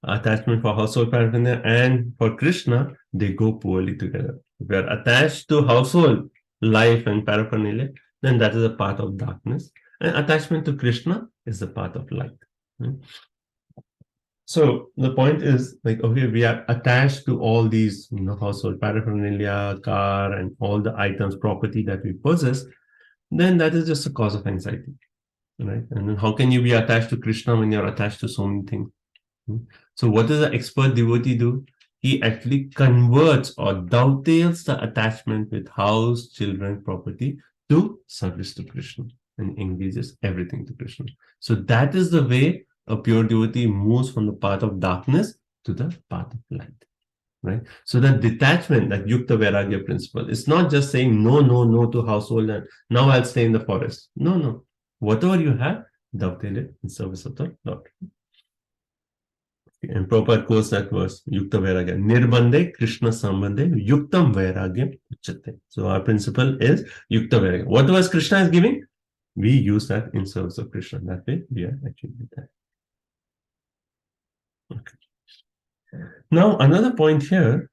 Attachment for household paraphernalia and for Krishna, they go poorly together. If we are attached to household life and paraphernalia, then that is a path of darkness. And attachment to Krishna is the path of light. Right? So the point is, like, okay, we are attached to all these, household paraphernalia, car, and all the items, property that we possess, then that is just a cause of anxiety, right? And then how can you be attached to Krishna when you're attached to so many things? So what does the expert devotee do? He actually converts or dovetails the attachment with house, children, property to service to Krishna and engages everything to Krishna. So that is the way a pure devotee moves from the path of darkness to the path of light, right? So that detachment, that Yukta Vairagya principle, is not just saying no to household and now I'll stay in the forest. No. Whatever you have, dovetail it in service of the Lord. And Prabhupada quotes that verse, Yukta Vairagya, Nirbandhe Krishna Sambandhe Yuktam Vairagya Uchate. So our principle is Yukta Vairagya. Whatever Krishna is giving, we use that in service of Krishna. That way we are actually detached. Okay. Now another point here.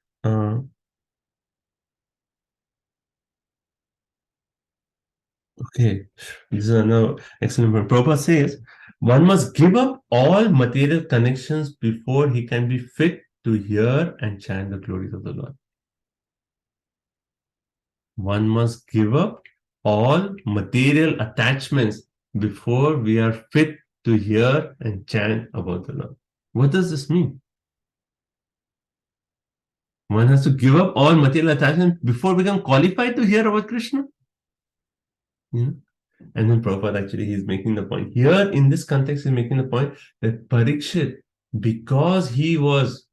Okay, this is another excellent point. Prabhupada says, one must give up all material connections before he can be fit to hear and chant the glories of the Lord. One must give up all material attachments before we are fit to hear and chant about the Lord. What does this mean? One has to give up all material attachment before become qualified to hear about Krishna. You know? And then Prabhupada actually he's making the point. Here in this context, he's making the point that Parikshit, because he was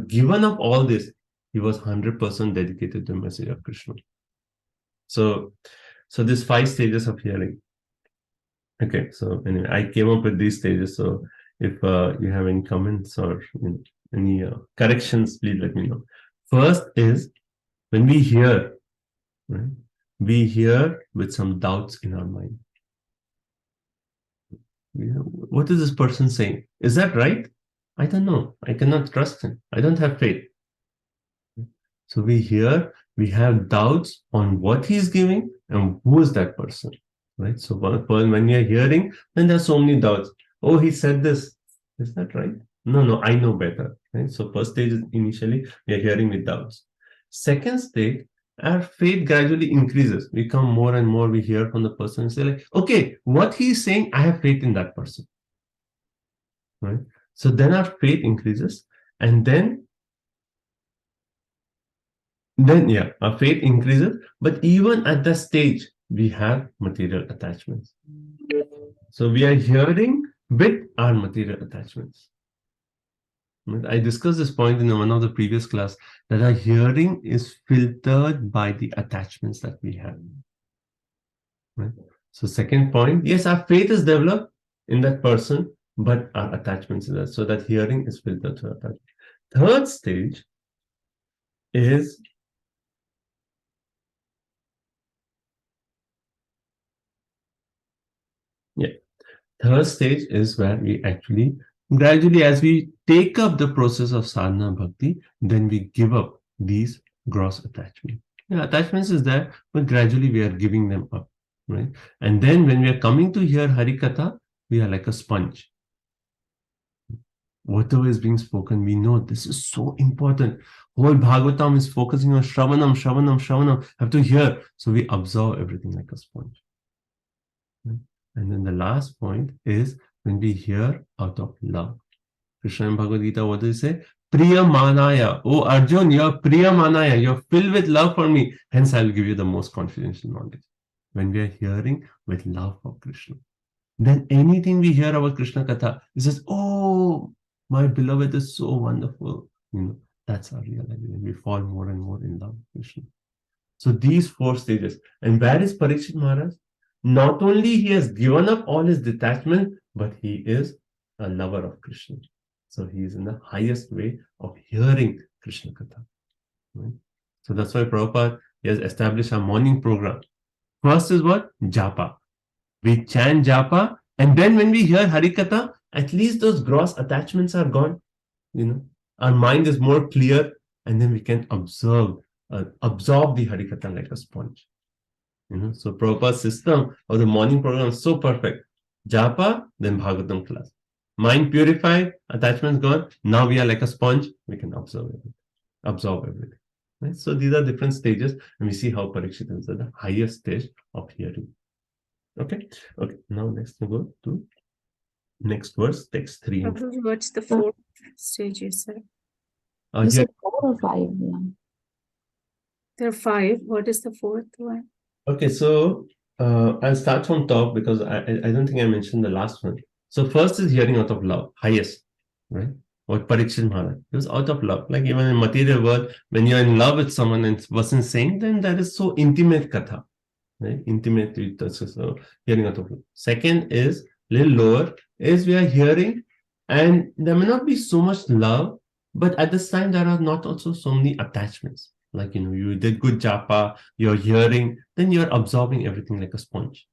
given up all this, he was 100% dedicated to the message of Krishna. So there's 5 stages of hearing. Okay, so anyway, I came up with these stages. So if you have any comments or any corrections, please let me know. First is when we hear, right? We hear with some doubts in our mind. What is this person saying? Is that right? I don't know. I cannot trust him. I don't have faith. So we hear, we have doubts on what he's giving and who is that person, right? So when you're hearing, then there's so many doubts. Oh, he said this. Is that right? No, I know better, right? So first stage is initially we are hearing with doubts. Second stage, our faith gradually increases. We come more and more, we hear from the person and say like, okay, what he's saying, I have faith in that person, right? So then our faith increases, and then our faith increases, but even at that stage, we have material attachments. So we are hearing with our material attachments. I discussed this point in one of the previous class, that our hearing is filtered by the attachments that we have. Right? So second point, yes, our faith is developed in that person, but our attachments in that. So that hearing is filtered through attachment. Third stage is third stage is where we actually gradually, as we take up the process of sadhana bhakti, then we give up these gross attachments. Attachments is there, but gradually we are giving them up, right? And then when we are coming to hear Harikatha, we are like a sponge. Whatever is being spoken, we know this is so important. Whole Bhagavatam is focusing on Shravanam. Have to hear. So we absorb everything like a sponge. Right? And then the last point is when we hear out of love. Krishna in Bhagavad Gita, what does he say? Priya Manaya. Oh Arjun, you're Priya Manaya. You're filled with love for me. Hence, I'll give you the most confidential knowledge. When we are hearing with love for Krishna, then anything we hear about Krishna Katha, it says, oh, my beloved is so wonderful. That's our realization. We fall more and more in love with Krishna. So these 4 stages. And where is Parikshit Maharaj? Not only he has given up all his detachment, but he is a lover of Krishna. So he is in the highest way of hearing Krishna Katha. Right? So that's why Prabhupada has established a morning program. First is what? Japa. We chant Japa, and then when we hear Harikatha, at least those gross attachments are gone. Our mind is more clear, and then we can absorb the Harikatha like a sponge. So Prabhupada's system of the morning program is so perfect. Japa, then Bhagavatam class. Mind purified, attachments gone. Now we are like a sponge. We can absorb everything. Right? So these are different stages, and we see how Parikshit is at the highest stage of hearing. Okay. Now next we go to next verse, text 3. What's the 4th stage, you said? You said 4 or 5? Yeah. There are 5. What is the 4th one? Okay, so I'll start from top because I don't think I mentioned the last one. So first is hearing out of love, highest, right? What Parikshit Maharaj, it was out of love. Like even in material world, when you're in love with someone and wasn't saying, then that is so intimate katha, right? Intimate, so hearing out of love. Second is little lower, is we are hearing, and there may not be so much love, but at this time there are not also so many attachments. Like, you did good japa, you're hearing, then you're absorbing everything like a sponge,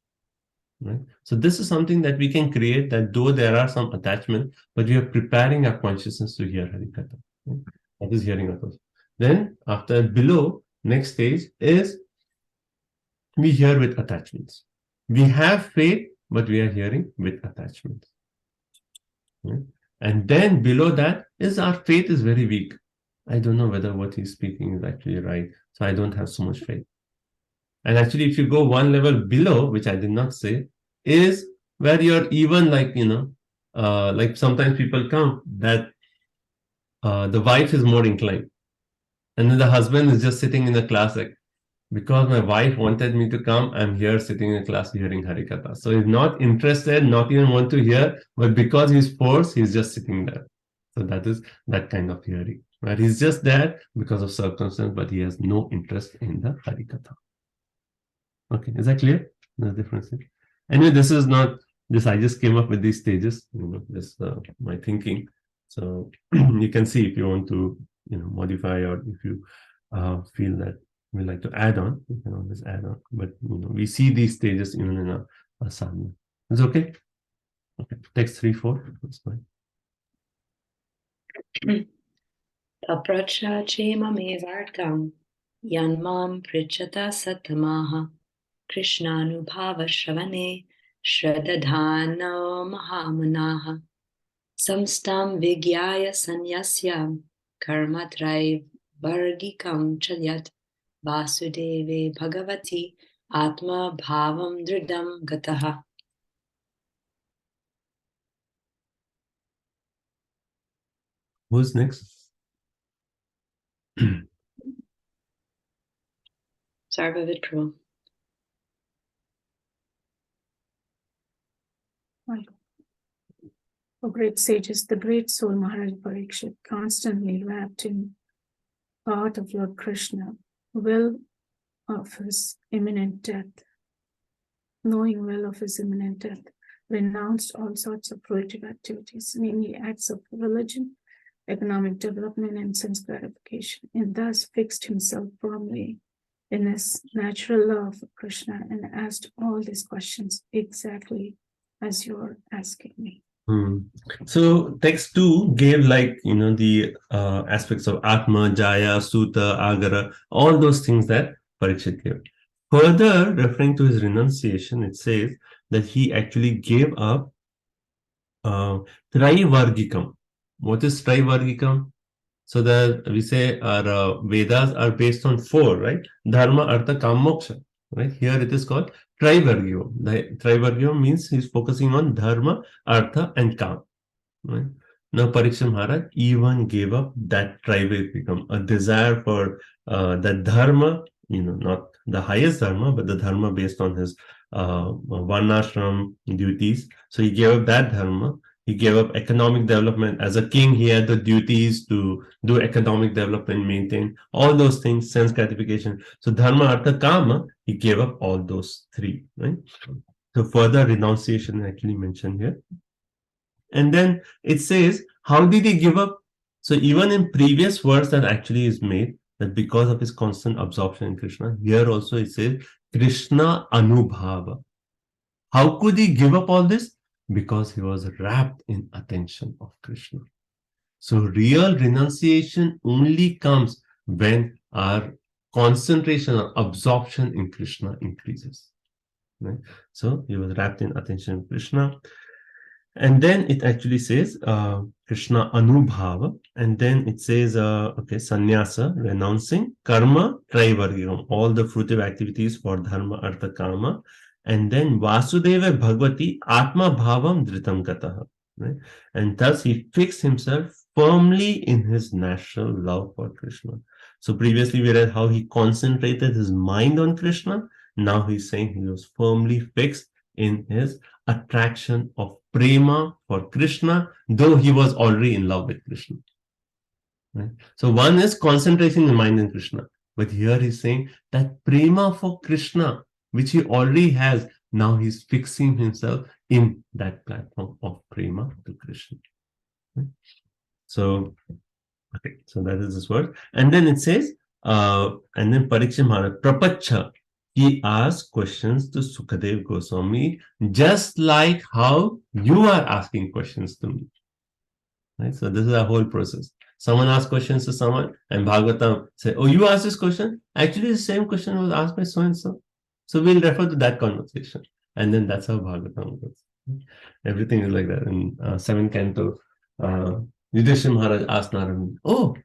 right? So this is something that we can create, that though there are some attachments, but we are preparing our consciousness to hear Harikatha. Right? That is hearing of those. Then after below, next stage is we hear with attachments. We have faith, but we are hearing with attachments. Right? And then below that is our faith is very weak. I don't know whether what he's speaking is actually right. So I don't have so much faith. And actually, if you go one level below, which I did not say, is where you're even like, like sometimes people come that the wife is more inclined. And then the husband is just sitting in the class like, because my wife wanted me to come, I'm here sitting in class hearing Harikatha. So he's not interested, not even want to hear, but because he's forced, he's just sitting there. So that is that kind of hearing, where he's just there because of circumstance, but he has no interest in the Harikatha. Okay, is that clear? The difference. Anyway, this is not this. I just came up with these stages. This my thinking. So you can see if you want to, modify, or if you feel that we like to add on, you can always add on. But we see these stages even in a sadhana. It's okay. Okay, text 3-4. That's fine. Tapracha chemame vartam yanmam prichata satamaha Krishnanubhava shravane shradadhano mahamanaha samstam vigyaya sanyasyam karmatrai vargikam chalyat vasudeve bhagavati atma bhavam dridam gataha. Who's next? Sarva Vitru. O great sages, the great soul Maharaj Parikshit, constantly wrapped in thought of Lord Krishna, well of his imminent death, knowing well of his imminent death, renounced all sorts of fruitive activities, mainly acts of religion, economic development, and sense gratification, and thus fixed himself firmly in his natural love for Krishna and asked all these questions exactly as you're asking me. So text 2 gave the aspects of Atma, Jaya, Suta, Agara, all those things that Parikshit gave. Further, referring to his renunciation, it says that he actually gave up Traivargikam. What is Traivargikam? So that we say our Vedas are based on 4, right? Dharma, Artha, Kam, Moksha. Right? Here it is called Traivargyo. The Traivargyo means he's focusing on Dharma, Artha, and Kam. Right? Now Parikshit Maharaj even gave up that Traivargikam, a desire for the Dharma, not the highest Dharma, but the Dharma based on his Varnashram duties. So he gave up that Dharma. He gave up economic development. As a king, he had the duties to do economic development, maintain all those things, sense gratification. So Dharma, Artha, Kama, he gave up all those 3. Right? So further renunciation actually mentioned here. And then it says, how did he give up? So even in previous verse that actually is made, that because of his constant absorption in Krishna, here also it says, Krishna Anubhava. How could he give up all this? Because he was wrapped in attention of Krishna. So real renunciation only comes when our concentration or absorption in Krishna increases. Right? So he was wrapped in attention of Krishna. And then it actually says Krishna Anubhava, and then it says sannyasa, renouncing, karma, traivargam, all the fruitive activities for dharma, artha, kama, and then Vasudeva Bhagavati Atma Bhavam Dhritam Gataha. Right? And thus he fixed himself firmly in his natural love for Krishna. So previously we read how he concentrated his mind on Krishna. Now he's saying he was firmly fixed in his attraction of prema for Krishna, though he was already in love with Krishna. Right? So one is concentrating the mind in Krishna, but here he's saying that prema for Krishna, which he already has, now he's fixing himself in that platform of prema to Krishna. Right? So, okay, so that is this word. And then it says, and then Parikshit Maharaj, Prapacha, he asked questions to Sukadev Goswami, just like how you are asking questions to me. Right? So this is a whole process. Someone asks questions to someone, and Bhagavatam say, oh, you asked this question? Actually, the same question was asked by so-and-so. So we'll refer to that conversation. And then that's how Bhagavatam goes. Everything is like that. In 7th canto, Yudhishthira Maharaj asked Narayana, oh,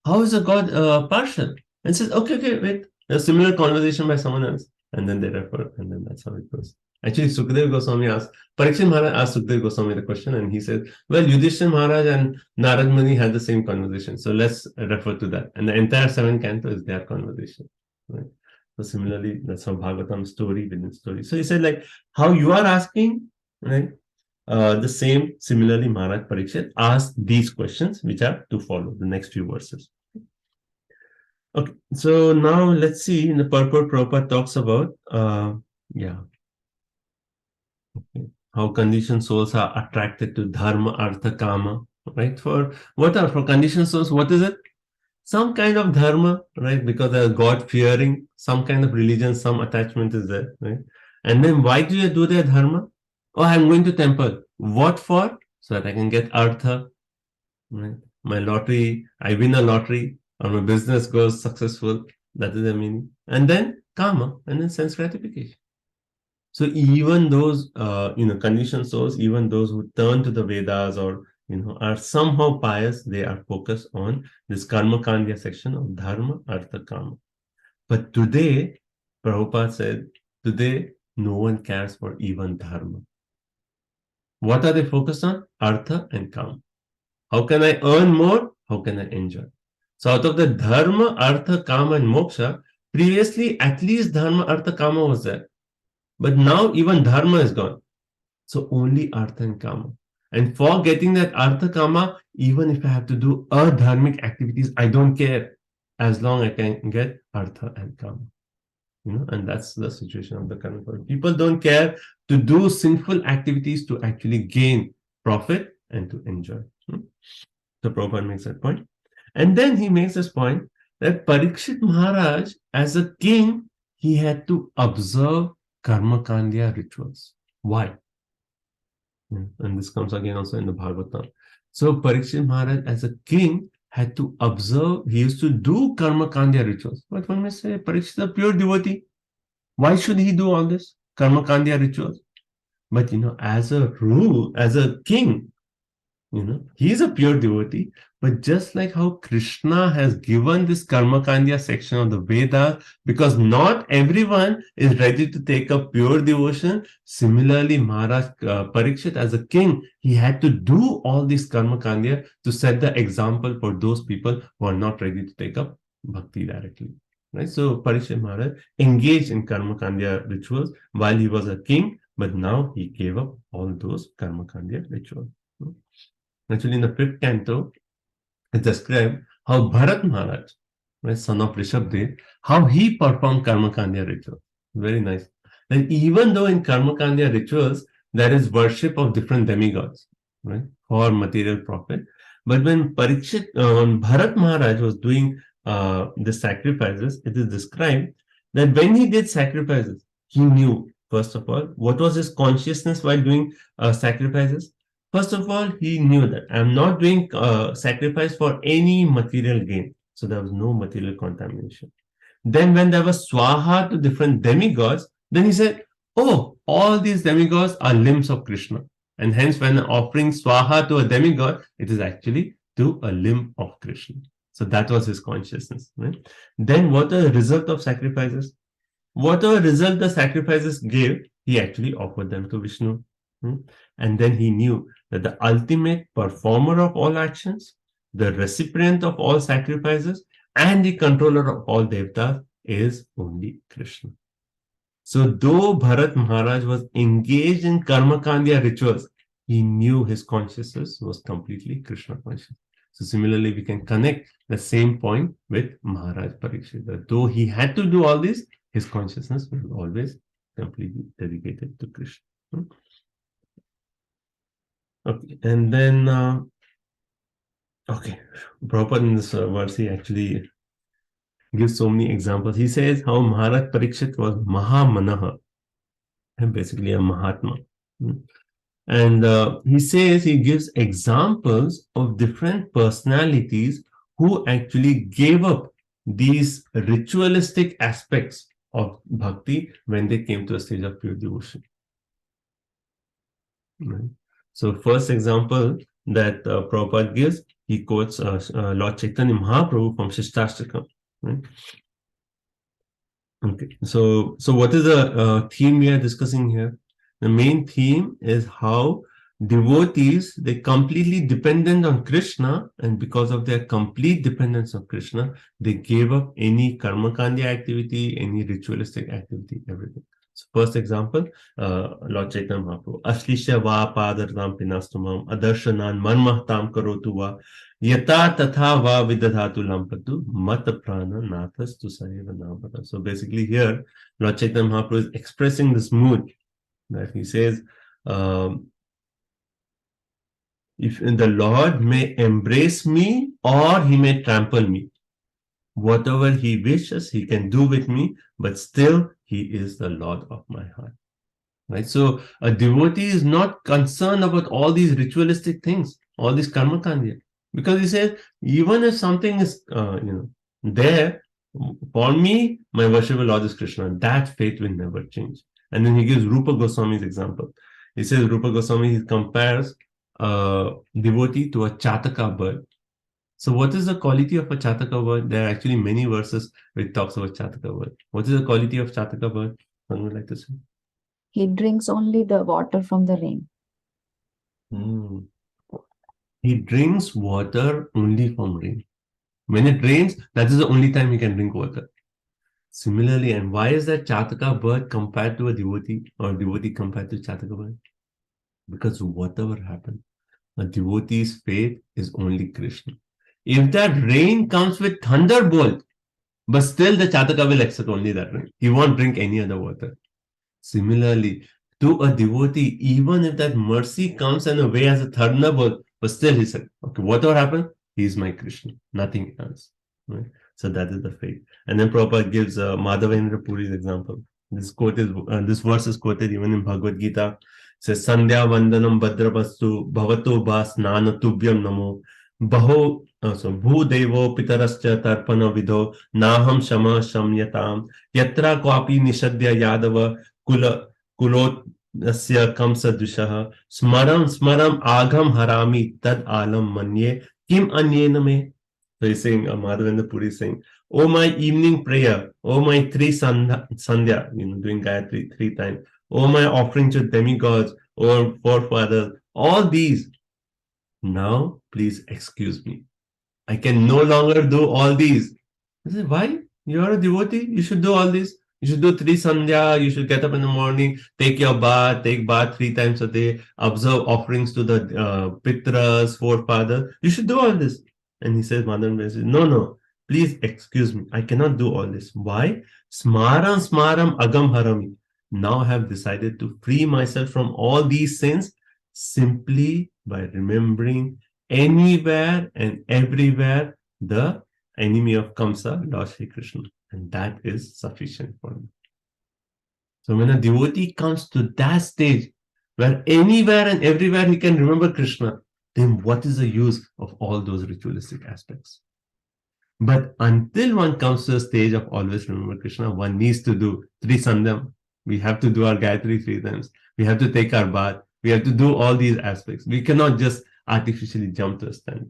how is a god partial? And says, okay, wait. A similar conversation by someone else. And then they refer, and then that's how it goes. Actually, Sukadeva Goswami asked, Parikshit Maharaj asked Sukadeva Goswami the question, and he said, well, Yudhishthira Maharaj and Narad Muni had the same conversation. So let's refer to that. And the entire 7th canto is their conversation. Right? So similarly, that's how Bhagavatam story within story. So he said, like, how you are asking, right? The same, similarly, Maharaj Parikshit asked these questions, which are to follow the next few verses. Okay, so now let's see in the purport Prabhupada talks about, how conditioned souls are attracted to dharma, artha, kama, right? For conditioned souls, what is it? Some kind of dharma, right? Because they are God fearing, some kind of religion, some attachment is there, right? And then why do you do their dharma? Oh, I'm going to temple. What for? So that I can get artha, right? My lottery, I win a lottery, or my business goes successful. That is the meaning. And then kama, and then sense gratification. So even those, conditioned souls, even those who turn to the Vedas or, are somehow pious, they are focused on this Karma Kandya section of Dharma, Artha, Kama. But today, Prabhupada said, today, no one cares for even Dharma. What are they focused on? Artha and Kama. How can I earn more? How can I enjoy? So out of the Dharma, Artha, Kama and Moksha, previously at least Dharma, Artha, Kama was there. But now even dharma is gone. So only artha and kama. And for getting that artha kama, even if I have to do adharmic activities, I don't care as long as I can get artha and kama. And that's the situation of the current world. People don't care to do sinful activities to actually gain profit and to enjoy. So Prabhupada makes that point. And then he makes this point that Parikshit Maharaj, as a king, he had to observe Karma Kandya rituals. Why? And this comes again also in the Bhagavatam. So Parikshit Maharaj as a king had to observe, he used to do Karma Kandya rituals. But one may say, Parikshit is a pure devotee. Why should he do all this? Karma Kandya rituals. But as a rule, as a king, he is a pure devotee. But just like how Krishna has given this Karma Kandya section of the Vedas, because not everyone is ready to take up pure devotion, similarly Maharaj Parikshit as a king, he had to do all this Karma Kandya to set the example for those people who are not ready to take up bhakti directly. Right? So Parikshit Maharaj engaged in Karma Kandya rituals while he was a king, but now he gave up all those Karma Kandya rituals. Actually, in the 5th canto, it describes how Bharat Maharaj, right, son of Rishabdev, how he performed Karma Kandya rituals. Very nice. And even though in Karma Kandya rituals, there is worship of different demigods, right, for material profit. But when Bharat Maharaj was doing the sacrifices, it is described that when he did sacrifices, he knew, first of all, what was his consciousness while doing sacrifices. First of all, he knew that I'm not doing sacrifice for any material gain. So there was no material contamination. Then when there was swaha to different demigods, then he said, oh, all these demigods are limbs of Krishna. And hence when offering swaha to a demigod, it is actually to a limb of Krishna. So that was his consciousness. Right? Then what the result of sacrifices? Whatever result the sacrifices gave, he actually offered them to Vishnu. And then he knew that the ultimate performer of all actions, the recipient of all sacrifices, and the controller of all devatas is only Krishna. So though Bharat Maharaj was engaged in Karma Kandya rituals, he knew his consciousness was completely Krishna conscious. So similarly, we can connect the same point with Maharaj Parikshit. That though he had to do all this, his consciousness was always completely dedicated to Krishna. Okay, and then, Prabhupada in this verse, he actually gives so many examples. He says how Maharaj Parikshit was Mahamanaha, and basically a Mahatma. And he says, he gives examples of different personalities who actually gave up these ritualistic aspects of bhakti when they came to a stage of pure devotion. Right? So first example that Prabhupada gives, he quotes Lord Chaitanya Mahaprabhu from Shishtastakam. Right? Okay, so what is the theme we are discussing here? The main theme is how devotees, they completely dependent on Krishna, and because of their complete dependence on Krishna, they gave up any karma kandya activity, any ritualistic activity, everything. So first example, Lord Chaitanya Mahaprabhu, Ashlisha va padartam pinastumam adarshanan manmahtam karotu va yata tatha va vidadhatu lampatu mat prana nathas tu sareva namata. So basically here, Lord Chaitanya Mahaprabhu is expressing this mood that he says, if the Lord may embrace me or he may trample me. Whatever he wishes, he can do with me, but still he is the Lord of my heart. Right? So a devotee is not concerned about all these ritualistic things, all these karma kandya, because he says, even if something is there, for me, my worshipful Lord is Krishna. That faith will never change. And then he gives Rupa Goswami's example. He says Rupa Goswami, he compares a devotee to a Chataka bird. So what is the quality of a Chataka bird? There are actually many verses which talks about Chataka bird. What is the quality of Chataka bird? One would like to say. He drinks only the water from the rain. He drinks water only from rain. When it rains, that is the only time he can drink water. Similarly, and why is that Chataka bird compared to a devotee, or devotee compared to Chataka bird? Because whatever happened, a devotee's faith is only Krishna. If that rain comes with thunderbolt, but still the Chataka will accept only that rain. He won't drink any other water. Similarly, to a devotee, even if that mercy comes in a way as a thunderbolt, but still he said, okay, whatever happened, he is my Krishna, nothing else. Right? So that is the faith. And then Prabhupada gives Madhavendra Puri's example. This verse is quoted even in Bhagavad Gita. It says, Sandhya Vandanam Bhadravastu Bhavato Bas Nana Tubhyam Namo Baho Bhudevo Pitarascha Tarpana Vidho Naham Shama Shamyatam Yatra Kwapi Nishadya Yadava Kulot Asya Kamsa Dushaha Smaram Agam Harami Tad Alam Manye Kim Anyena Me. So he's saying, Madhavendra Puri is saying, oh my evening prayer, oh my three sandhya, doing Gayatri 3 times, oh my offering to demigods, oh forefathers, all these. Now, please excuse me. I can no longer do all these. I said, why? You are a devotee, you should do all this. You should do 3 sandhya, you should get up in the morning, take your bath, take bath 3 times a day, observe offerings to the pitras, forefathers. You should do all this. And he says, Madhavendra says, no, please excuse me. I cannot do all this. Why? Smaram agam harami. Now I have decided to free myself from all these sins simply by remembering anywhere and everywhere the enemy of Kamsa, Lord Shri Krishna. And that is sufficient for me. So when a devotee comes to that stage where anywhere and everywhere he can remember Krishna, then what is the use of all those ritualistic aspects? But until one comes to a stage of always remember Krishna, one needs to do 3 sandhyam. We have to do our Gayatri 3 times. We have to take our bath. We have to do all these aspects. We cannot just artificially jump to a standard.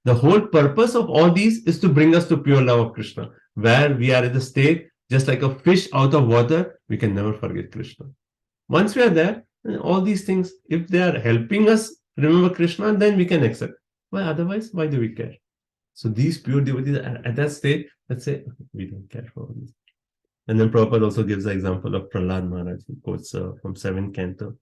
The whole purpose of all these is to bring us to pure love of Krishna, where we are at the state, just like a fish out of water, we can never forget Krishna. Once we are there, all these things, if they are helping us remember Krishna, then we can accept. Why otherwise, why do we care? So these pure devotees at that state, let's say, we don't care for all this. And then Prabhupada also gives the example of Prahlad Maharaj, he quotes from 7th canto.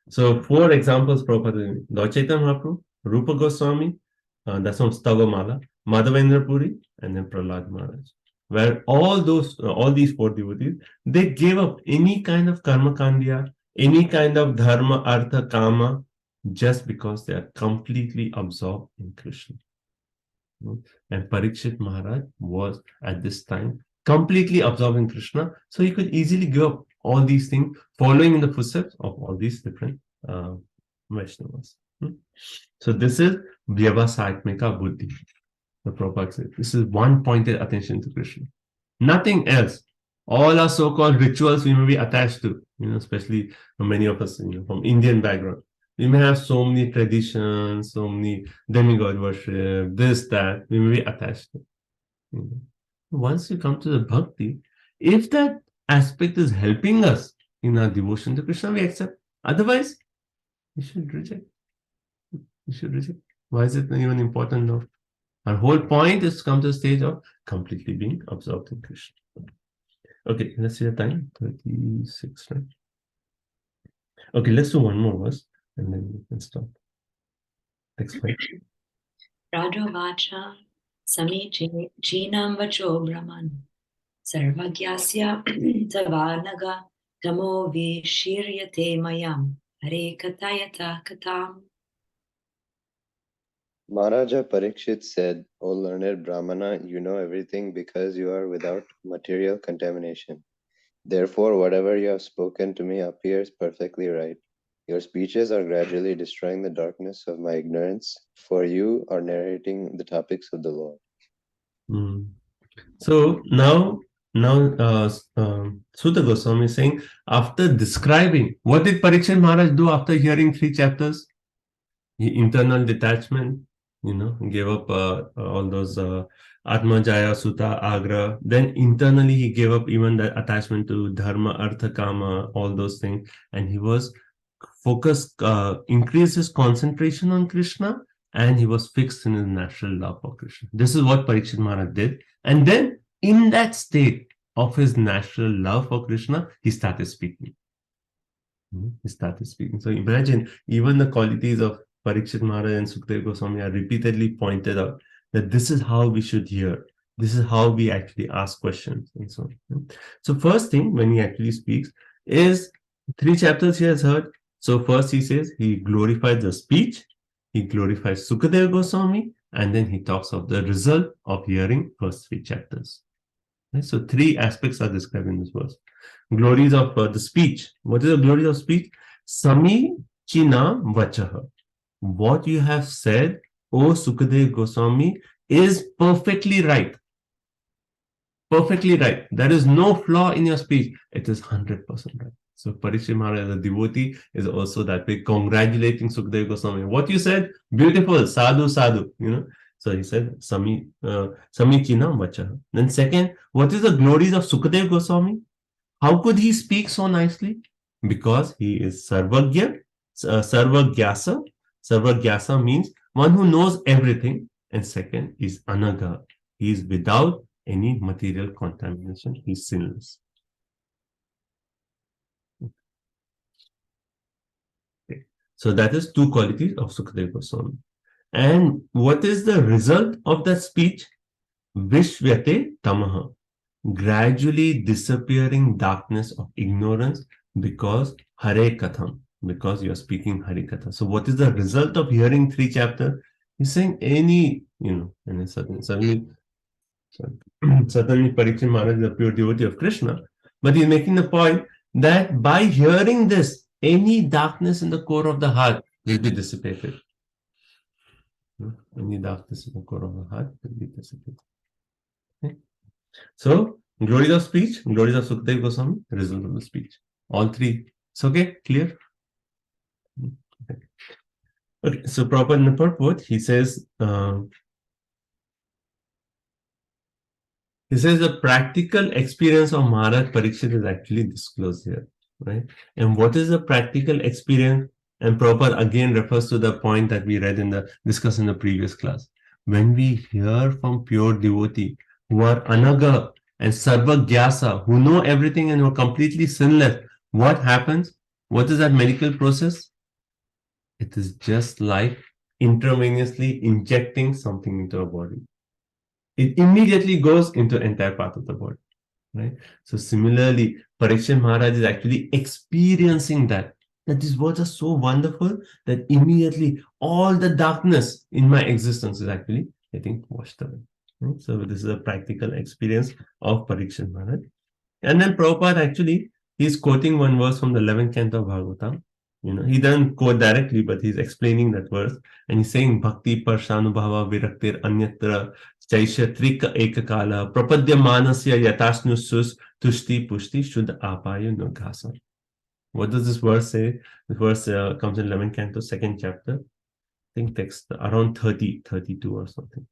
So 4 examples Prabhupada, Lord Chaitanya Mahaprabhu, Rupa Goswami, that's from Stava Mala, Madhavendra Puri, and then Prahlad Maharaj. Where all these 4 devotees, they gave up any kind of karma kandya, any kind of dharma, artha, kama, just because they are completely absorbed in Krishna. And Parikshit Maharaj was at this time completely absorbed in Krishna, so he could easily give up all these things, following in the footsteps of all these different Vaishnavas. So this is Vyavasatmika Buddhi. The Prabhupada said, this is one pointed attention to Krishna. Nothing else. All our so-called rituals we may be attached to, especially many of us from Indian background. We may have so many traditions, so many demigod worship, this, that, we may be attached to. Once you come to the bhakti, if that aspect is helping us in our devotion to Krishna, we accept. Otherwise, you should reject. You should reject. Why is it even important now? Our whole point is to come to the stage of completely being absorbed in Krishna. Okay, let's see the time. 36, right? Okay, let's do one more verse and then we can stop. Next point. Rajovacha Samichinam Vacho Brahman Sarvagyasya Tavanaga Tamo Vishiryate Mayam Hare Katayata Katam. Maharaja Parikshit said, O learned Brahmana, you know everything because you are without material contamination. Therefore, whatever you have spoken to me appears perfectly right. Your speeches are gradually destroying the darkness of my ignorance, for you are narrating the topics of the Lord. So now Suta Goswami is saying, after describing, what did Parikshit Maharaj do after hearing 3 chapters? He internal detachment, gave up all those Atmajaya, Sutta, Agra. Then internally he gave up even the attachment to Dharma, Artha, Kama, all those things. And he was focused, increased his concentration on Krishna, and he was fixed in his natural love for Krishna. This is what Parikshit Maharaj did. And then in that state of his natural love for Krishna, he started speaking. So imagine, even the qualities of Parikshit Maharaj and Sukadeva Goswami are repeatedly pointed out that this is how we should hear. This is how we actually ask questions and so on. So first thing when he actually speaks is 3 chapters he has heard. So first he says he glorifies the speech, he glorifies Sukadeva Goswami, and then he talks of the result of hearing first 3 chapters. Okay? So 3 aspects are described in this verse. Glories of the speech. What is the glory of speech? Sami China Vachaha. What you have said, O Sukadeva Goswami, is perfectly right. Perfectly right. There is no flaw in your speech. It is 100% right. So Parikshit Maharaj, as a devotee, is also that way, congratulating Sukadeva Goswami. What you said, beautiful, sadhu, sadhu. So he said, Sami China Vachaha. Then second, what is the glories of Sukadeva Goswami? How could he speak so nicely? Because he is Sarvagya, Sarvagyasa. Sarvagyasa means one who knows everything. And second is Anaga. He is without any material contamination. He is sinless. Okay. So that is 2 qualities of Sukadeva Goswami. And what is the result of that speech? Vishvyate Tamaha. Gradually disappearing darkness of ignorance because Hare Katham, because you are speaking Hare Katha. So what is the result of hearing 3 chapters? He's saying and certainly Parikshit Maharaj is a pure devotee of Krishna, but he's making the point that by hearing this, any darkness in the core of the heart will be dissipated. Any darkness in the core of the heart will be dissipated. Okay? So, glories of speech, glories of Sukadeva Goswami, result of the speech. All 3. It's okay? Clear? Okay, so Prabhupada in the purport, he says the practical experience of Maharaj Parikshit is actually disclosed here, right? And what is the practical experience? And Prabhupada again refers to the point that we read discussed in the previous class. When we hear from pure devotee who are Anaga and Sarvagyasa, who know everything and who are completely sinless, what happens? What is that medical process? It is just like intravenously injecting something into our body. It immediately goes into the entire part of the body, right? So similarly, Parikshit Maharaj is actually experiencing that these words are so wonderful that immediately all the darkness in my existence is actually getting washed away. Right? So this is a practical experience of Parikshit Maharaj. And then Prabhupada actually, he's quoting one verse from the 11th canto of Bhagavatam. He doesn't quote directly, but he's explaining that verse. And he's saying, Bhakti Parshanubhava Viraktir Anyatra Chaishatrika Ekakala Prapadya Manasya Yatasnusus Tushti Pushti Shuddha Apaya Nughasa. What does this verse say? The verse comes in 11th canto, 2nd chapter. I think text around 30, 32 or something.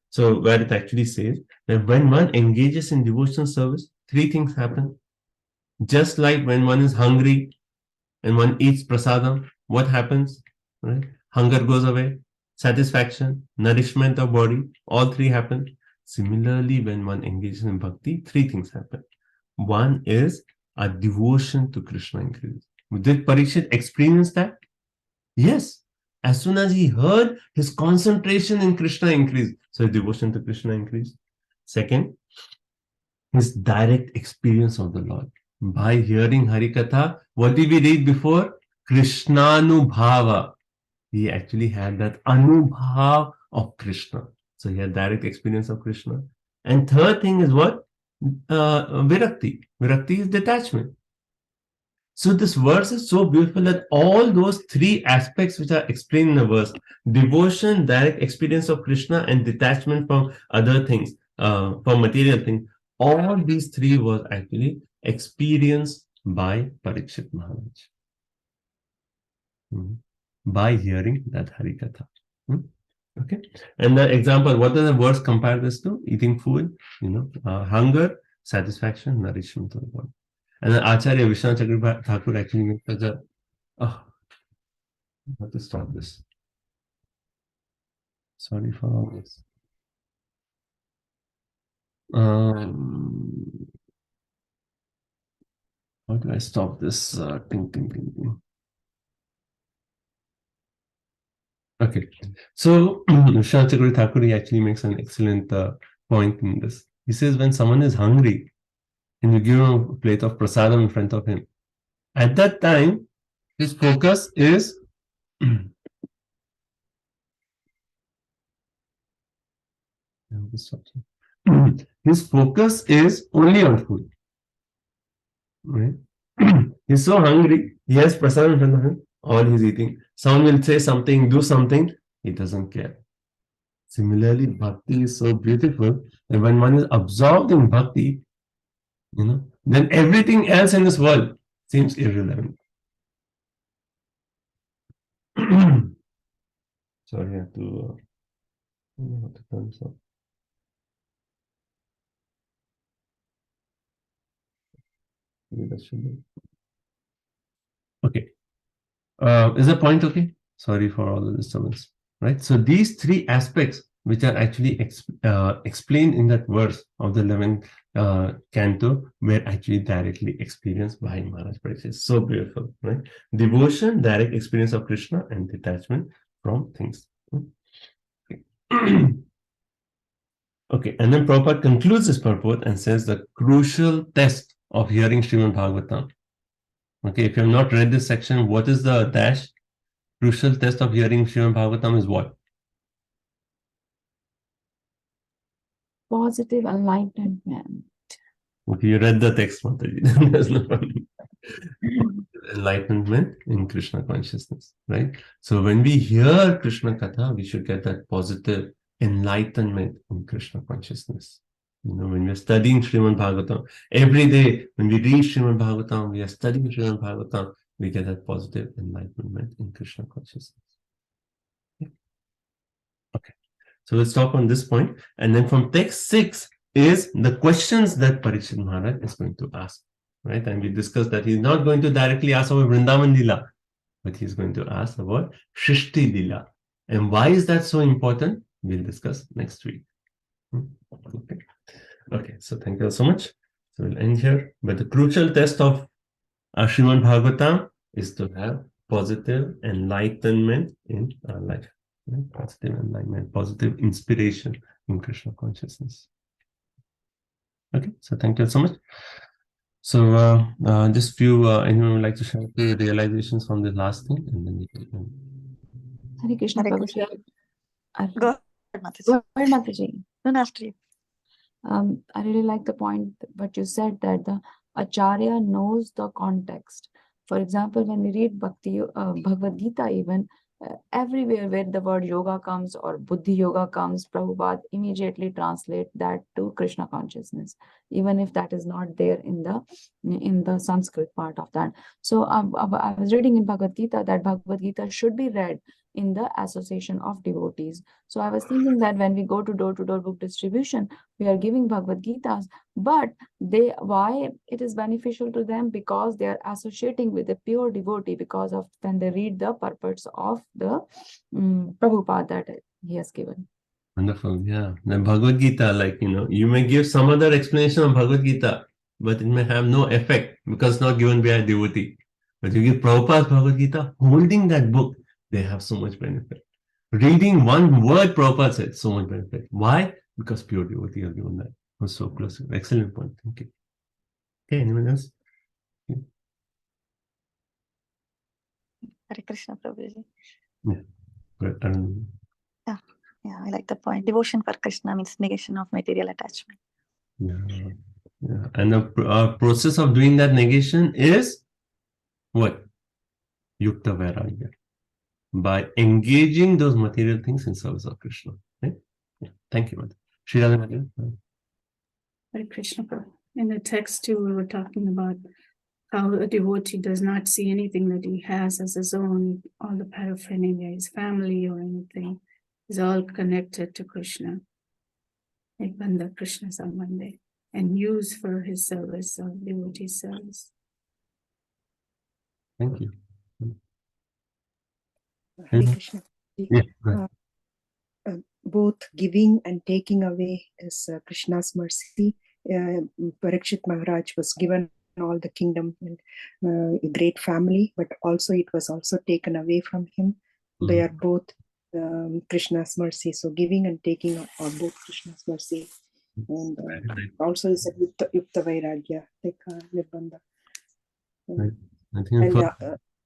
So where it actually says that when one engages in devotional service, 3 things happen. Just like when one is hungry, and one eats prasadam, what happens? Right? Hunger goes away, satisfaction, nourishment of body, all three happen. Similarly, when one engages in bhakti, three things happen. One is a devotion to Krishna increases. Did Parikshit experience that? Yes. As soon as he heard, his concentration in Krishna increased. So his devotion to Krishna increased. Second, his direct experience of the Lord. By hearing Harikatha, what did we read before? Krishnanubhava. He actually had that anubhav of Krishna. So he had direct experience of Krishna. And third thing is what? Virakti. Virakti is detachment. So this verse is so beautiful that all those three aspects which are explained in the verse, devotion, direct experience of Krishna, and detachment from other things, from material things, all these three was actually experienced by Parikshit Maharaj. By hearing that Harikatha. Okay. And the example, what does the verse compare this to? Eating food, hunger, satisfaction, nourishment of the body. And then Acharya Vishwanath Chakravarti Thakur actually makes such a, I have to stop this. Sorry for all this. How do I stop this? Okay, so Vishwanath Chakravarti Thakur actually makes an excellent point in this. He says when someone is hungry and you give him a plate of prasadam in front of him, at that time his focus is his focus is only on food. Right? He's so hungry, he has prasadam in front of him, all he's eating. Someone will say something, do something, he doesn't care. Similarly, bhakti is so beautiful that when one is absorbed in bhakti, then everything else in this world seems irrelevant. Sorry, I have to turn this off. Okay. Is the point okay? Sorry for all the disturbance. Right? So these three aspects which are actually explained in that verse of the 11th canto were actually directly experienced by Maharaj Parikshit. So beautiful, right? Devotion, direct experience of Krishna, and detachment from things. Okay, okay. And then Prabhupada concludes this purport and says the crucial test of hearing Srimad Bhagavatam. Okay, if you have not read this section, what is the dash? Crucial test of hearing Srimad Bhagavatam is what? Positive enlightenment. Okay, you read the text, Mataji. There's no problem. Enlightenment in Krishna consciousness, right? So when we hear Krishna Katha, we should get that positive enlightenment in Krishna consciousness. When we're studying Srimad Bhagavatam, every day when we read Srimad Bhagavatam, we are studying Srimad Bhagavatam, we get that positive enlightenment in Krishna consciousness. Okay. So let's stop on this point. And then from text 6 is the questions that Parikshit Maharaj is going to ask. Right? And we discussed that he's not going to directly ask about Vrindavan Lila, but he's going to ask about Shrishti Lila. And why is that so important? We'll discuss next week. Okay. Okay, so thank you so much. So we'll end here. But the crucial test of Srimad Bhagavatam is to have positive enlightenment in our life. Right? Positive enlightenment, positive inspiration in Krishna consciousness. Okay, so thank you so much. So just few, anyone would like to share the realizations from the last thing, and then we can. Hare Krishna. Hare Prabhuji. Go ahead, Mataji. Go ahead, Mataji. No, after you. I really like the point what you said that the Acharya knows the context. For example, when we read Bhagavad Gita, even everywhere where the word yoga comes or Buddhi yoga comes, Prabhupada immediately translate that to Krishna consciousness, even if that is not there in the Sanskrit part of that. So I was reading in Bhagavad Gita that Bhagavad Gita should be read in the association of devotees. So I was thinking that when we go to door book distribution, we are giving Bhagavad Gitas, but why it is beneficial to them? Because they are associating with the pure devotee, because of when they read the purports of the Prabhupada that he has given. Wonderful, yeah. The Bhagavad Gita, like, you may give some other explanation of Bhagavad Gita, but it may have no effect because it's not given by a devotee. But you give Prabhupada's Bhagavad Gita, holding that book, they have so much benefit. Reading one word Prabhupada said, so much benefit. Why? Because pure devotee have given that. It was so close. Excellent point. Thank you. Okay, anyone else? Hare Krishna, Prabhuji. Yeah. Good. Yeah, I like the point. Devotion for Krishna means negation of material attachment. Yeah. And the process of doing that negation is what? Yukta Vairagya. By engaging those material things in service of Krishna. Right? Yeah. Thank you, Mother. Sri Radha Madam. Hare Krishna. In the text too, we were talking about how a devotee does not see anything that he has as his own, all the paraphernalia, his family or anything, is all connected to Krishna. Ekbanda Krishna Sambandhe, and used for his service or devotee service. Thank you. Hare Krishna. Yeah, both giving and taking away is Krishna's mercy. Parikshit Maharaj was given all the kingdom and a great family, but also it was also taken away from him. They are both Krishna's mercy. So giving and taking are both Krishna's mercy. And also is a Yukta Vairagya, like Nirbandha. And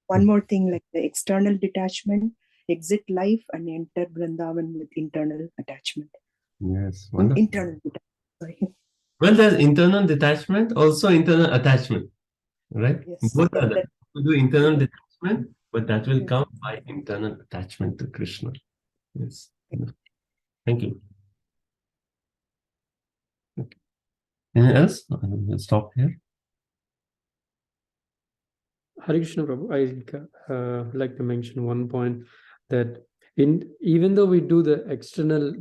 one more thing, like the external detachment, exit life and enter Vrindavan with internal attachment. Yes, wonderful. Internal detachment, sorry. Well, there's internal detachment, also internal attachment, right? Yes. Both are there. We do internal detachment, but that will come by internal attachment to Krishna. Yes. Thank you. Okay. Anything else? We'll stop here. Hare Krishna Prabhu, I like to mention one point that even though we do the external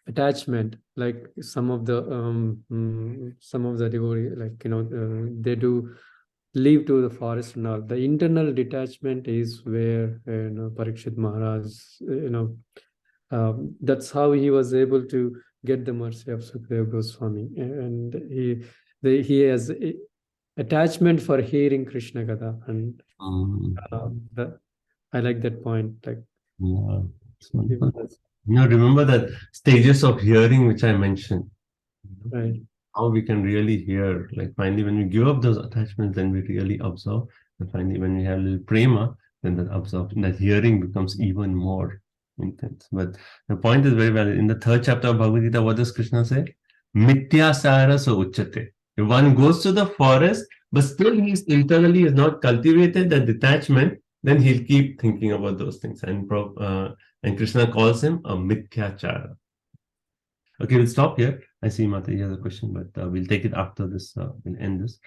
attachment, like some of the devotee, like they do leave to the forest and all. The internal detachment is where Parikshit Maharaj, that's how he was able to get the mercy of Sukadeva Goswami, and he has attachment for hearing Krishna Katha, and I like that point. Like, remember that stages of hearing which I mentioned. Right. How we can really hear. Like finally, when we give up those attachments, then we really observe. And finally, when we have a little prema, then that hearing becomes even more intense. But the point is very valid. In the 3rd chapter of Bhagavad Gita, what does Krishna say? Mityasara so uchate. If one goes to the forest, but still he's internally is not cultivated that detachment, then he'll keep thinking about those things. And Krishna calls him a mithyachara. Okay, we'll stop here. I see Mataji has a question, but we'll take it after this. We'll end this.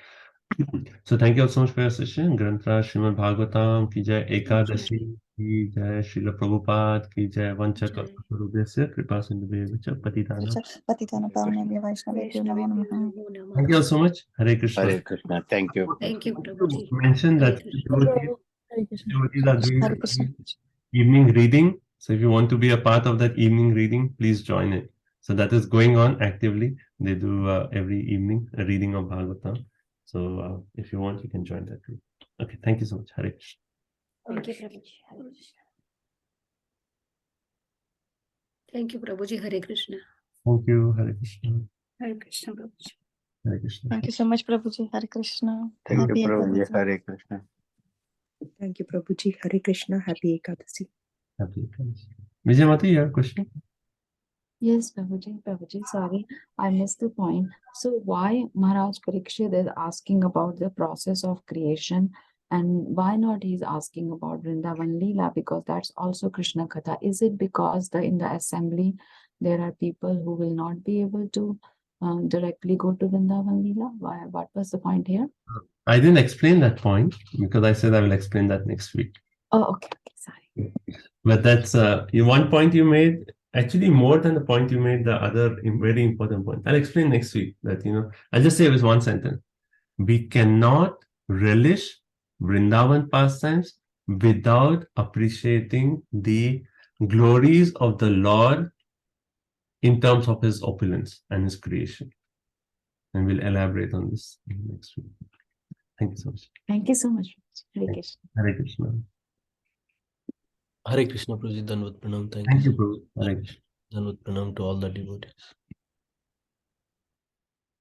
So thank you all so much for your session. Grantra Srimad Bhagavatam ki jai, Ekadashi ki jai, Srila Prabhupada ki jai, Vancha Kalpatarubhyasya Kripa Sindhubhya Patitana. Thank you all so much. Hare Krishna. Hare Krishna. Thank you. Thank you, Prabhuji. Mention that devotees are doing evening reading. So if you want to be a part of that evening reading, please join it. So that is going on actively. They do every evening a reading of Bhagavatam. So if you want, you can join that group. Okay, thank you so much. Hare Krishna. Thank you, Prabhuji. Hare Krishna. Thank you, Prabhuji. Hare Krishna. Thank you. Hare Krishna. Hare Krishna, Prabhuji. Hare Krishna. Thank you so much, Prabhuji. Hare Krishna. Thank Happy you, Prabhuji. Ekadasi. Hare Krishna. Thank you, Prabhuji. Hare Krishna. Happy Ekadasi. Happy Ekadasi. Vijay Mati, you have a question? Yes, Prabhuji, sorry, I missed the point. So why Maharaj Parikshit is asking about the process of creation, and why not he's asking about Vrindavan Leela, because that's also Krishna Katha? Is it because in the assembly there are people who will not be able to directly go to Vrindavan Leela? What was the point here? I didn't explain that point because I said I will explain that next week. Oh, okay, sorry. But that's one point you made. Actually, more than the point you made, the other very important point. I'll explain next week. That I'll just say with one sentence. We cannot relish Vrindavan pastimes without appreciating the glories of the Lord in terms of his opulence and his creation. And we'll elaborate on this next week. Thank you so much. Thank you so much. Hare Krishna. Hare Krishna. Hare Krishna, Prabhuji. Dandavat Pranam. Thank you, Prabhu. Hare Krishna. Dandavat Pranam to all the devotees.